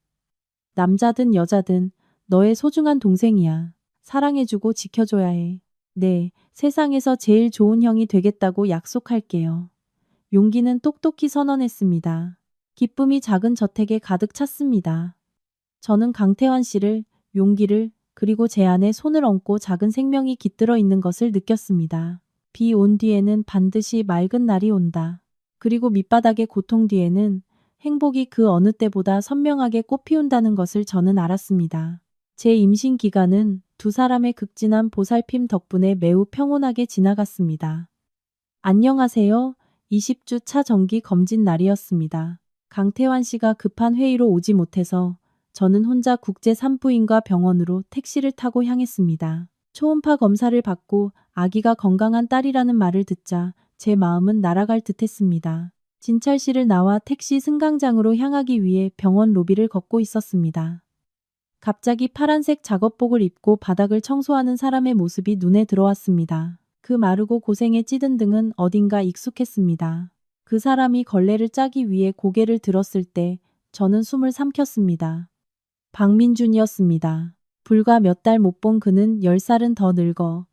A: 남자든 여자든 너의 소중한 동생이야. 사랑해주고 지켜줘야 해. 네, 세상에서 제일 좋은 형이 되겠다고 약속할게요. 용기는 똑똑히 선언했습니다. 기쁨이 작은 저택에 가득 찼습니다. 저는 강태환 씨를, 용기를, 그리고 제 안에 손을 얹고 작은 생명이 깃들어 있는 것을 느꼈습니다. 비 온 뒤에는 반드시 맑은 날이 온다. 그리고 밑바닥의 고통 뒤에는 행복이 그 어느 때보다 선명하게 꽃피운다는 것을 저는 알았습니다. 제 임신 기간은 2사람의 극진한 보살핌 덕분에 매우 평온하게 지나갔습니다. 안녕하세요. 20주 차 정기 검진 날이었습니다. 강태환 씨가 급한 회의로 오지 못해서 저는 혼자 국제 산부인과 병원으로 택시를 타고 향했습니다. 초음파 검사를 받고 아기가 건강한 딸이라는 말을 듣자 제 마음은 날아갈 듯했습니다. 진찰실을 나와 택시 승강장으로 향하기 위해 병원 로비를 걷고 있었습니다. 갑자기 파란색 작업복을 입고 바닥을 청소하는 사람의 모습이 눈에 들어왔습니다. 그 마르고 고생에 찌든 등은 어딘가 익숙했습니다. 그 사람이 걸레를 짜기 위해 고개를 들었을 때 저는 숨을 삼켰습니다. 박민준이었습니다. 불과 몇 달 못 본 그는 10살은 더 늙어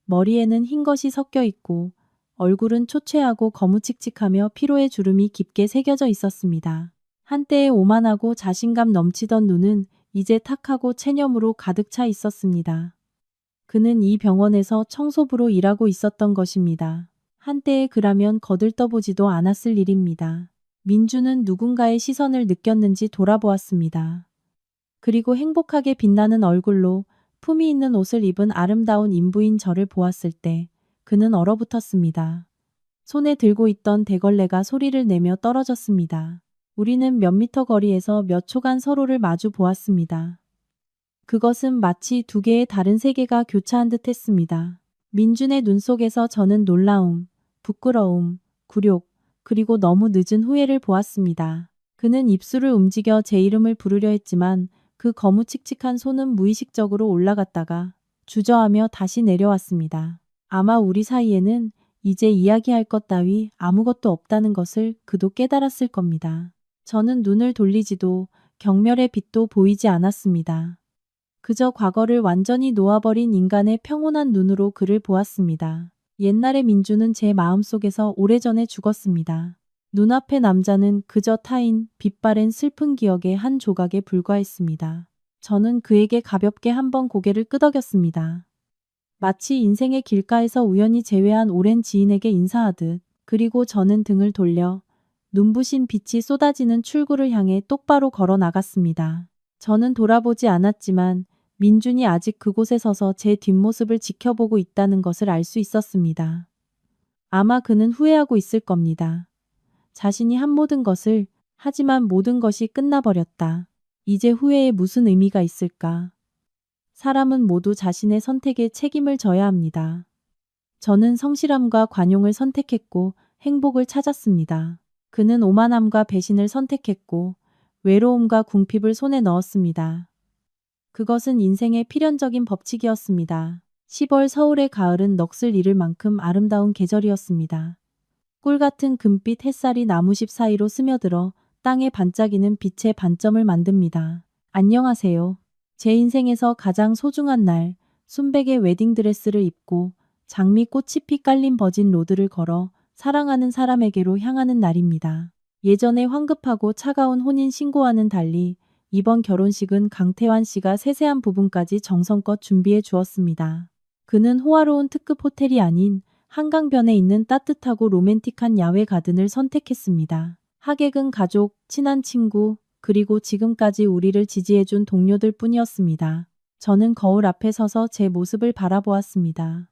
A: 머리에는 흰 것이 섞여 있고 얼굴은 초췌하고 거무칙칙하며 피로의 주름이 깊게 새겨져 있었습니다. 한때의 오만하고 자신감 넘치던 눈은 이제 탁하고 체념으로 가득 차 있었습니다. 그는 이 병원에서 청소부로 일하고 있었던 것입니다. 한때의 그라면 거들떠보지도 않았을 일입니다. 민주는 누군가의 시선을 느꼈는지 돌아보았습니다. 그리고 행복하게 빛나는 얼굴로 품위 있는 옷을 입은 아름다운 인부인 저를 보았을 때 그는 얼어붙었습니다. 손에 들고 있던 대걸레가 소리를 내며 떨어졌습니다. 우리는 몇 미터 거리에서 몇 초간 서로를 마주 보았습니다. 그것은 마치 두 개의 다른 세계가 교차한 듯 했습니다. 민준의 눈 속에서 저는 놀라움, 부끄러움, 굴욕, 그리고 너무 늦은 후회를 보았습니다. 그는 입술을 움직여 제 이름을 부르려 했지만 그 거무칙칙한 손은 무의식적으로 올라갔다가 주저하며 다시 내려왔습니다. 아마 우리 사이에는 이제 이야기할 것 따위 아무것도 없다는 것을 그도 깨달았을 겁니다. 저는 눈을 돌리지도 경멸의 빛도 보이지 않았습니다. 그저 과거를 완전히 놓아버린 인간의 평온한 눈으로 그를 보았습니다. 옛날의 민주는 제 마음속에서 오래전에 죽었습니다. 눈앞의 남자는 그저 타인, 빛바랜 슬픈 기억의 한 조각에 불과했습니다. 저는 그에게 가볍게 한번 고개를 끄덕였습니다. 마치 인생의 길가에서 우연히 재회한 오랜 지인에게 인사하듯. 그리고 저는 등을 돌려 눈부신 빛이 쏟아지는 출구를 향해 똑바로 걸어 나갔습니다. 저는 돌아보지 않았지만 민준이 아직 그곳에 서서 제 뒷모습을 지켜보고 있다는 것을 알 수 있었습니다. 아마 그는 후회하고 있을 겁니다. 자신이 한 모든 것을, 하지만 모든 것이 끝나버렸다. 이제 후회에 무슨 의미가 있을까? 사람은 모두 자신의 선택에 책임을 져야 합니다. 저는 성실함과 관용을 선택했고 행복을 찾았습니다. 그는 오만함과 배신을 선택했고 외로움과 궁핍을 손에 넣었습니다. 그것은 인생의 필연적인 법칙이었습니다. 10월 서울의 가을은 넋을 잃을 만큼 아름다운 계절이었습니다. 꿀같은 금빛 햇살이 나무십 사이로 스며들어 땅에 반짝이는 빛의 반점을 만듭니다. 안녕하세요. 제 인생에서 가장 소중한 날, 순백의 웨딩드레스를 입고 장미꽃이 피 깔린 버진 로드를 걸어 사랑하는 사람에게로 향하는 날입니다. 예전의 황급하고 차가운 혼인 신고와는 달리 이번 결혼식은 강태환 씨가 세세한 부분까지 정성껏 준비해 주었습니다. 그는 호화로운 특급 호텔이 아닌 한강변에 있는 따뜻하고 로맨틱한 야외 가든을 선택했습니다. 하객은 가족, 친한 친구, 그리고 지금까지 우리를 지지해준 동료들 뿐이었습니다. 저는 거울 앞에 서서 제 모습을 바라보았습니다.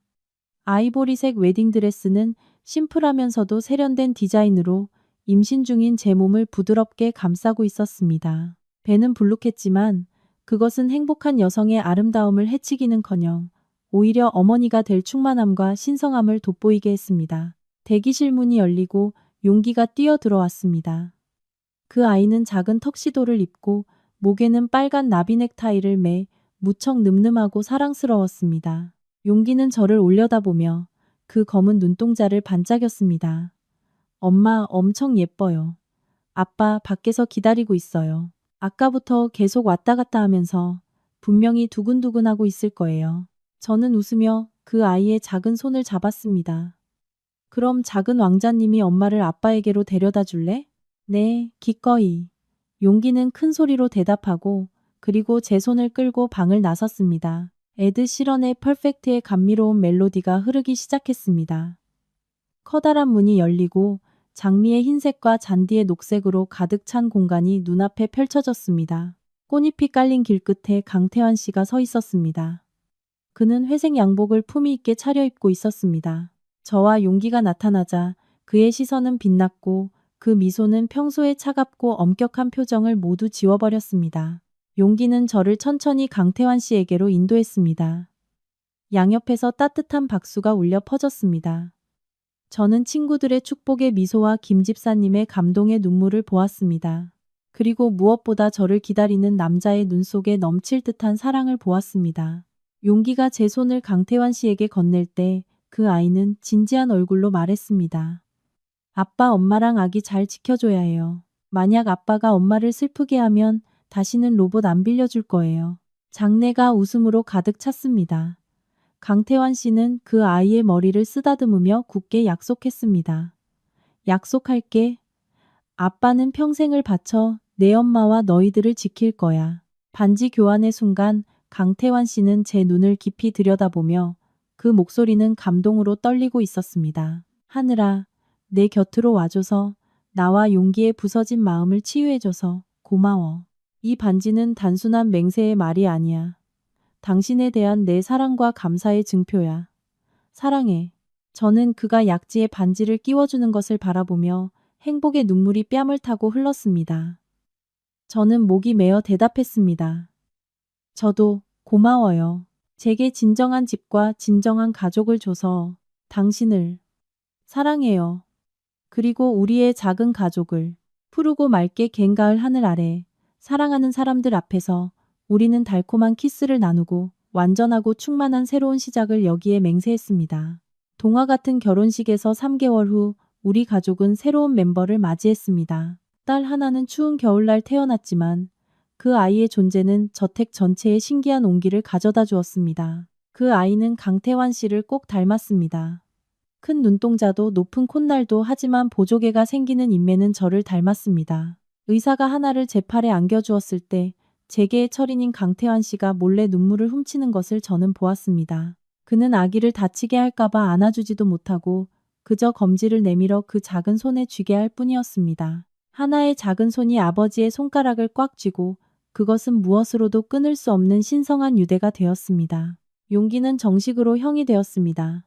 A: 아이보리색 웨딩드레스는 심플하면서도 세련된 디자인으로 임신 중인 제 몸을 부드럽게 감싸고 있었습니다. 배는 불룩했지만 그것은 행복한 여성의 아름다움을 해치기는커녕 오히려 어머니가 될 충만함과 신성함을 돋보이게 했습니다. 대기실 문이 열리고 용기가 뛰어들어왔습니다. 그 아이는 작은 턱시도를 입고 목에는 빨간 나비 넥타이를 매 무척 늠름하고 사랑스러웠습니다. 용기는 저를 올려다보며 그 검은 눈동자를 반짝였습니다. 엄마 엄청 예뻐요. 아빠 밖에서 기다리고 있어요. 아까부터 계속 왔다 갔다 하면서 분명히 두근두근하고 있을 거예요. 저는 웃으며 그 아이의 작은 손을 잡았습니다. 그럼 작은 왕자님이 엄마를 아빠에게로 데려다 줄래? 네, 기꺼이. 용기는 큰 소리로 대답하고 그리고 제 손을 끌고 방을 나섰습니다. 에드 시런의 퍼펙트의 감미로운 멜로디가 흐르기 시작했습니다. 커다란 문이 열리고 장미의 흰색과 잔디의 녹색으로 가득 찬 공간이 눈앞에 펼쳐졌습니다. 꽃잎이 깔린 길끝에 강태환 씨가 서 있었습니다. 그는 회색 양복을 품위 있게 차려입고 있었습니다. 저와 용기가 나타나자 그의 시선은 빛났고 그 미소는 평소의 차갑고 엄격한 표정을 모두 지워버렸습니다. 용기는 저를 천천히 강태환 씨에게로 인도했습니다. 양옆에서 따뜻한 박수가 울려 퍼졌습니다. 저는 친구들의 축복의 미소와 김 집사님의 감동의 눈물을 보았습니다. 그리고 무엇보다 저를 기다리는 남자의 눈 속에 넘칠 듯한 사랑을 보았습니다. 용기가 제 손을 강태환 씨에게 건넬 때 그 아이는 진지한 얼굴로 말했습니다. 아빠 엄마랑 아기 잘 지켜줘야 해요. 만약 아빠가 엄마를 슬프게 하면 다시는 로봇 안 빌려줄 거예요. 장내가 웃음으로 가득 찼습니다. 강태환 씨는 그 아이의 머리를 쓰다듬으며 굳게 약속했습니다. 약속할게. 아빠는 평생을 바쳐 내 엄마와 너희들을 지킬 거야. 반지 교환의 순간 강태환 씨는 제 눈을 깊이 들여다보며 그 목소리는 감동으로 떨리고 있었습니다. 하늘아, 내 곁으로 와줘서 나와 용기의 부서진 마음을 치유해줘서 고마워. 이 반지는 단순한 맹세의 말이 아니야. 당신에 대한 내 사랑과 감사의 증표야. 사랑해. 저는 그가 약지에 반지를 끼워주는 것을 바라보며 행복의 눈물이 뺨을 타고 흘렀습니다. 저는 목이 메어 대답했습니다. 저도 고마워요. 제게 진정한 집과 진정한 가족을 줘서 당신을 사랑해요. 그리고 우리의 작은 가족을 푸르고 맑게 갠 가을 하늘 아래 사랑하는 사람들 앞에서 우리는 달콤한 키스를 나누고 완전하고 충만한 새로운 시작을 여기에 맹세했습니다. 동화 같은 결혼식에서 3개월 후 우리 가족은 새로운 멤버를 맞이했습니다. 딸 하나는 추운 겨울날 태어났지만 그 아이의 존재는 저택 전체에 신기한 온기를 가져다 주었습니다. 그 아이는 강태환 씨를 꼭 닮았습니다. 큰 눈동자도 높은 콧날도 하지만 보조개가 생기는 인매는 저를 닮았습니다. 의사가 하나를 제 팔에 안겨주었을 때 재계의 철인인 강태환 씨가 몰래 눈물을 훔치는 것을 저는 보았습니다. 그는 아기를 다치게 할까봐 안아주지도 못하고 그저 검지를 내밀어 그 작은 손에 쥐게 할 뿐이었습니다. 하나의 작은 손이 아버지의 손가락을 꽉 쥐고 그것은 무엇으로도 끊을 수 없는 신성한 유대가 되었습니다. 용기는 정식으로 형이 되었습니다.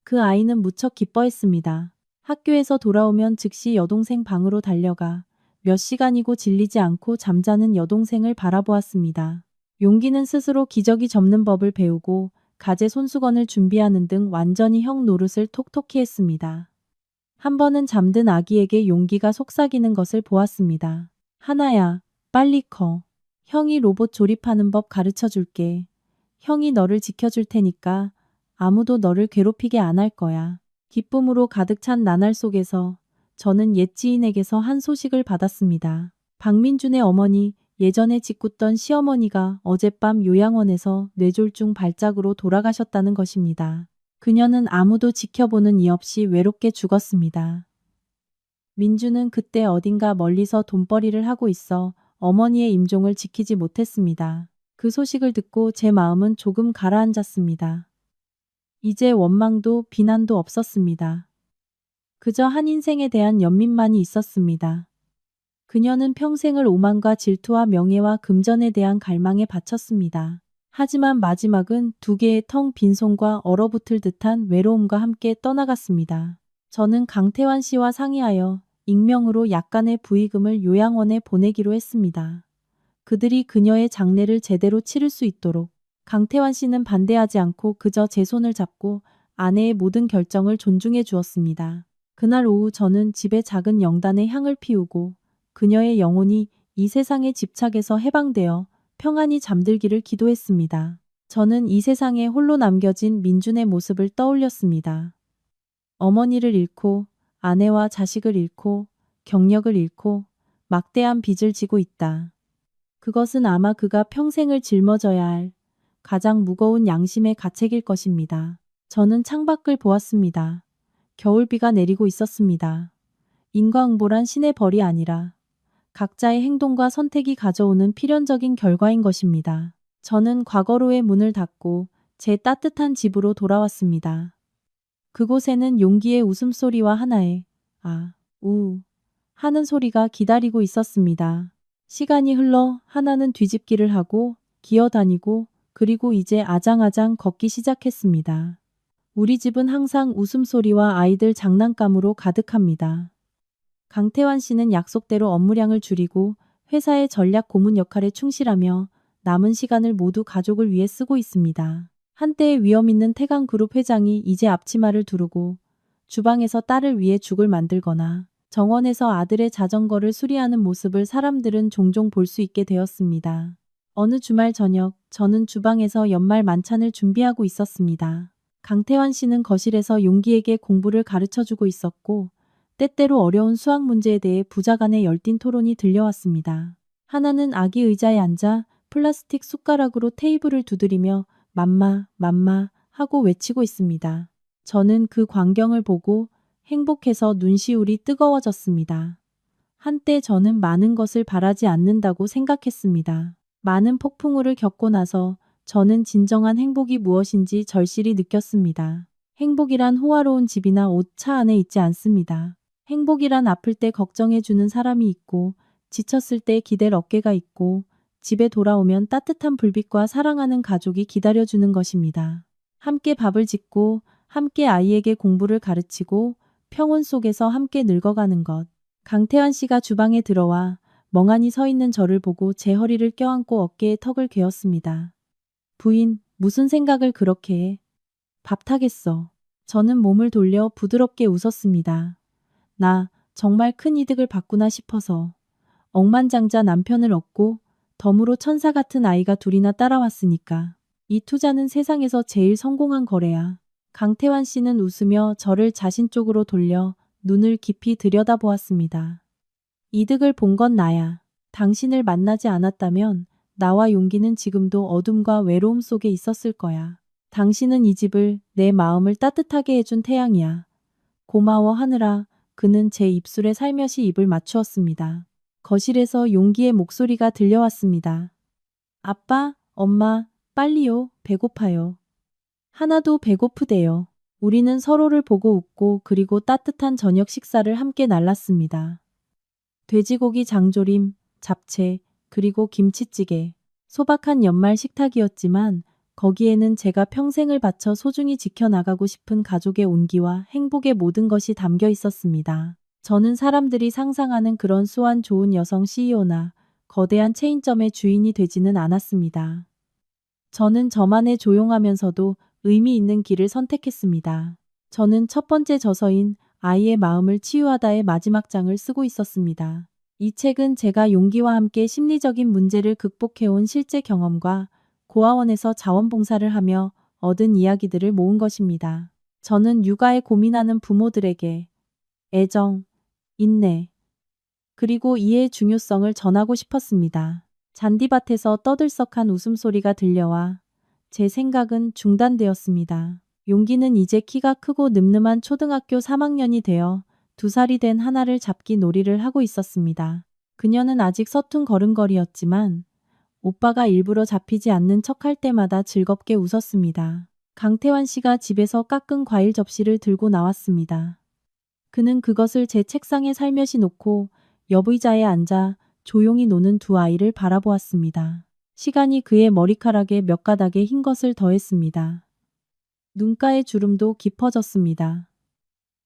A: 그 아이는 무척 기뻐했습니다. 학교에서 돌아오면 즉시 여동생 방으로 달려가 몇 시간이고 질리지 않고 잠자는 여동생을 바라보았습니다. 용기는 스스로 기저귀 접는 법을 배우고 가재 손수건을 준비하는 등 완전히 형 노릇을 톡톡히 했습니다. 한 번은 잠든 아기에게 용기가 속삭이는 것을 보았습니다. 하나야, 빨리 커. 형이 로봇 조립하는 법 가르쳐 줄게. 형이 너를 지켜줄 테니까 아무도 너를 괴롭히게 안 할 거야. 기쁨으로 가득 찬 나날 속에서 저는 옛 지인에게서 한 소식을 받았습니다. 박민준의 어머니, 예전에 짓궂던 시어머니가 어젯밤 요양원에서 뇌졸중 발작으로 돌아가셨다는 것입니다. 그녀는 아무도 지켜보는 이 없이 외롭게 죽었습니다. 민주는 그때 어딘가 멀리서 돈벌이를 하고 있어 어머니의 임종을 지키지 못했습니다. 그 소식을 듣고 제 마음은 조금 가라앉았습니다. 이제 원망도 비난도 없었습니다. 그저 한 인생에 대한 연민만이 있었습니다. 그녀는 평생을 오만과 질투와 명예와 금전에 대한 갈망에 바쳤습니다. 하지만 마지막은 두 개의 텅 빈 손과 얼어붙을 듯한 외로움과 함께 떠나갔습니다. 저는 강태환 씨와 상의하여 익명으로 약간의 부의금을 요양원에 보내기로 했습니다. 그들이 그녀의 장례를 제대로 치를 수 있도록. 강태환 씨는 반대하지 않고 그저 제 손을 잡고 아내의 모든 결정을 존중해 주었습니다. 그날 오후 저는 집에 작은 영단에 향을 피우고 그녀의 영혼이 이 세상의 집착에서 해방되어 평안히 잠들기를 기도했습니다. 저는 이 세상에 홀로 남겨진 민준의 모습을 떠올렸습니다. 어머니를 잃고 아내와 자식을 잃고 경력을 잃고 막대한 빚을 지고 있다. 그것은 아마 그가 평생을 짊어져야 할 가장 무거운 양심의 가책일 것입니다. 저는 창밖을 보았습니다. 겨울비가 내리고 있었습니다. 인과응보란 신의 벌이 아니라 각자의 행동과 선택이 가져오는 필연적인 결과인 것입니다. 저는 과거로의 문을 닫고 제 따뜻한 집으로 돌아왔습니다. 그곳에는 용기의 웃음소리와 하나의 아, 우 하는 소리가 기다리고 있었습니다. 시간이 흘러 하나는 뒤집기를 하고 기어다니고 그리고 이제 아장아장 걷기 시작했습니다. 우리 집은 항상 웃음소리와 아이들 장난감으로 가득합니다. 강태환 씨는 약속대로 업무량을 줄이고 회사의 전략 고문 역할에 충실하며 남은 시간을 모두 가족을 위해 쓰고 있습니다. 한때의 위험 있는 태강그룹 회장이 이제 앞치마를 두르고 주방에서 딸을 위해 죽을 만들거나 정원에서 아들의 자전거를 수리하는 모습을 사람들은 종종 볼 수 있게 되었습니다. 어느 주말 저녁, 저는 주방에서 연말 만찬을 준비하고 있었습니다. 강태환 씨는 거실에서 용기에게 공부를 가르쳐주고 있었고 때때로 어려운 수학 문제에 대해 부자간의 열띤 토론이 들려왔습니다. 하나는 아기 의자에 앉아 플라스틱 숟가락으로 테이블을 두드리며 맘마, 맘마 하고 외치고 있습니다. 저는 그 광경을 보고 행복해서 눈시울이 뜨거워졌습니다. 한때 저는 많은 것을 바라지 않는다고 생각했습니다. 많은 폭풍우를 겪고 나서 저는 진정한 행복이 무엇인지 절실히 느꼈습니다. 행복이란 호화로운 집이나 옷, 차 안에 있지 않습니다. 행복이란 아플 때 걱정해주는 사람이 있고, 지쳤을 때 기댈 어깨가 있고, 집에 돌아오면 따뜻한 불빛과 사랑하는 가족이 기다려주는 것입니다. 함께 밥을 짓고, 함께 아이에게 공부를 가르치고, 평온 속에서 함께 늙어가는 것. 강태환 씨가 주방에 들어와 멍하니 서 있는 저를 보고 제 허리를 껴안고 어깨에 턱을 괴었습니다. 부인, 무슨 생각을 그렇게 해? 밥 타겠어. 저는 몸을 돌려 부드럽게 웃었습니다. 나 정말 큰 이득을 봤구나 싶어서. 억만장자 남편을 얻고 덤으로 천사 같은 아이가 둘이나 따라왔으니까. 이 투자는 세상에서 제일 성공한 거래야. 강태환 씨는 웃으며 저를 자신 쪽으로 돌려 눈을 깊이 들여다보았습니다. 이득을 본 건 나야. 당신을 만나지 않았다면 나와 용기는 지금도 어둠과 외로움 속에 있었을 거야. 당신은 이 집을, 내 마음을 따뜻하게 해준 태양이야. 고마워 하느라 그는 제 입술에 살며시 입을 맞추었습니다. 거실에서 용기의 목소리가 들려왔습니다. 아빠, 엄마, 빨리요. 배고파요. 하나도 배고프대요. 우리는 서로를 보고 웃고 그리고 따뜻한 저녁 식사를 함께 날랐습니다. 돼지고기 장조림, 잡채, 그리고 김치찌개. 소박한 연말 식탁이었지만 거기에는 제가 평생을 바쳐 소중히 지켜나가고 싶은 가족의 온기와 행복의 모든 것이 담겨 있었습니다. 저는 사람들이 상상하는 그런 수완 좋은 여성 CEO나 거대한 체인점의 주인이 되지는 않았습니다. 저는 저만의 조용하면서도 의미 있는 길을 선택했습니다. 저는 첫 번째 저서인 아이의 마음을 치유하다의 마지막 장을 쓰고 있었습니다. 이 책은 제가 용기와 함께 심리적인 문제를 극복해온 실제 경험과 고아원에서 자원봉사를 하며 얻은 이야기들을 모은 것입니다. 저는 육아에 고민하는 부모들에게 애정, 인내, 그리고 이해의 중요성을 전하고 싶었습니다. 잔디밭에서 떠들썩한 웃음소리가 들려와 제 생각은 중단되었습니다. 용기는 이제 키가 크고 늠름한 초등학교 3학년이 되어 2살이 된 하나를 잡기 놀이를 하고 있었습니다. 그녀는 아직 서툰 걸음걸이였지만 오빠가 일부러 잡히지 않는 척할 때마다 즐겁게 웃었습니다. 강태환 씨가 집에서 깎은 과일 접시를 들고 나왔습니다. 그는 그것을 제 책상에 살며시 놓고 여의자에 앉아 조용히 노는 두 아이를 바라보았습니다. 시간이 그의 머리카락에 몇 가닥의 흰 것을 더했습니다. 눈가의 주름도 깊어졌습니다.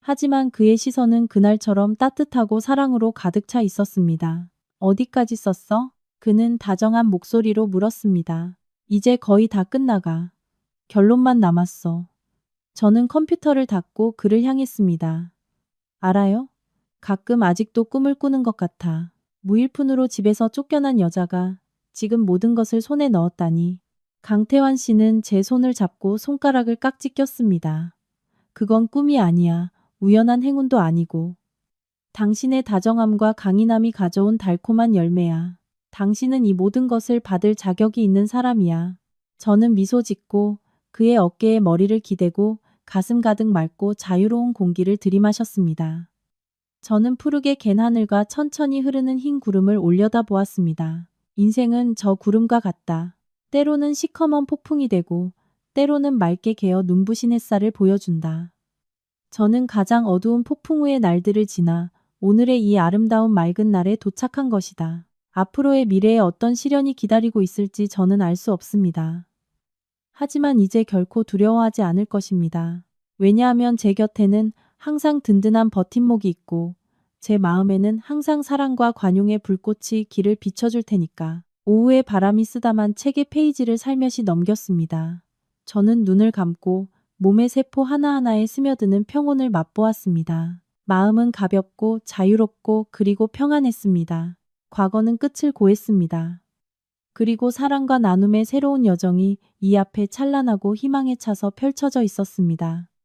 A: 하지만 그의 시선은 그날처럼 따뜻하고 사랑으로 가득 차 있었습니다. 어디까지 썼어? 그는 다정한 목소리로 물었습니다. 이제 거의 다 끝나가. 결론만 남았어. 저는 컴퓨터를 닫고 그를 향했습니다. 알아요? 가끔 아직도 꿈을 꾸는 것 같아. 무일푼으로 집에서 쫓겨난 여자가 지금 모든 것을 손에 넣었다니. 강태환 씨는 제 손을 잡고 손가락을 깍지 꼈습니다. 그건 꿈이 아니야. 우연한 행운도 아니고. 당신의 다정함과 강인함이 가져온 달콤한 열매야. 당신은 이 모든 것을 받을 자격이 있는 사람이야. 저는 미소 짓고 그의 어깨에 머리를 기대고 가슴 가득 맑고 자유로운 공기를 들이마셨습니다. 저는 푸르게 갠 하늘과 천천히 흐르는 흰 구름을 올려다보았습니다. 인생은 저 구름과 같다. 때로는 시커먼 폭풍이 되고 때로는 맑게 개어 눈부신 햇살을 보여준다. 저는 가장 어두운 폭풍 후의 날들을 지나 오늘의 이 아름다운 맑은 날에 도착한 것이다. 앞으로의 미래에 어떤 시련이 기다리고 있을지 저는 알 수 없습니다. 하지만 이제 결코 두려워하지 않을 것입니다. 왜냐하면 제 곁에는 항상 든든한 버팀목이 있고 제 마음에는 항상 사랑과 관용의 불꽃이 길을 비춰줄 테니까. 오후에 바람이 쓰다만 책의 페이지를 살며시 넘겼습니다. 저는 눈을 감고 몸의 세포 하나하나에 스며드는 평온을 맛보았습니다. 마음은 가볍고 자유롭고 그리고 평안했습니다. 과거는 끝을 고했습니다. 그리고 사랑과 나눔의 새로운 여정이 이 앞에 찬란하고 희망에 차서 펼쳐져 있었습니다.